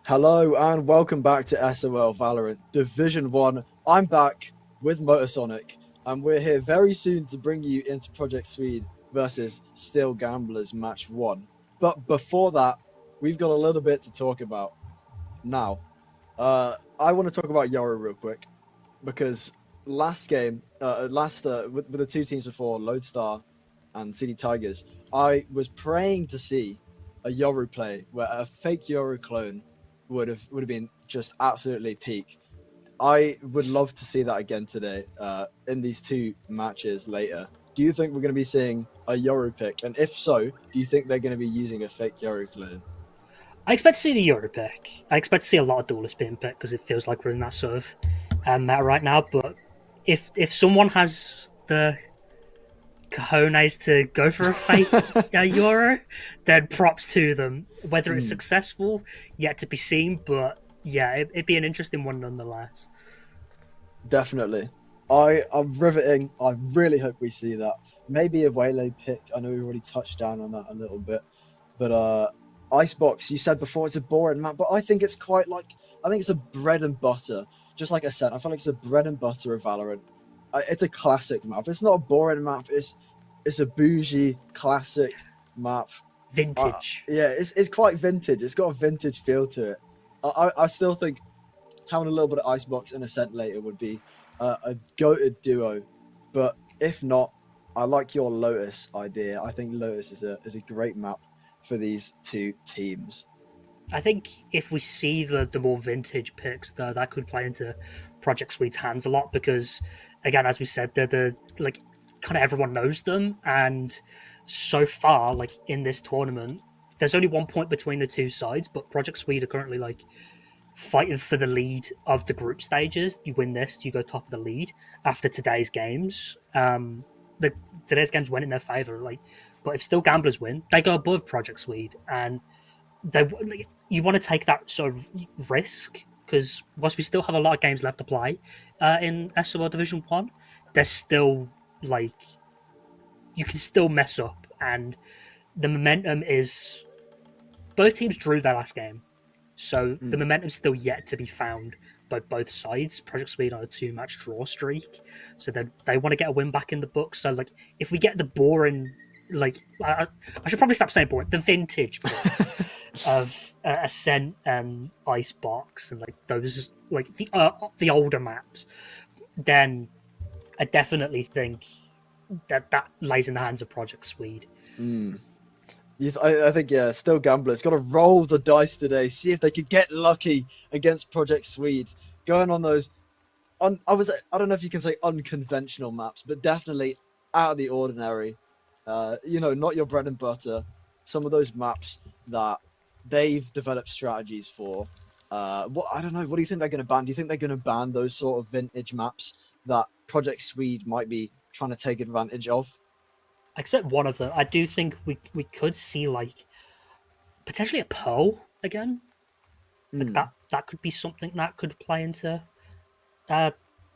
Hello and welcome back to SOL Valorant Division 1. I'm back with Motorsonic and we're here very soon to bring you into Project Swede versus Still Gamblers Match 1. But before that, we've got a little bit to talk about. Now, I want to talk about Yoru real quick because last game, with the two teams before, Lodestar and City Tigers, I was praying to see a Yoru play where a fake Yoru clone would have been just absolutely peak. I would love to see that again today in these two matches later. Do you think we're going to be seeing a Yoru pick? And if so, do you think they're going to be using a fake Yoru clone? I expect to see the Euro pick. I expect to see a lot of duelists being picked because it feels like we're in that sort of meta right now. But if someone has the cojones to go for a fake Euro, then props to them. Whether it's successful, yet to be seen. But yeah, it'd be an interesting one nonetheless. Definitely. I'm riveting. I really hope we see that. Maybe a Waylay pick. I know we already touched down on that a little bit. But Icebox, you said before it's a boring map, but I think it's quite like, I think it's a bread and butter. Just like I said, I feel like it's a bread and butter of Valorant. It's a classic map. It's not a boring map. It's a bougie classic map. Vintage. Yeah, it's quite vintage. It's got a vintage feel to it. I still think having a little bit of Icebox and Ascent later would be a goated duo. But if not, I like your Lotus idea. I think Lotus is a great map for these two teams. I think if we see the more vintage picks, though, that could play into Project Swede's hands a lot because, again, as we said, they're the like kind of everyone knows them, and so far, like in this tournament, there's only 1 point between the two sides, but Project Swede are currently like fighting for the lead of the group stages. You win this, you go top of the lead after today's games. Today's games went in their favor, like, but if Still Gamblers win, they go above Project Swede, and you want to take that sort of risk because whilst we still have a lot of games left to play in SOL Division 1, there's still like you can still mess up, and the momentum is both teams drew their last game, so the momentum's still yet to be found by both sides. Project Swede on a 2-match draw streak, so they want to get a win back in the book. So like if we get the boring, like I should probably stop saying boring, the vintage of Ascent and Icebox and like those like the older maps, then I definitely think that lays in the hands of Project Swede. I think, yeah, Still Gamblers got to roll the dice today, see if they could get lucky against Project Swede. Going on those, I don't know if you can say unconventional maps, but definitely out of the ordinary. Not your bread and butter. Some of those maps that they've developed strategies for. I don't know. What do you think they're going to ban? Do you think they're going to ban those sort of vintage maps that Project Swede might be trying to take advantage of? I expect one of them. I do think we could see like potentially a Pearl again. Like that could be something that could play into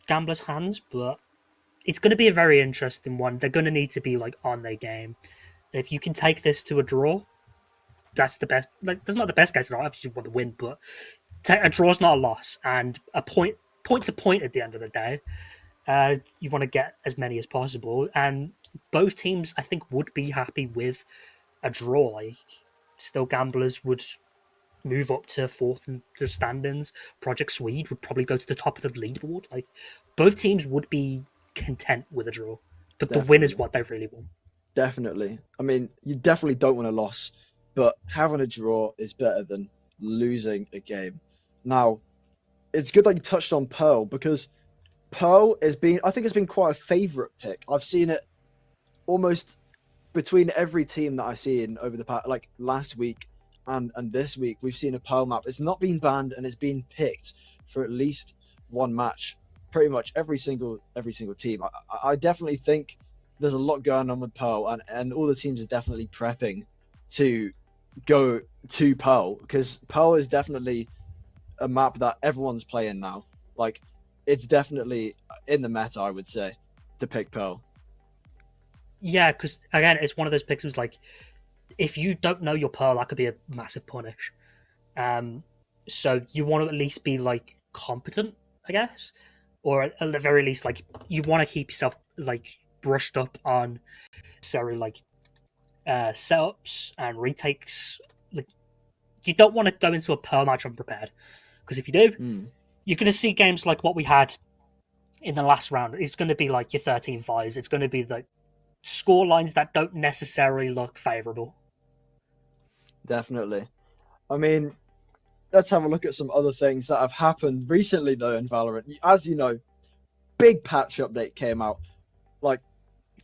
Gambler's hands, but it's going to be a very interesting one. They're going to need to be like on their game. If you can take this to a draw, that's the best. Like, that's not the best case scenario. Obviously, you want to win, but a draw's not a loss, and point's a point at the end of the day. You want to get as many as possible, and both teams, I think, would be happy with a draw. Like, Still Gamblers would move up to fourth in the standings. Project Swede would probably go to the top of the leaderboard. Like, both teams would be content with a draw, but the win is what they really want. Definitely. I mean, you definitely don't want a loss, but having a draw is better than losing a game. Now, it's good that you touched on Pearl because Pearl I think it's been quite a favourite pick. I've seen it almost between every team that I've seen over the past, like last week and this week, we've seen a Pearl map. It's not been banned and it's been picked for at least one match. Pretty much every single team. I definitely think there's a lot going on with Pearl, and all the teams are definitely prepping to go to Pearl because Pearl is definitely a map that everyone's playing now. Like, it's definitely in the meta, I would say, to pick Pearl. Yeah, because again, it's one of those picks. Like, if you don't know your Pearl, that could be a massive punish. So you want to at least be like competent, I guess, or at the very least, like you want to keep yourself like brushed up on necessary like setups and retakes. Like you don't want to go into a per match unprepared, because if you do, you're going to see games like what we had in the last round. It's going to be like your 13-5s. It's going to be like score lines that don't necessarily look favourable. Definitely. I mean, let's have a look at some other things that have happened recently, though, in Valorant. As you know, big patch update came out. Like,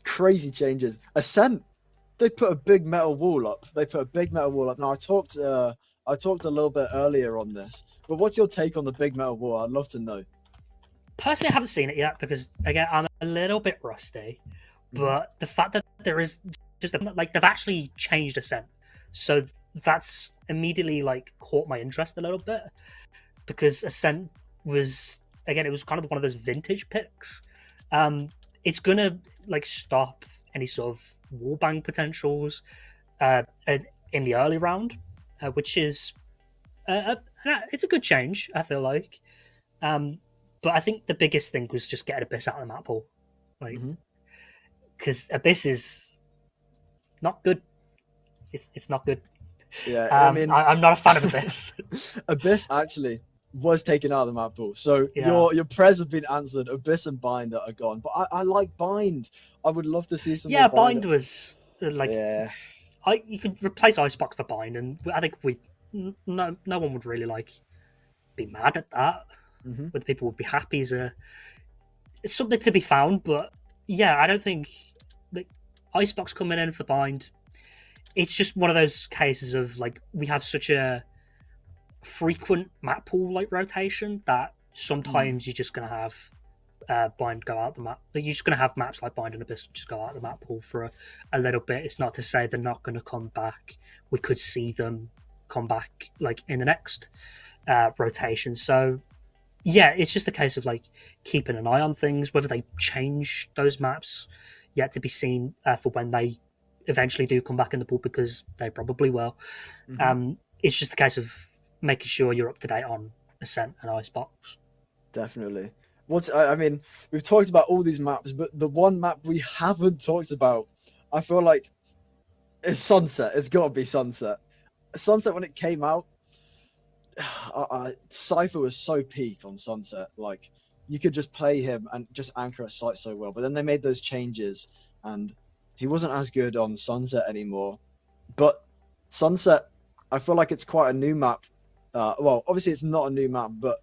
crazy changes. Ascent, they put a big metal wall up. Now, I talked a little bit earlier on this, but what's your take on the big metal wall? I'd love to know. Personally, I haven't seen it yet because, again, I'm a little bit rusty. But the fact that there is just like they've actually changed Ascent, so that's immediately like caught my interest a little bit, because Ascent was, again, it was kind of one of those vintage picks. It's gonna like stop any sort of wallbang potentials in the early round, which is it's a good change, I feel like. But I think the biggest thing was just getting Abyss out of the map pool, like, because Abyss is not good. It's not good. Yeah, I mean, I'm not a fan of Abyss. Abyss actually was taken out of the map pool, so Yeah. your prayers have been answered. Abyss and Bind are gone, but I like Bind. I would love to see some. Yeah, more Bind was like, yeah, you could replace Icebox for Bind, and I think no one would really like be mad at that. Whether people would be happy is it's something to be found, but yeah, I don't think like Icebox coming in for Bind. It's just one of those cases of like we have such a frequent map pool like rotation that sometimes you're just gonna have Bind go out the map. Like, you're just gonna have maps like Bind and Abyss just go out the map pool for a little bit. It's not to say they're not gonna come back. We could see them come back like in the next rotation. So yeah, it's just a case of like keeping an eye on things. Whether they change those maps, yet to be seen for when they eventually do come back in the pool, because they probably will. It's just a case of making sure you're up to date on Ascent and Icebox. definitely. I mean, we've talked about all these maps, but the one map we haven't talked about, I feel like, is Sunset. It's got to be Sunset. Sunset, when it came out, Cypher was so peak on Sunset. Like, you could just play him and just anchor a site so well. But then they made those changes, and he wasn't as good on Sunset anymore. But Sunset, I feel like it's quite a new map. Well, obviously it's not a new map, but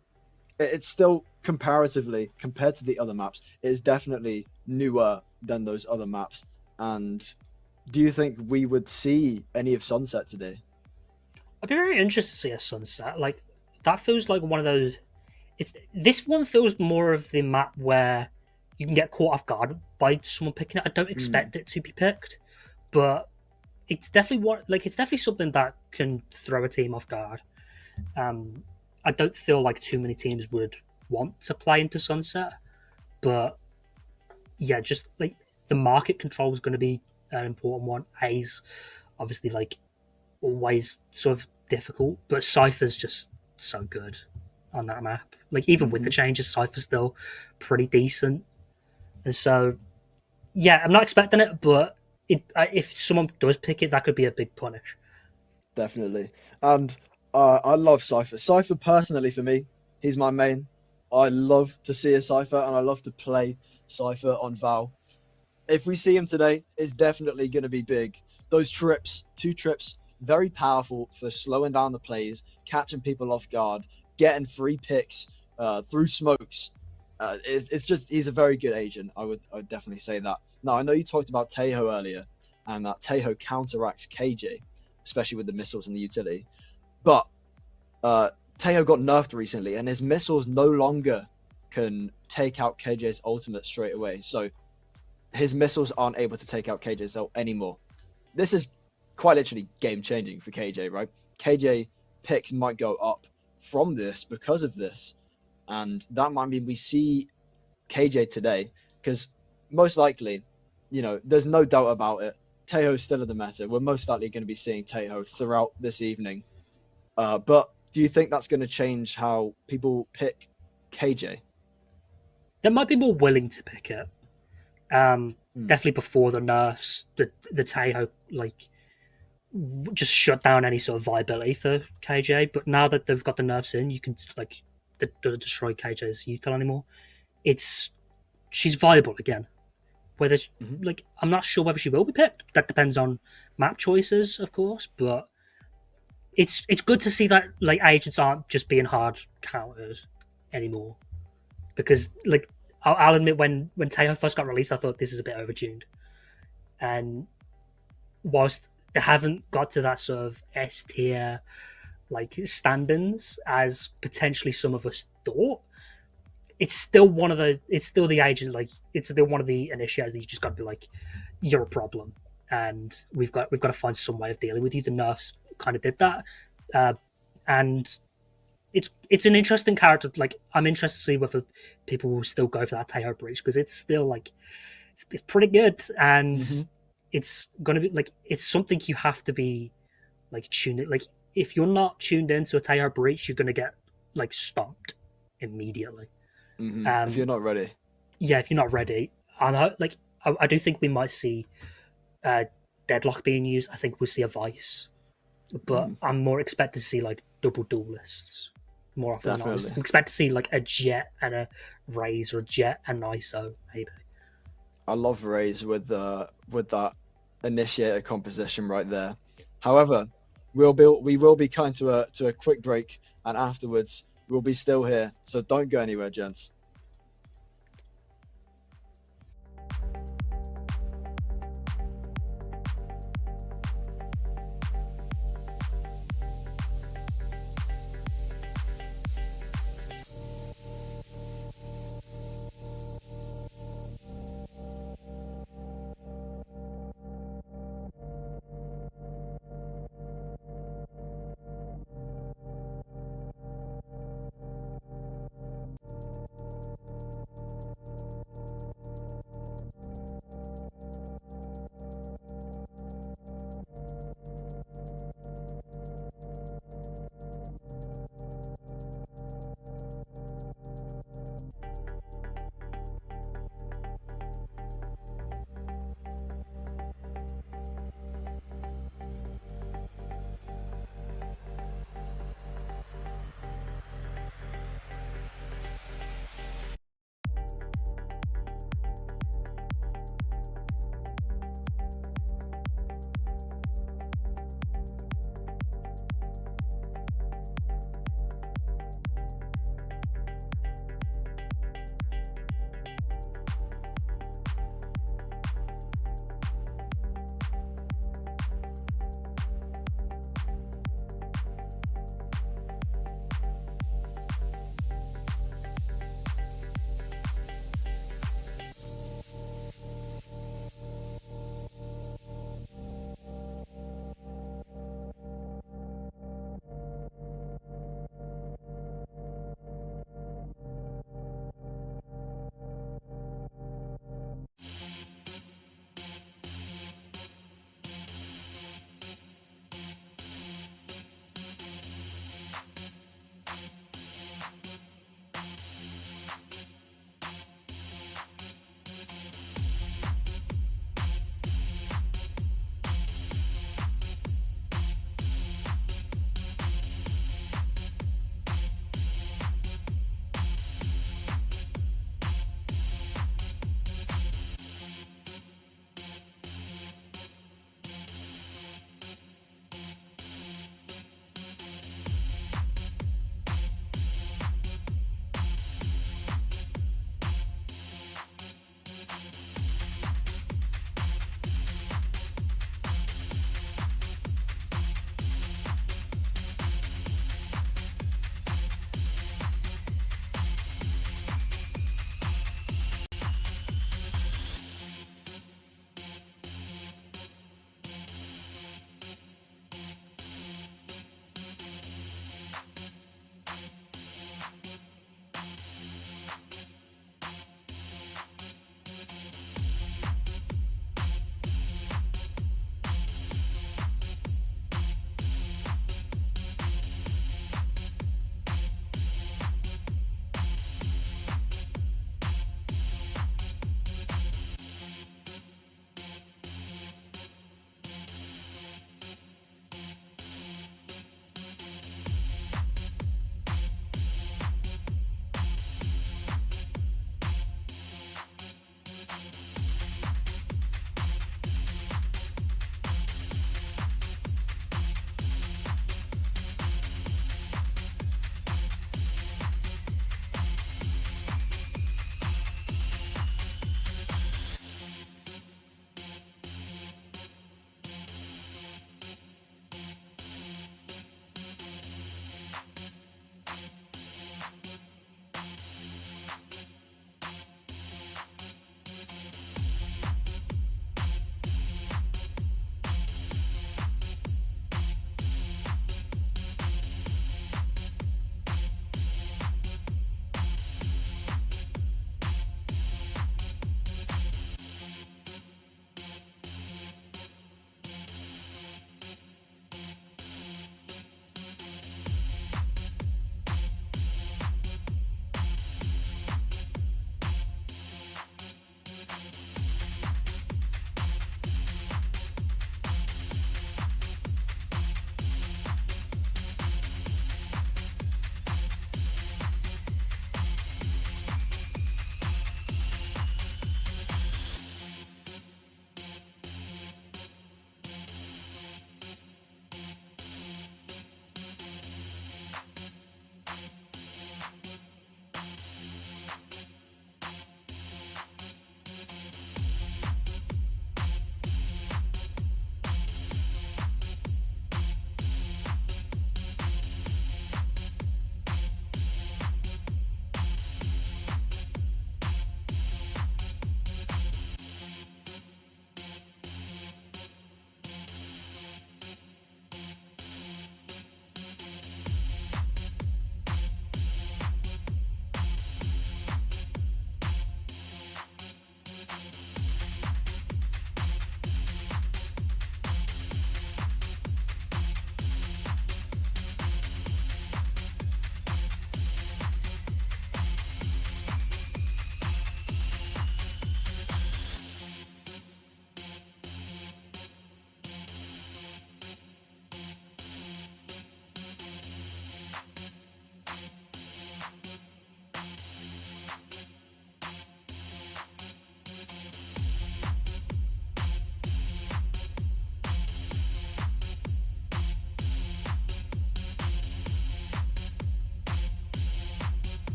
it's still comparatively, compared to the other maps, it is definitely newer than those other maps. And do you think we would see any of Sunset today? I'd be very interested to see a Sunset. Like, that feels like one of those. This one feels more of the map where you can get caught off guard by someone picking it. I don't expect it to be picked, but it's definitely it's definitely something that can throw a team off guard. I don't feel like too many teams would want to play into Sunset, but yeah, just like the market control is going to be an important one. Haze, obviously, like always sort of difficult, but Cypher's just so good on that map. Like, even with the changes, Cypher's still pretty decent. And so, yeah, I'm not expecting it, but if someone does pick it, that could be a big punish. Definitely. And I love Cypher. Cypher, personally, for me, he's my main. I love to see a Cypher, and I love to play Cypher on Val. If we see him today, it's definitely going to be big. Those trips, 2 trips, very powerful for slowing down the plays, catching people off guard, getting free picks through smokes. It's just, he's a very good agent. I would definitely say that. Now, I know you talked about Tejo earlier, and that Tejo counteracts KJ, especially with the missiles and the utility. But Tejo got nerfed recently, and his missiles no longer can take out KJ's ultimate straight away. So his missiles aren't able to take out KJ's ult anymore. This is quite literally game-changing for KJ, right? KJ picks might go up from this because of this. And that might mean we see KJ today, because most likely, there's no doubt about it, Tejo's still in the meta. We're most likely going to be seeing Tejo throughout this evening. But do you think that's going to change how people pick KJ? They might be more willing to pick it. Definitely before the nerfs, the Taeho like just shut down any sort of viability for KJ. But now that they've got the nerfs in, you can like destroy KJ's util anymore. She's viable again. Whether like I'm not sure whether she will be picked. That depends on map choices, of course. But it's good to see that like agents aren't just being hard countered anymore. Because like I'll admit when Taeho first got released, I thought this is a bit overtuned. And whilst they haven't got to that sort of S tier like standings as potentially some of us thought, it's still the agent, like it's still one of the initiators that you just got to be like, you're a problem, and we've got to find some way of dealing with you. The nerfs kind of did that, and it's an interesting character. Like I'm interested to see whether people will still go for that Taeho breach because it's still like it's pretty good, and it's gonna be like it's something you have to be like tuned in. Like if you're not tuned into a Taeho breach, you're gonna get like stomped immediately. If you're not ready. Yeah, if you're not ready, I do think we might see Deadlock being used. I think we'll see a Vice, but I'm more expect to see like double duelists more often than not. I expect to see like a Jet and a Raze or a Jet and ISO maybe. I love Raze with that initiator composition right there. However, we will be kind to a quick break, and afterwards we'll be still here. So don't go anywhere, gents.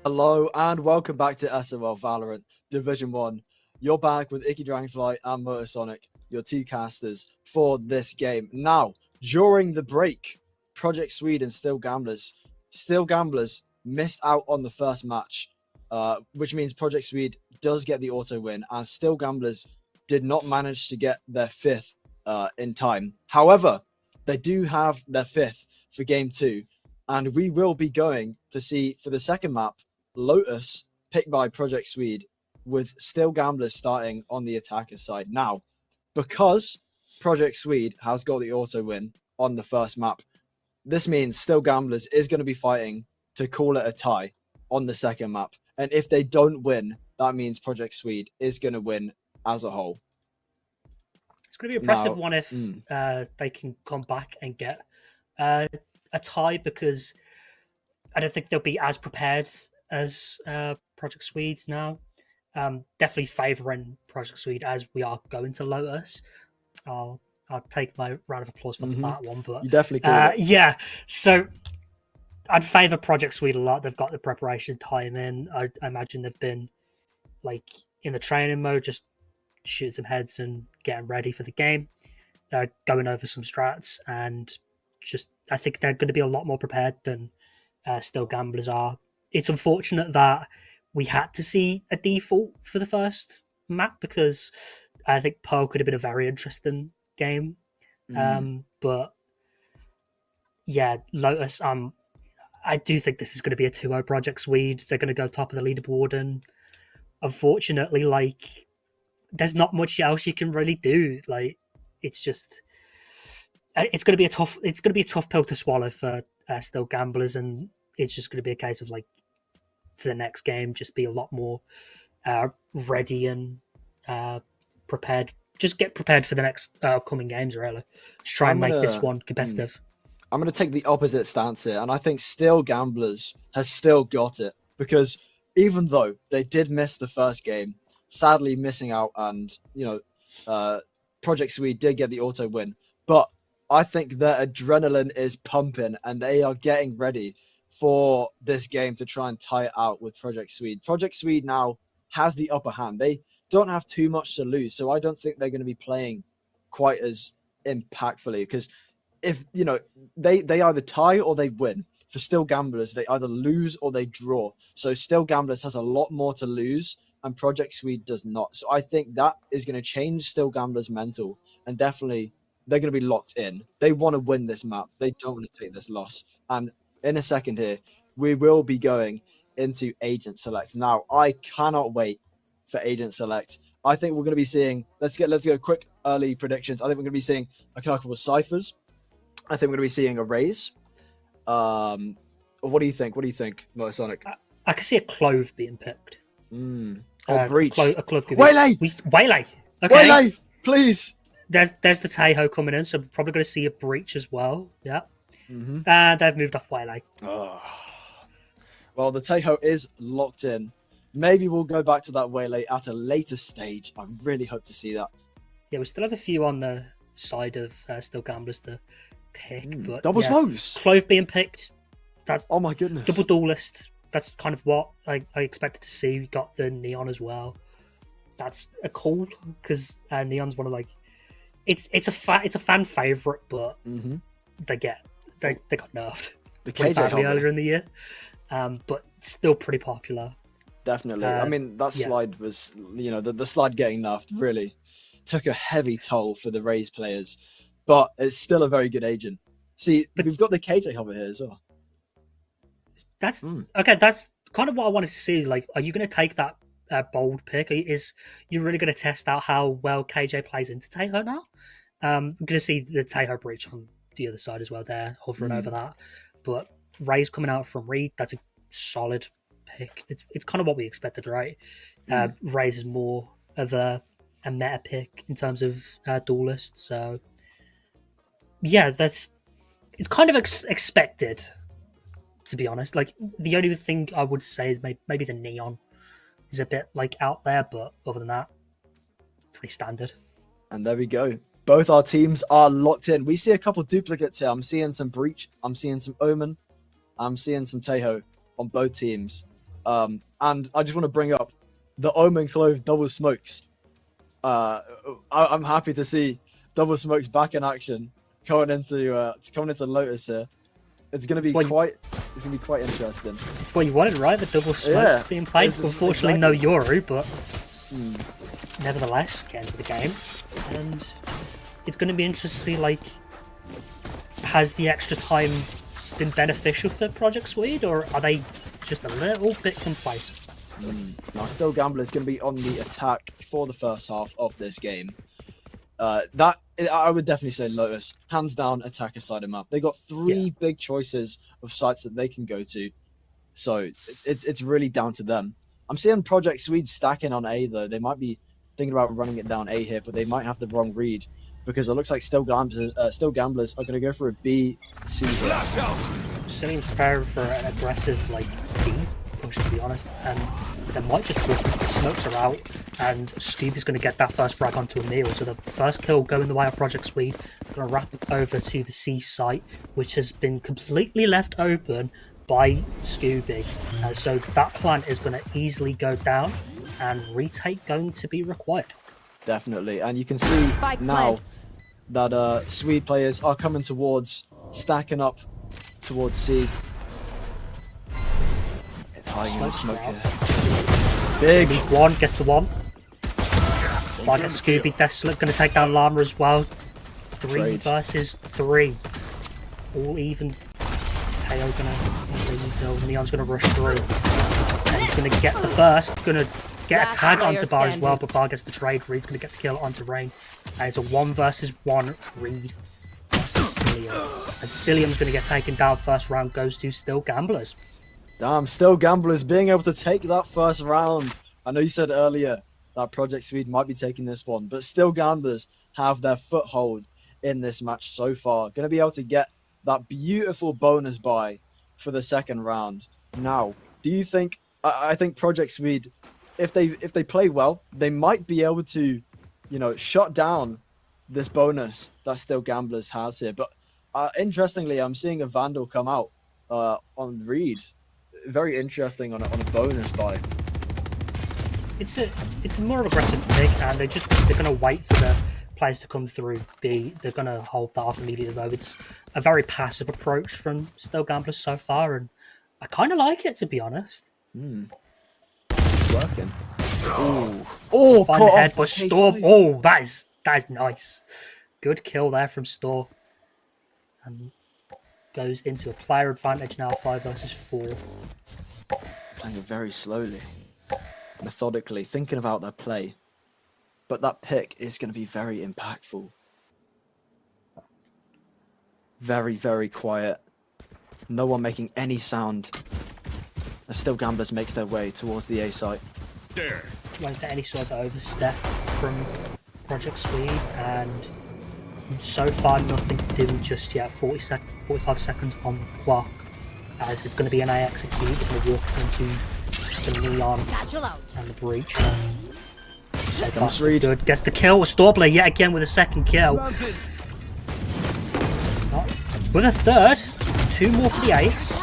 Hello and welcome back to SOL Valorant Division 1. You're back with Icky Dragonfly and Motorsonic, your two casters for this game. Now, during the break, Project Swede and Still Gamblers missed out on the first match, which means Project Swede does get the auto win, and Still Gamblers did not manage to get their fifth in time. However, they do have their fifth for game 2, and we will be going to see for the second map Lotus picked by Project Swede, with Still Gamblers starting on the attacker side. Now, because Project Swede has got the auto win on the first map, this means Still Gamblers is going to be fighting to call it a tie on the second map. And if they don't win, that means Project Swede is going to win as a whole. It's going to be an impressive Now, one if they can come back and get a tie, because I don't think they'll be as prepared as Project Swedes now. Definitely favouring Project Swede as we are going to Lotus. I'll take my round of applause for that one. But You definitely called it. yeah, so I'd favour Project Swede a lot. They've got the preparation time in. I imagine they've been like in the training mode, just shooting some heads and getting ready for the game, going over some strats, and just I think they're going to be a lot more prepared than Still Gamblers are. It's unfortunate that we had to see a default for the first map, because I think Pearl could have been a very interesting game. But yeah, Lotus, I do think this is going to be a 2-0 Project Swede. They're going to go top of the leaderboard, and unfortunately, like, there's not much else you can really do. Like, it's just it's going to be a tough pill to swallow for Still Gamblers, and it's just going to be a case of, like, for the next game, just be a lot more ready and prepared. Just get prepared for the next upcoming games, really. Just try and make this one competitive. I'm going to take the opposite stance here, and I think Still Gamblers has still got it, because even though they did miss the first game, sadly missing out, and Project Swede did get the auto win, but I think their adrenaline is pumping and they are getting ready for this game to try and tie it out with Project Swede. Project Swede now has the upper hand. They don't have too much to lose, so I don't think they're going to be playing quite as impactfully, because if they either tie or they win. For Still Gamblers, they either lose or they draw. So Still Gamblers has a lot more to lose, and Project Swede does not. So I think that is going to change Still Gamblers' mental, and definitely they're going to be locked in. They want to win this map. They don't want to take this loss. And in a second here, we will be going into Agent Select. Now, I cannot wait for Agent Select. I think we're going to be seeing, let's go quick early predictions. I think we're going to be seeing a couple of ciphers. I think we're going to be seeing arrays. What do you think? What do you think, Motorsonic? I can see a Clove being picked. Breach. A Clove could Waylay! Waylay! Okay. Waylay! Please! There's the Taeho coming in, so we're probably going to see a Breach as well. Yeah. Mm-hmm. And they've moved off Waylay. Oh. Well, the Taeho is locked in. Maybe we'll go back to that Waylay at a later stage. I really hope to see that. Yeah, we still have a few on the side of Still Gamblers to pick. But double yeah, smokes! Clove being picked. That's Oh my goodness. double duelist. That's kind of what I expected to see. We got the Neon as well. That's a cool, because Neon's one of, like, it's a fan favorite, but they got nerfed. The pretty KJ badly helmet. earlier in the year, but still pretty popular. Definitely. I mean, that slide was, the slide getting nerfed really took a heavy toll for the Raze players, but it's still a very good agent. See, we've got the KJ helmet here as well. That's okay. That's kind of what I wanted to see. Like, are you going to take that bold pick? Is you really going to test out how well KJ plays into Taeho now? I'm going to see the Taeho breach on the other side as well. There, hovering over that. But Ray's coming out from Reed. That's a solid pick. It's kind of what we expected, right? Ray's is more of a meta pick in terms of duelist. So yeah, it's kind of expected, to be honest. Like, the only thing I would say is maybe the Neon. is a bit like out there, but other than that, pretty standard. And there we go. Both our teams are locked in. We see a couple duplicates here. I'm seeing some Breach. I'm seeing some Omen. I'm seeing some Tejo on both teams. And I just want to bring up the Omen Clove double smokes. I'm happy to see double smokes back in action coming into Lotus here. It's gonna be quite interesting. It's what you wanted, right? The double smokes being played. Unfortunately, no Yoru, but nevertheless, get into the game. And it's going to be interesting to see, like, has the extra time been beneficial for Project Swede, or are they just a little bit complacent? Now, still Gambler is going to be on the attack for the first half of this game. That I would definitely say Lotus, hands down, attacker side of map. They got three big choices of sites that they can go to, so it's really down to them. I'm seeing Project Swede stacking on A though. They might be thinking about running it down A here, but they might have the wrong read because it looks like Still Gamblers are going to go for a B, C here. Seems prepared for an aggressive like B push, to be honest, and they might just walk into the smokes are out, and Scooby's going to get that first frag onto Emil. So the first kill going the way of Project Swede. Going to wrap it over to the C site, which has been completely left open by Scooby. So that plant is going to easily go down, and retake going to be required. Definitely, and you can see now that Swede players are coming towards, stacking up towards C. Hiding in the smoke here. Big one, gets the one. Like a Scooby Desolate, going to take down Llama as well. 3 versus 3. All even. Teo going to Neon's going to rush through. And he's going to get the first. Going to get a tag onto Bar as well, but Bar gets the trade. Reed's going to get the kill onto Rain. And it's a 1 versus 1 Reed versus Cillium. And Cillium's going to get taken down. First round goes to Still Gamblers. Damn, Still Gamblers being able to take that first round. I know you said earlier that Project Swede might be taking this one, but Still Gamblers have their foothold in this match so far. Going to be able to get that beautiful bonus buy for the second round. Now, do you think, I think Project Swede, if they play well, they might be able to, shut down this bonus that Still Gamblers has here. But interestingly, I'm seeing a Vandal come out on Reed. Very interesting on a bonus buy. It's a more aggressive pick, and they're gonna wait for the players to come through B. They're gonna hold that off immediately though. It's a very passive approach from Still Gamblers so far, and I kind of like it, to be honest. It's working. Oh, find the head by Storm. Oh, that is nice. Good kill there from Storm. And goes into a player advantage now, 5 versus 4. Playing it very slowly, methodically, thinking about their play. But that pick is going to be very impactful. Very, very quiet. No one making any sound. The Still Gamblers makes their way towards the A site. There. Waiting for any sort of overstep from Project Swede, and so far nothing doing just yet. 45 seconds on the clock, as it's going to be an A execute. They're going to walk into the Neon and the Breach. So far so good. Gets the kill with Storbler yet again with a second kill. With a third. 2 more for the ace.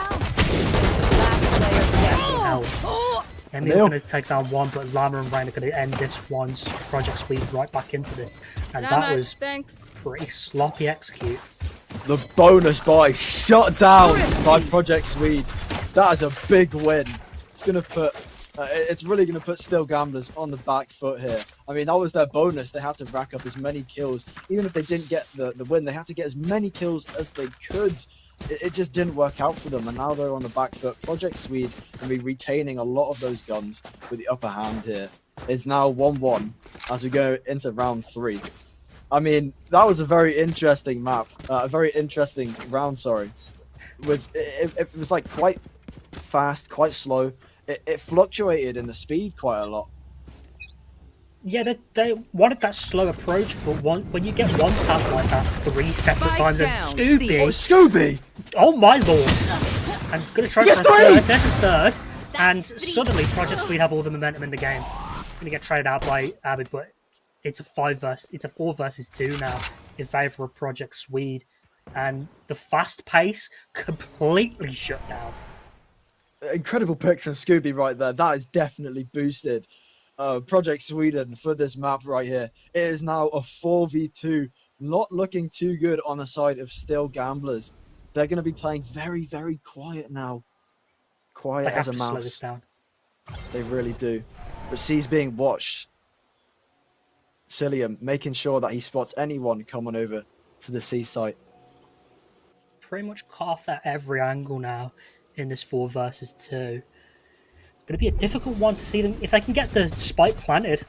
Emil going to take down 1, but Llama and Rain are going to end this one's Project Swede right back into this. And that was pretty sloppy execute. The bonus buy shut down by Project Swede. That is a big win. It's going to put... it's really going to put Still Gamblers on the back foot here. I mean, that was their bonus. They had to rack up as many kills. Even if they didn't get the win, they had to get as many kills as they could. It just didn't work out for them, and now they're on the back foot. Project Swede can be retaining a lot of those guns with the upper hand here. It's now 1-1 as we go into round 3. I mean, that was a very interesting map. A very interesting round, sorry. It was like quite fast, quite slow. It fluctuated in the speed quite a lot. Yeah, they wanted that slow approach, but when you get one tap like that 3 separate times, and Scooby! Oh, Scooby! Oh my lord! I'm gonna try for a third. There's a third. And suddenly, Project Swede have all the momentum in the game. Going to get traded out by Abid, but it's a 4 versus 2 now in favor of Project Swede, and the fast pace completely shut down. Incredible picture of Scooby right there. That is definitely boosted Project Sweden for this map right here. It is now a 4v2, not looking too good on the side of Still Gamblers. They're going to be playing very, very quiet now. Quiet They as have a to slow mouse. this down. They really do. But C's being watched. Cillian making sure that he spots anyone coming over to the C site. Pretty much cut off at every angle now in this 4 versus 2. It's going to be a difficult one to see them. If they can get the spike planted,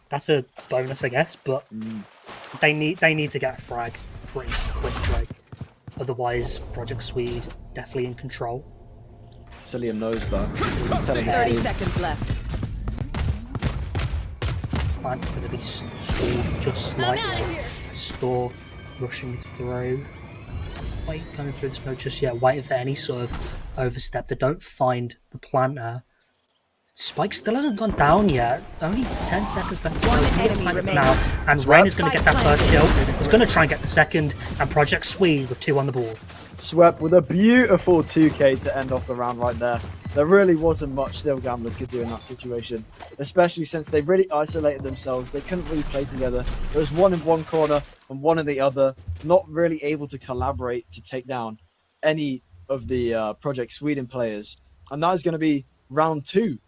that's a bonus, I guess, but they need to get a frag pretty quickly. Otherwise, Project Swede definitely in control. Cillian knows that. He's telling his 30 team. seconds left. Plant going to be stalled just slightly. Store rushing through. Wait, going through the smoke just yet. Waiting for any sort of overstep. They don't find the planter. Spike still hasn't gone down yet. Only 10 seconds left. One He's enemy planted remaining. now, and Swede. Rain is going to get that first kill. He's going to try and get the second, and Project Swede with 2 on the board. Swept with a beautiful 2k to end off the round right there. There really wasn't much Still Gamblers could do in that situation, especially since they really isolated themselves. They couldn't really play together. There was one in one corner and one in the other, not really able to collaborate to take down any of the Project Sweden players. And that is going to be round 2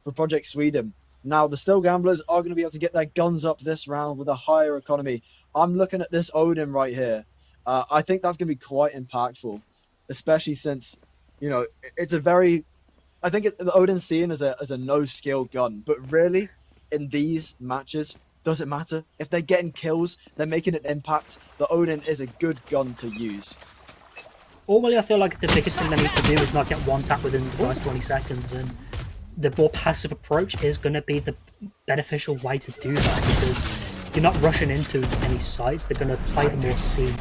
for Project Sweden. Now, the Still Gamblers are going to be able to get their guns up this round with a higher economy. I'm looking at this Odin right here. I think that's going to be quite impactful, especially since, you know, it's a very... I think the Odin's seen as a no-skill gun, but really, in these matches, does it matter? If they're getting kills, they're making an impact, the Odin is a good gun to use. Ultimately, I feel like the biggest thing they need to do is not get one tap within the first 20 seconds, and the more passive approach is going to be the beneficial way to do that, because you're not rushing into any sites. They're going to play the more C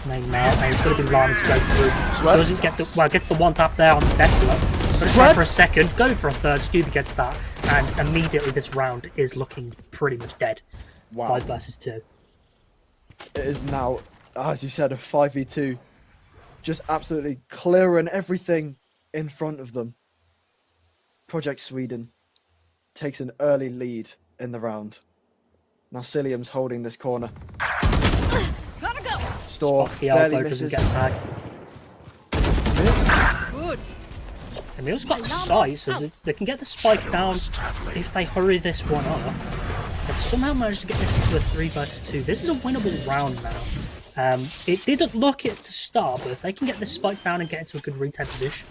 main now, and it's going to be Lana to go through. Doesn't get the gets the one tap there on the Desolate. But try for a second, go for a third. Scooby gets that, and immediately this round is looking pretty much dead. Wow. 5 versus 2. It is now, as you said, a 5v2. Just absolutely clearing everything in front of them. Project Sweden takes an early lead in the round. Now Cillian's holding this corner. Gotta go. Store Spots the barely elbow, doesn't misses. get tagged. Good. Emil's got size, so they can get the spike down if they hurry this one up. They've somehow managed to get this into a 3 versus 2. This is a winnable round now. It didn't look it to start, but if they can get this spike down and get into a good retake position,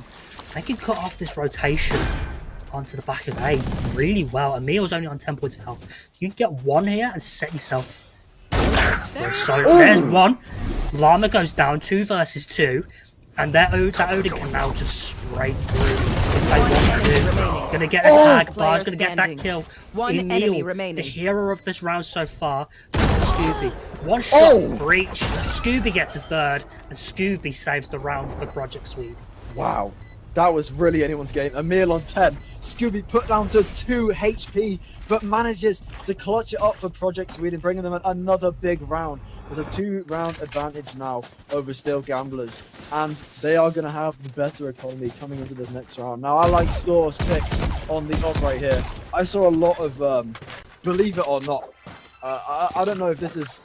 they can cut off this rotation onto the back of A really well. Emil's only on 10 points of health. You can get one here and set yourself free. So there's one. Llama goes down 2 versus 2. And that Odin can now just spray through if they want to. Gonna get a tag, Bar's gonna get that standing. kill. One Emil, enemy remaining. the hero of this round so far, is Scooby. One shot breach, Scooby gets a third, and Scooby saves the round for Project Swede. Wow. That was really anyone's game. Emil on 10. Scooby put down to 2 HP, but manages to clutch it up for Project Sweden, bringing them another big round. There's a 2-round advantage now over Still Gamblers, and they are going to have the better economy coming into this next round. Now, I like Store's pick on the up right here. I saw a lot of, believe it or not, I don't know if this is,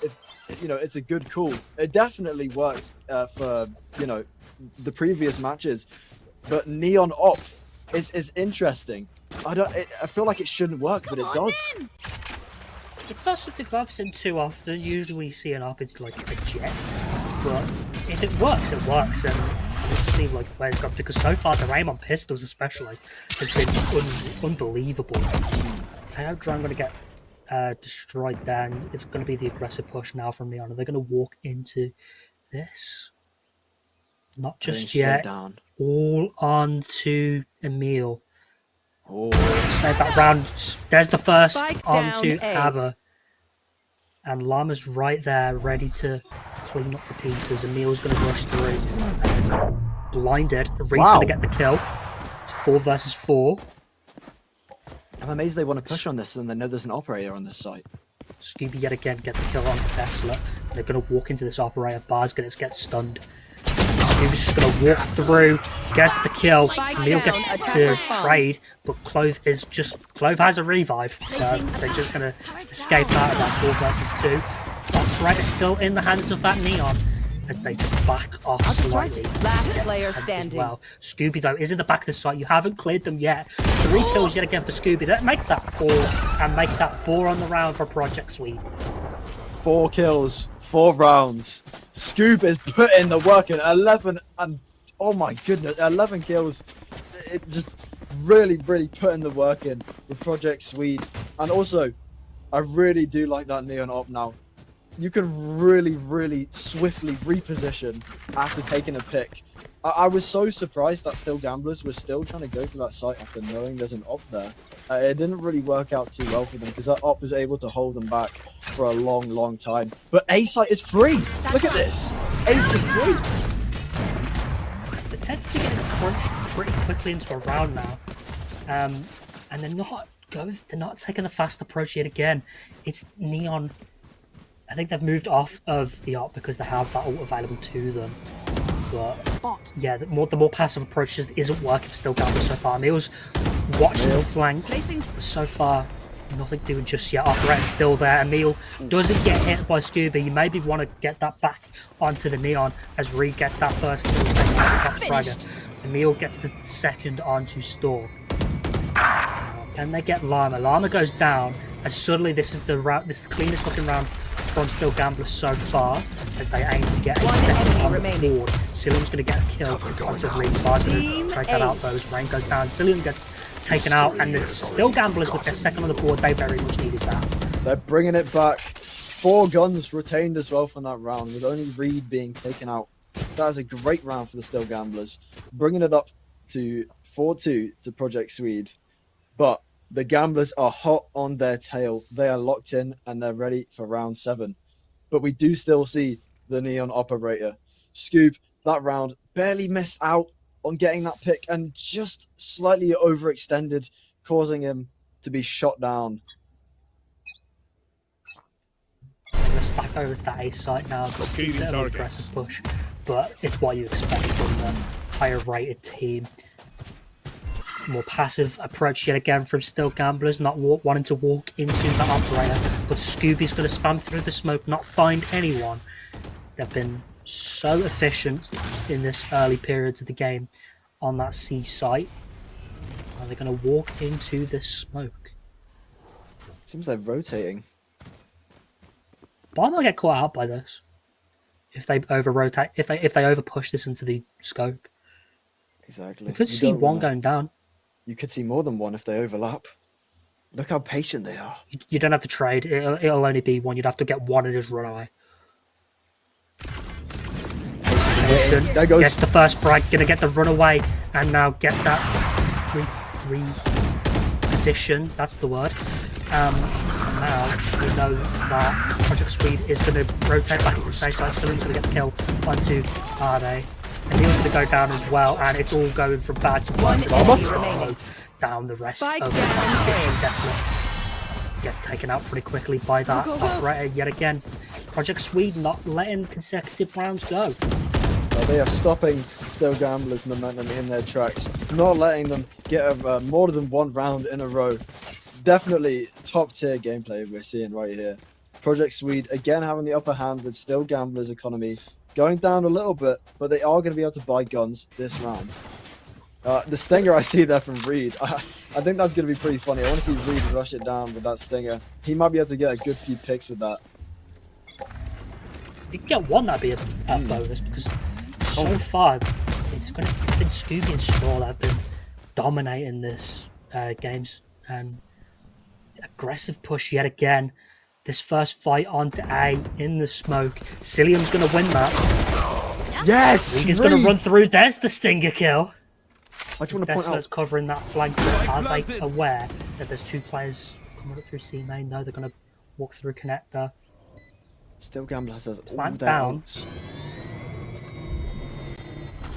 you know, it's a good call. It definitely worked for, you know, the previous matches. But Neon Op is interesting. I feel like it shouldn't work, but it does. It's not something I've seen too often. Usually when you see an op, it's like a jet. But if it works, it works. And we'll see like where it's got, because so far the aim on pistols especially has been unbelievable. Teo Drone going to get destroyed then. It's going to be the aggressive push now from Neon. Are they going to walk into this? Not just yet. Down. All on to Emil. Oh. Save that round. There's the first Spike on down to A. Aber. And Llama's right there, ready to clean up the pieces. Emil's going to rush through. And blinded. Reed's Wow. going to get the kill. It's 4 versus 4. I'm amazed they want to push on this and they know there's an operator on this site. Scooby yet again get the kill on Tesla. They're going to walk into this operator. Bar's going to get stunned. Scooby's just going to walk through, gets the kill. Neil gets the trade, but Clove has a revive. So they're just going to escape out of that 4 versus 2. Operator's still in the hands of that Neon as they just back off slightly. Last player As standing. well. Scooby, though, is in the back of the site. You haven't cleared them yet. 3 kills yet again for Scooby. That make that 4, and make that 4 on the round for Project Swede. 4 kills, 4 rounds. Scoob is putting the work in. 11 and oh my goodness, 11 kills. It just really putting the work in for Project Swede. And also, I really do like that Neon Op now. You can really swiftly reposition after taking a pick. I was so surprised that Still Gamblers were still trying to go for that site after knowing there's an op there. It didn't really work out too well for them because that op was able to hold them back for a long time. But A site is free. Look at this. A's just free. They tend to be getting crunched pretty quickly into a round now, and they're not taking the fast approach yet again. It's Neon. I think they've moved off of the op because they have that ult available to them. But yeah, the more passive approach just isn't working for Still Gamblers so far. Neil's watching the flank, but so far nothing doing just yet. Operator's still there. Emil doesn't get hit by Scooby. You maybe want to get that back onto the Neon as Reed gets that first kill. Fragger. Emil gets the second onto Storm. Can they get Llama? Llama goes down, and suddenly this is the cleanest looking round from Still Gamblers so far, as they aim to get a second on the board. Cillian's going to get a kill onto Reed. Bar's going to break that out though as Rain goes down. Cillian gets taken out, and it's Still Gamblers with their second on the board. They very much needed that. They're bringing it back. 4 guns retained as well from that round, with only Reed being taken out. That is a great round for the Still Gamblers, bringing it up to 4-2 to Project Swede. But the Gamblers are hot on their tail. They are locked in and they're ready for round 7. But we do still see the Neon Operator. Scoob, that round, barely missed out on getting that pick and just slightly overextended, causing him to be shot down. They're going to stack over to that A site now. Locating They're an targets. aggressive push, but it's what you expect from the higher rated team. More passive approach yet again from Still Gamblers, not wanting to walk into the operator, but Scooby's going to spam through the smoke, not find anyone. They've been so efficient in this early periods of the game on that C site. Are they going to walk into this smoke? Seems they're rotating. But I might get caught out by this if they over rotate, if they over push this into the scope. Exactly. We could You see don't one wanna- going down. You could see more than one if they overlap. Look how patient they are. You don't have to trade. It'll only be one. You'd have to get one and just run away. There goes. Gets the first frag, gonna get the runaway, and now get that reposition. That's the word. Now we know that Project Swede is gonna rotate back into the safe side. Cillian's gonna get the kill onto Arde. And Neil's gonna go down as well, and it's all going from bad to worse. It's enemy all remaining. down the rest Spike of the down competition. A. Desolate gets taken out pretty quickly by that operator yet again. Project Swede not letting consecutive rounds go. They are stopping Still Gamblers' momentum in their tracks, not letting them get more than one round in a row. Definitely top tier gameplay we're seeing right here. Project Swede again having the upper hand with Still Gamblers' economy going down a little bit, but they are going to be able to buy guns this round. The stinger I see there from Reed, I think that's going to be pretty funny. I want to see Reed rush it down with that stinger. He might be able to get a good few picks with that. If you can get one, that'd be a bonus, because so far it's been Scooby and Straw that have been dominating this games, and aggressive push yet again. This first fight onto A in the smoke. Cillian's going to win that. Yes! Reed is going to run through. There's the stinger kill. I just want to point Desolate's out, covering that flank. Are they aware that there's 2 players coming up through C main? No, they're going to walk through connector. Still Gamblers has all Plant their down. ults.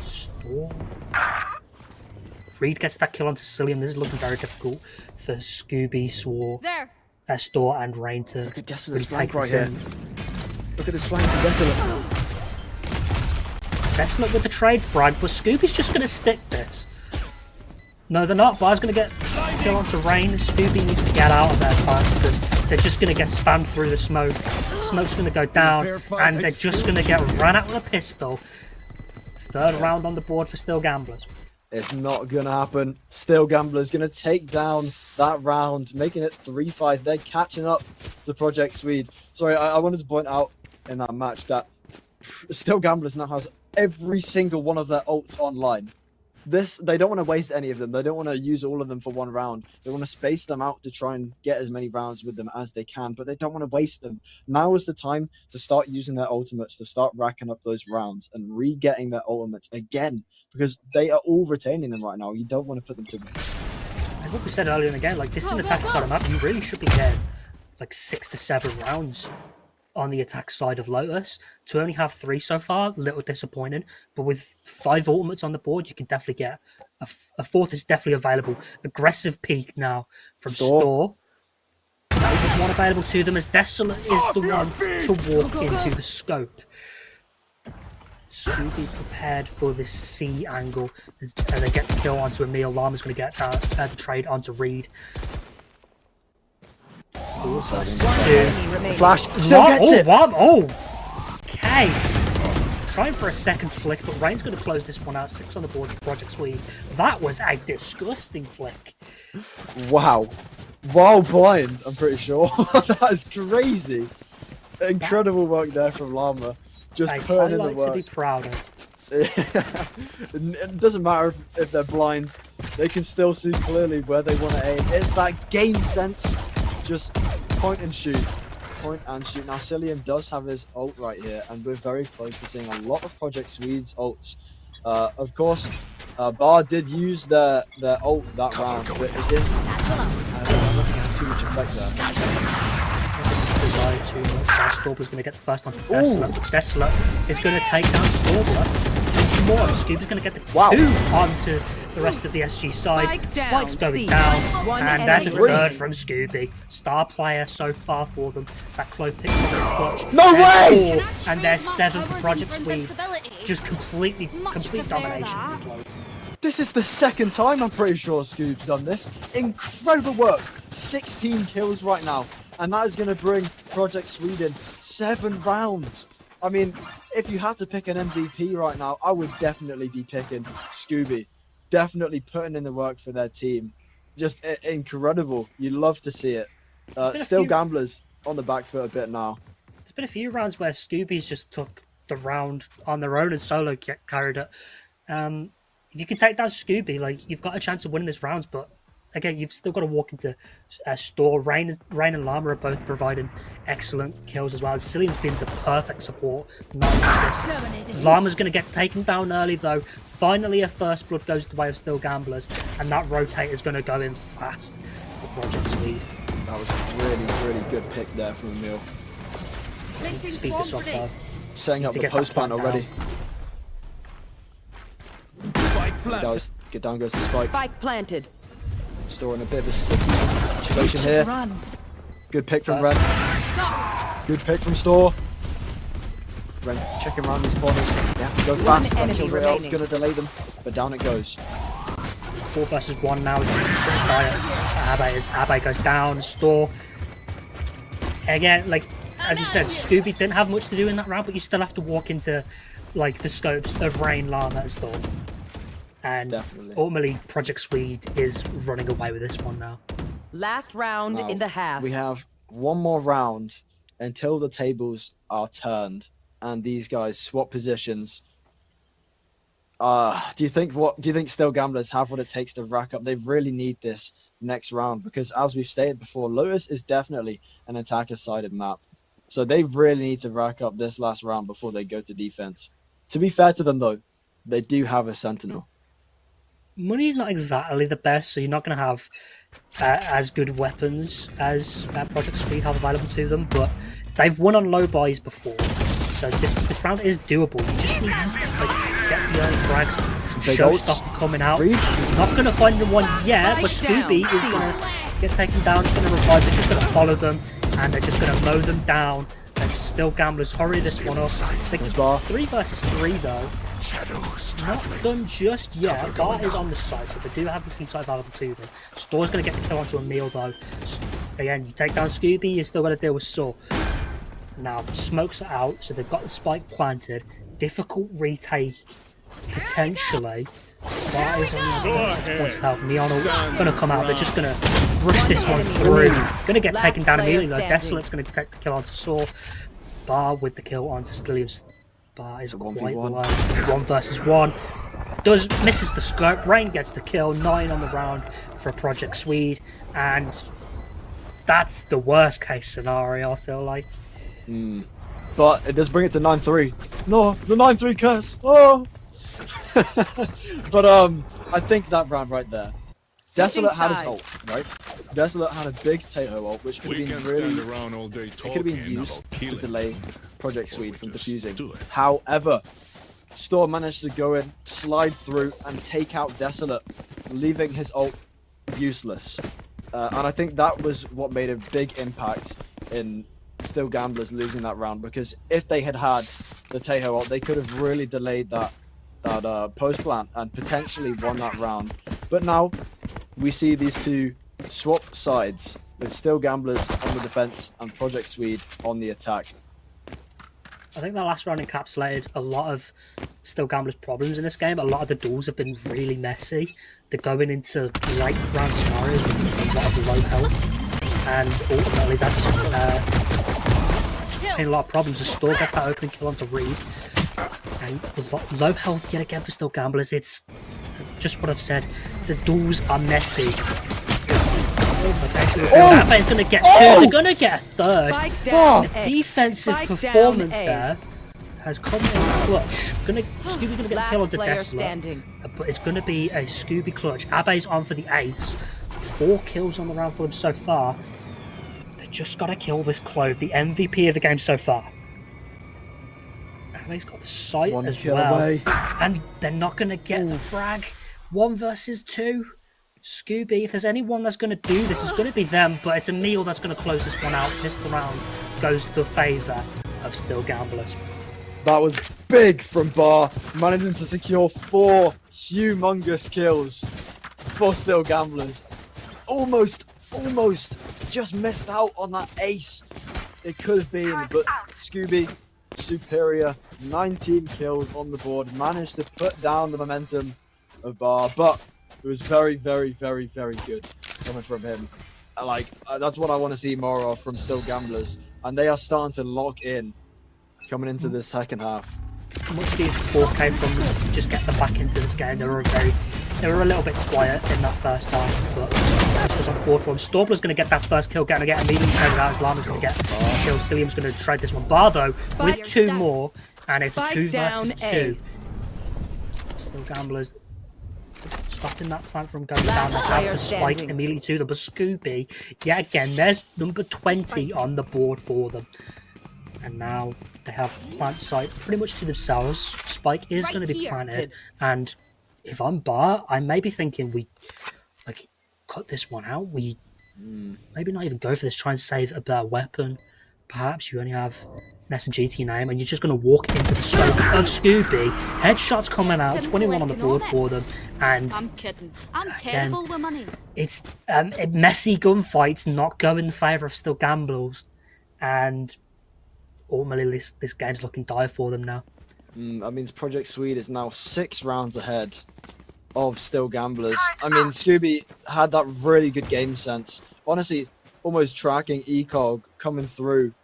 Storm. Reed gets that kill onto Cillian. This is looking very difficult for Scooby, There. Store, and Rain to Look at Desolat's really flank take right this here. in. Look at this flank from Desolate. Desolate with the trade frag, but Scooby's just going to stick this. No, they're not. Bar's going to get kill onto Rain. Scooby needs to get out of their plants because they're just going to get spammed through the smoke. Smoke's going to go down, and they're just going to get ran out with a pistol. Third round on the board for Still Gamblers. It's not going to happen. Still Gamblers going to take down that round, making it 3-5. They're catching up to Project Swede. Sorry, I wanted to point out in that match that Still Gamblers now has every single one of their ults online. They don't want to waste any of them. They don't want to use all of them for one round. They want to space them out to try and get as many rounds with them as they can, but they don't want to waste them. Now is the time to start using their ultimates, to start racking up those rounds and re-getting their ultimates again, because they are all retaining them right now. You don't want to put them to waste. As what we said earlier and again, like this is an attack side of map. You really should be getting like 6 to 7 rounds on the attack side of Lotus. To only have 3 so far, a little disappointing. But with 5 ultimates on the board, you can definitely get a fourth is definitely available. Aggressive peak now from Store. That is one available to them as Desolate is the one to walk into the scope. Scooby prepared for this C angle and they get the kill onto Emil. Llama's going to get the trade onto Reed. Versus 2. Enemy remaining. Flash still gets it. What? Oh, okay. Trying for a second flick, but Rain's going to close this one out. 6 on the board for Project Swede. That was a disgusting flick. Wow. While blind, I'm pretty sure. That is crazy. Incredible work there from Llama. Just A putting in the highlight to be work. proud of. It doesn't matter if they're blind. They can still see clearly where they want to aim. It's that game sense. Just point and shoot. Point and shoot. Now, Cillian does have his ult right here, and we're very close to seeing a lot of Project Swede's ults. Of course, Bar did use their ult that round, but it didn't. I don't think it had too much effect there. Desire too much. Storber's going to get the first on Desolate. Desolate is going to take down Storber. Once more, Scooby's going to get the 2 onto the rest of the SG side. Spike down, Spike's going C. down, One and there's a enemy third from Scooby. Star player so far for them. That clove pick from the clutch. No There's way! 4, and there's 7 for Project For Swede. invincibility. Just complete prefer domination. that. from Clove. This is the second time I'm pretty sure Scoob's done this. Incredible work. 16 kills right now. And that is going to bring Project Sweden 7 rounds. I mean, if you had to pick an MVP right now, I would definitely be picking Scooby. Definitely putting in the work for their team. Just incredible. You love to see it. been a Still few- Gamblers on the back foot a bit now. There's been a few rounds where Scooby's just took the round on their own and solo carried it. If you can take down Scooby, like you've got a chance of winning this rounds, but again, you've still got to walk into Store. Rain and Llama are both providing excellent kills as well. Cillian's been the perfect support, 9 assists. Terminated. Llama's going to get taken down early though. Finally, a first blood goes the way of Still Gamblers, and that rotate is going to go in fast for Project Swede. That was a really, really good pick there from Emil. Placing Speed swarm this off grenade. fast. Setting up to the get that post plant plant already. Spike planted. Guys, get down goes the spike. Spike planted. Store in a bit of a sticky situation here. Run. Good pick from First. Ren. Good pick from Store. Ren checking around these corners. They have to go One fast. That enemy kill rail is remaining. going to delay them. But down it goes. 4 versus 1 now. Abe goes down. Store. Again, like as you said, Scooby didn't have much to do in that round, but you still have to walk into like the scopes of Rain, Llama, and Store. And Definitely. ultimately, Project Swede is running away with this one now. Last round Now, in the half. We have one more round until the tables are turned and these guys swap positions. Do you think Still Gamblers have what it takes to rack up? They really need this next round because, as we've stated before, Lotus is definitely an attacker-sided map. So they really need to rack up this last round before they go to defense. To be fair to them, though, they do have a Sentinel. Money's not exactly the best, so you're not going to have as good weapons as Project Swede have available to them, but they've won on low buys before, so this round is doable. You just need to like get the early frags Big ults. Showstopper coming out. Reed. He's not going to find the one yet, but Spike Scooby down. is going to get taken down. He's going to revive. They're just going to follow them, and they're just going to mow them down. There's still Gamblers. Hurry this one up. Nice bar. 3 versus 3 though. Not done just yet. Bar is on the site, so they do have the C site available to them. Store's going to get the kill onto Emil though. Again, you take down Scooby, you're still going to deal with Saw. Now, smokes are out, so they've got the spike planted. Difficult retake, potentially. Bar is on 6 points of health. Neon are going to come out. They're just going to rush this one through. Going to get Last taken down player immediately though. standing. Desolate's going to take the kill onto Saw. Bar with the kill onto Stillius. Bar is quite 1v1. low. 1 versus 1. Misses the scope. Rain gets the kill. 9 on the round for Project Swede. And that's the worst case scenario, I feel like. But it does bring it to 9-3. No, the 9-3 curse. Oh. But I think that round right there, Desolate had his sides. ult, right? Desolate had a big Tato ult, which could We have can been really, stand around all day it could have been talking used about to killing. delay Project Swede from just defusing. do it. However, Storm managed to go in, slide through, and take out Desolate, leaving his ult useless. And I think that was what made a big impact in Still Gamblers losing that round, because if they had had the Tejo ult, they could have really delayed that post plant and potentially won that round. But now we see these two swap sides with Still Gamblers on the defense and Project Swede on the attack. I think that last round encapsulated a lot of Still Gamblers' problems in this game. A lot of the duels have been really messy. They're going into late round scenarios with a lot of low health, and ultimately that's a lot of problems. The Store gets that opening kill onto Reed, and low health yet again for Still Gamblers. It's just what I've said. The duels are messy. That man's going to get 2. They're going to get a 3rd. Spike down. A. Defensive Spike down performance A. there has come in clutch. Scooby's gonna get a kill Last onto player Desolate, standing. but it's gonna be a Scooby clutch. Abe's on for the ace. 4 kills on the round for them so far. They just gotta kill this Clove, the MVP of the game so far. Abe's got the sight 1 as kill well, away. and they're not gonna get the frag. 1 versus 2. Scooby, if there's anyone that's going to do this, it's going to be them, but it's Emil that's going to close this one out. This round goes to the favour of Still Gamblers. That was big from Bar, managing to secure 4 humongous kills for Still Gamblers. Almost just missed out on that ace. It could have been, but Scooby, superior, 19 kills on the board, managed to put down the momentum of Bar, but it was very, very, very, very good coming from him. That's what I want to see more of from Still Gamblers, and they are starting to lock in coming into the second half. Much needed 4K from them to just get them back into this game. They were a little bit quiet in that first half, but this was on the board for them. Stormbler's going to get that first kill, going to get immediately traded out. Islama's going to get a kill. Cillium's going to trade this one. Bar though with 2 more, and it's a 2 versus 2. Still Gamblers stopping that plant from going down. They have the spike standing. immediately to them, but Scooby, yet again, there's number 20 on the board for them. And now they have plant site pretty much to themselves. Spike is going to be planted, and if I'm Bar, I may be thinking we cut this one out. We maybe not even go for this. Try and save a better weapon. Perhaps you only have an S&G to your name, and you're just going to walk into the scope of Scooby. Headshots coming out, 21 on the board for them, and I'm kidding. I'm again, terrible with money. it's a messy gunfights not go in the favour of Still Gamblers, and ultimately this game's looking dire for them now. That means Project Swede is now 6 rounds ahead of Still Gamblers. I mean, Scooby had that really good game sense. Honestly, almost tracking ECOG coming through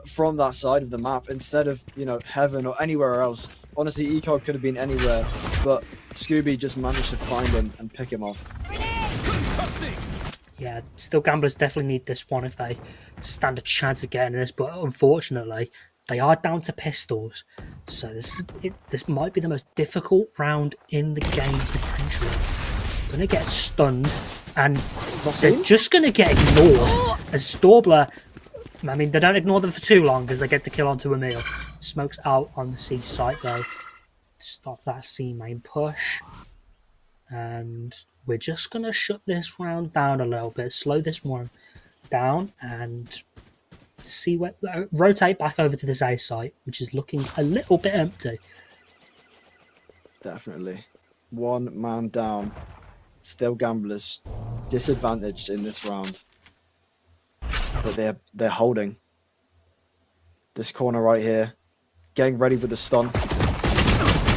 from that side of the map instead of, Heaven or anywhere else. Honestly, ECOG could have been anywhere, but Scooby just managed to find him and pick him off. Yeah, Still Gamblers definitely need this one if they stand a chance of getting this, but unfortunately, they are down to pistols. So this might be the most difficult round in the game, potentially. Gonna get stunned, and they're just gonna get ignored. As Storbler, I mean, they don't ignore them for too long because they get the kill onto Emil. Smokes out on the C site though. stop that C main push. And we're just going to shut this round down a little bit, slow this one down, and see where rotate back over to this A site, which is looking a little bit empty. Definitely. One man down. Still Gamblers disadvantaged in this round. But they're holding. This corner right here. Getting ready with the stun.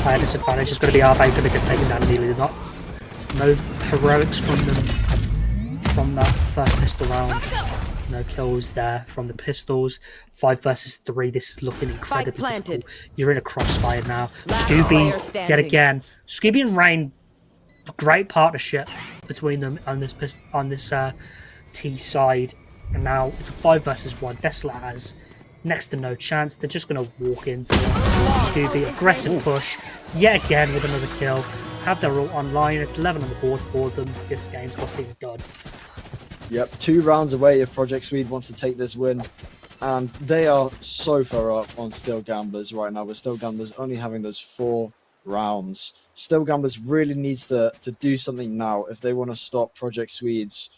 Disadvantage is going to be our going to get taken down immediately. No heroics from them from that first pistol round. No kills there from the pistols. 5 versus 3. This is looking incredibly difficult. You're in a crossfire now. Scooby, yet again. Scooby and Rain, great partnership between them on this T side. And now it's a 5 versus 1. Desolate has next to no chance. They're just going to walk into this. Scooby, aggressive push. Yet again with another kill. Have their ult online. It's 11 on the board for them. This game's looking good. Yep, 2 rounds away if Project Swede wants to take this win. And they are so far up on Still Gamblers right now, with Still Gamblers only having those 4 rounds. Still Gamblers really needs to do something now if they want to stop Project Swede's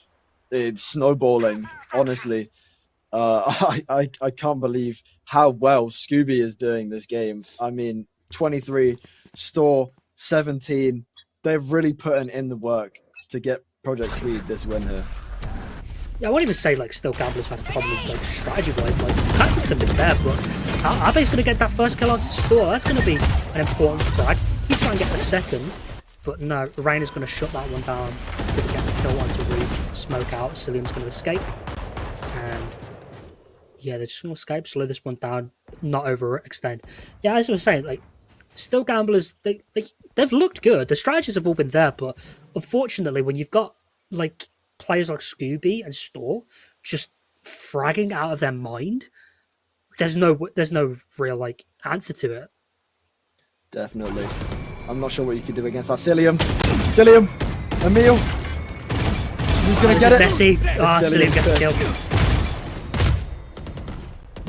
snowballing, honestly. I can't believe how well Scooby is doing this game. I mean, 23, Store, 17. They're really putting in the work to get Project Swede this win here. Yeah, I won't even say like Still Gamblers had a problem like strategy-wise. Like tactics have been there, but Abe's going to get that first kill onto Store. That's going to be an important frag. He's trying to get the second, but no, Rain is going to shut that one down. Going to get the kill onto Reed, smoke out. Cillian's going to escape, and yeah, they're just going to escape, slow this one down, not overextend. Yeah, as I was saying, like Still Gamblers, they've looked good. The strategies have all been there, but unfortunately, when you've got like players like Scooby and Store just fragging out of their mind, there's no real like answer to it. Definitely. I'm not sure what you could do against that. Cillian, Emil. Who's gonna get it? Bessie. Cillian gets the kill.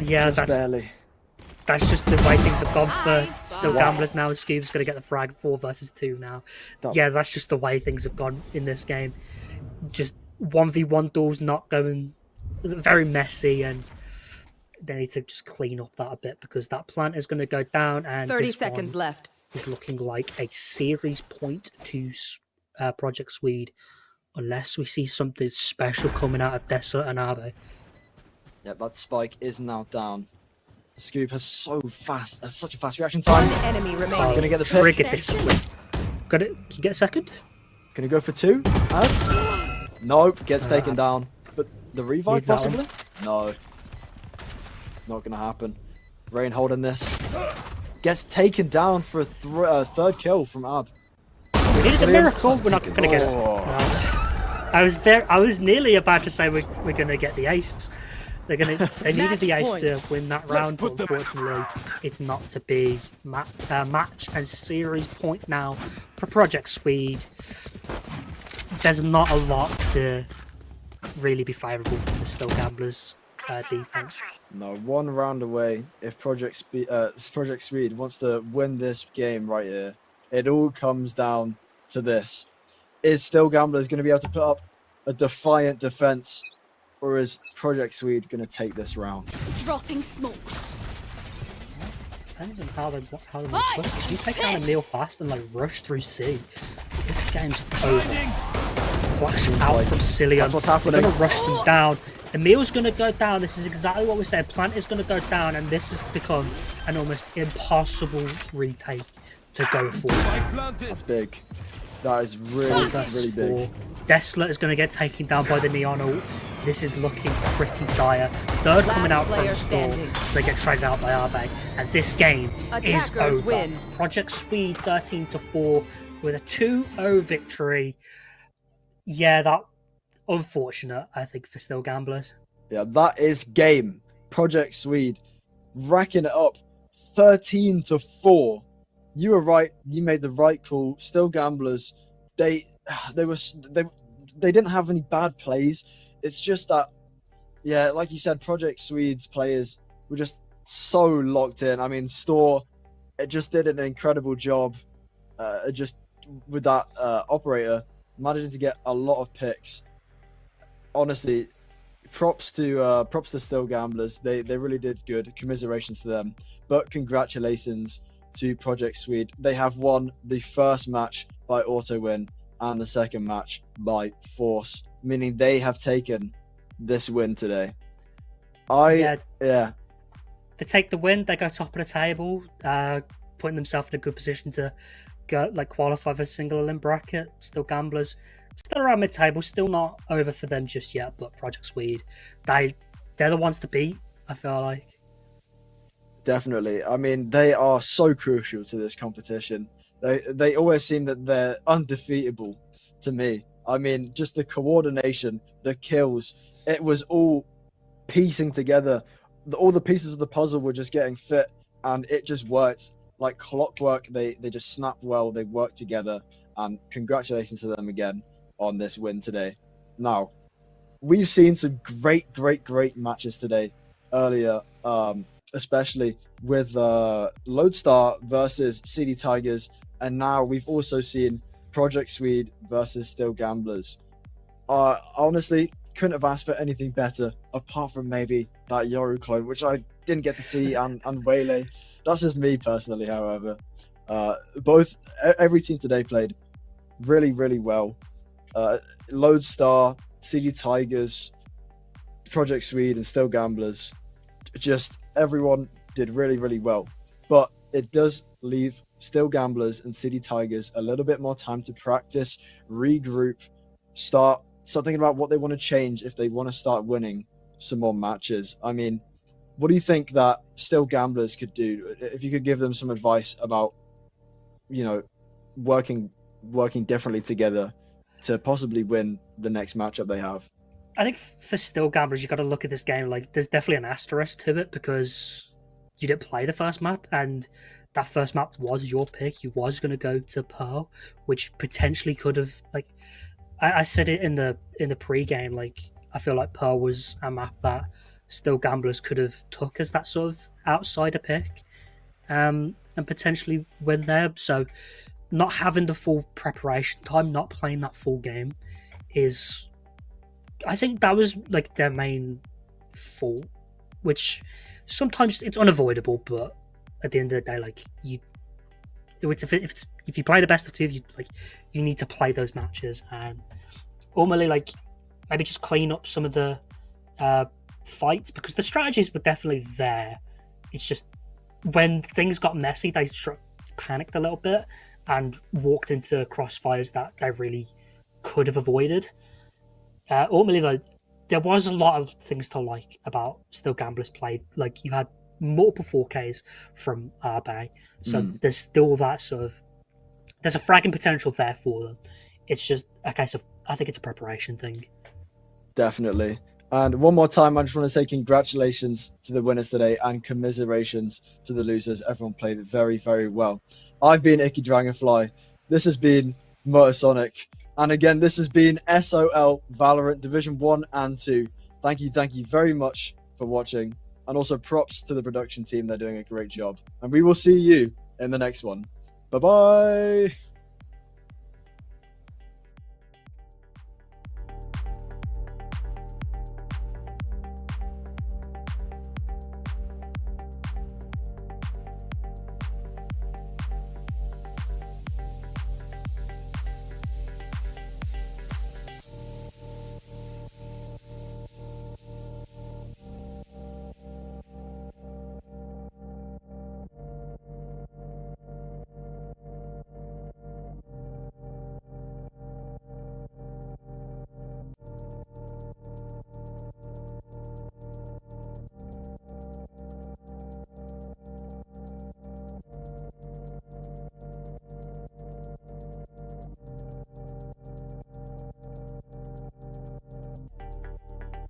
Yeah, Just barely. That's just the way things have gone for Still Gamblers now. Scooby's going to get the frag 4 versus 2 now. Yeah, that's just the way things have gone in this game. Just 1v1 duels not going, very messy, and they need to just clean up that a bit because that plant is going to go down, and 30 seconds left. Is looking like a series point to Project Swede, unless we see something special coming out of Dessa and Abe. Yep, that spike is now down. Scoop has such a fast reaction time. One enemy remaining. Gonna get the pick. Triggered discipline. Got it. Can you get a second? Gonna go for 2. Nope, gets taken down. But the revive Need that possibly? No. Not gonna happen. Rain holding this. Gets taken down for a 3rd kill from Ab. We needed a miracle. We're not gonna get it. Oh. No. I was nearly about to say we're gonna get the ace. They needed the ace to win that round, but unfortunately, it's not to be. Match and series point now for Project Swede. There's not a lot to really be favourable for the Still Gamblers defense. No, 1 round away. If Project Swede wants to win this game right here, it all comes down to this: is Still Gamblers going to be able to put up a defiant defense? Or is Project Swede going to take this round? Dropping smokes. Depends on how they want to push. If you take down Emil fast and like rush through C, this game's over. Flash out from Cillian. That's what's happening. They're going to rush them down. Emil's going to go down. This is exactly what we said. Plant is going to go down, and this has become an almost impossible retake to go for. That's big. That is really big. Desolate is going to get taken down by the Neon ult. This is looking pretty dire. 3rd coming out from the store, so they get traded out by Abe. And this game is over. Win. Project Swede 13-4 with a 2-0 victory. Yeah, that unfortunate, I think, for Still Gamblers. Yeah, that is game. Project Swede racking it up 13-4. You were right. You made the right call. Still Gamblers, they didn't have any bad plays. It's just that, yeah, like you said, Project Swede's players were just so locked in. I mean, Store it just did an incredible job. Just with that operator managing to get a lot of picks. Honestly, props to Still Gamblers. They really did good. Commiserations to them. But congratulations to Project Swede. They have won the first match by auto win and the second match by force, meaning they have taken this win today. Yeah. Yeah, They take the win. They go top of the table, putting themselves in a good position to go qualify for the single elim bracket. Still Gamblers, still around mid-table, still not over for them just yet. But Project Swede, they're the ones to beat. I feel like. definitely. I mean, they are so crucial to this competition. They always seem that they're undefeatable to me. I mean, just the coordination, the kills, it was all piecing together. All the pieces of the puzzle were just getting fit, and it just worked like clockwork. They just snapped well. They worked together, and congratulations to them again on this win today. Now, we've seen some great matches today earlier, especially with Lodestar versus CD Tigers, and now we've also seen Project Swede versus Still Gamblers. Honestly, couldn't have asked for anything better apart from maybe that Yoru clone, which I didn't get to see, and Waylay. That's just me personally, however. Every team today played really well. Lodestar, CD Tigers, Project Swede, and Still Gamblers, just everyone did really well. But it does leave Still Gamblers and City Tigers a little bit more time to practice, regroup, start thinking about what they want to change if they want to start winning some more matches. I mean, what do you think that Still Gamblers could do? If you could give them some advice about, working differently together to possibly win the next matchup they have. I think for Still Gamblers, you got to look at this game like there's definitely an asterisk to it because you didn't play the first map, and that first map was your pick. You was going to go to Pearl, which potentially could have I said it in the pre-game. I feel like Pearl was a map that Still Gamblers could have took as that sort of outsider pick, and potentially win there. So, not having the full preparation time, not playing that full game, I think that was their main fault, which sometimes it's unavoidable. But at the end of the day, if you play the best of two, you need to play those matches, and ultimately maybe just clean up some of the fights, because the strategies were definitely there. It's just when things got messy, they panicked a little bit and walked into crossfires that they really could have avoided. Ultimately, though, there was a lot of things to like about Still Gamblers play. You had multiple 4Ks from Arbe, so there's still that there's a fragging potential there for them. It's just a case of, I think it's a preparation thing. Definitely. And one more time, I just want to say congratulations to the winners today and commiserations to the losers. Everyone played very well. I've been Icky Dragonfly. This has been Motorsonic. And again, this has been SOL Valorant Division 1 and 2. Thank you very much for watching. And also props to the production team. They're doing a great job. And we will see you in the next one. Bye-bye.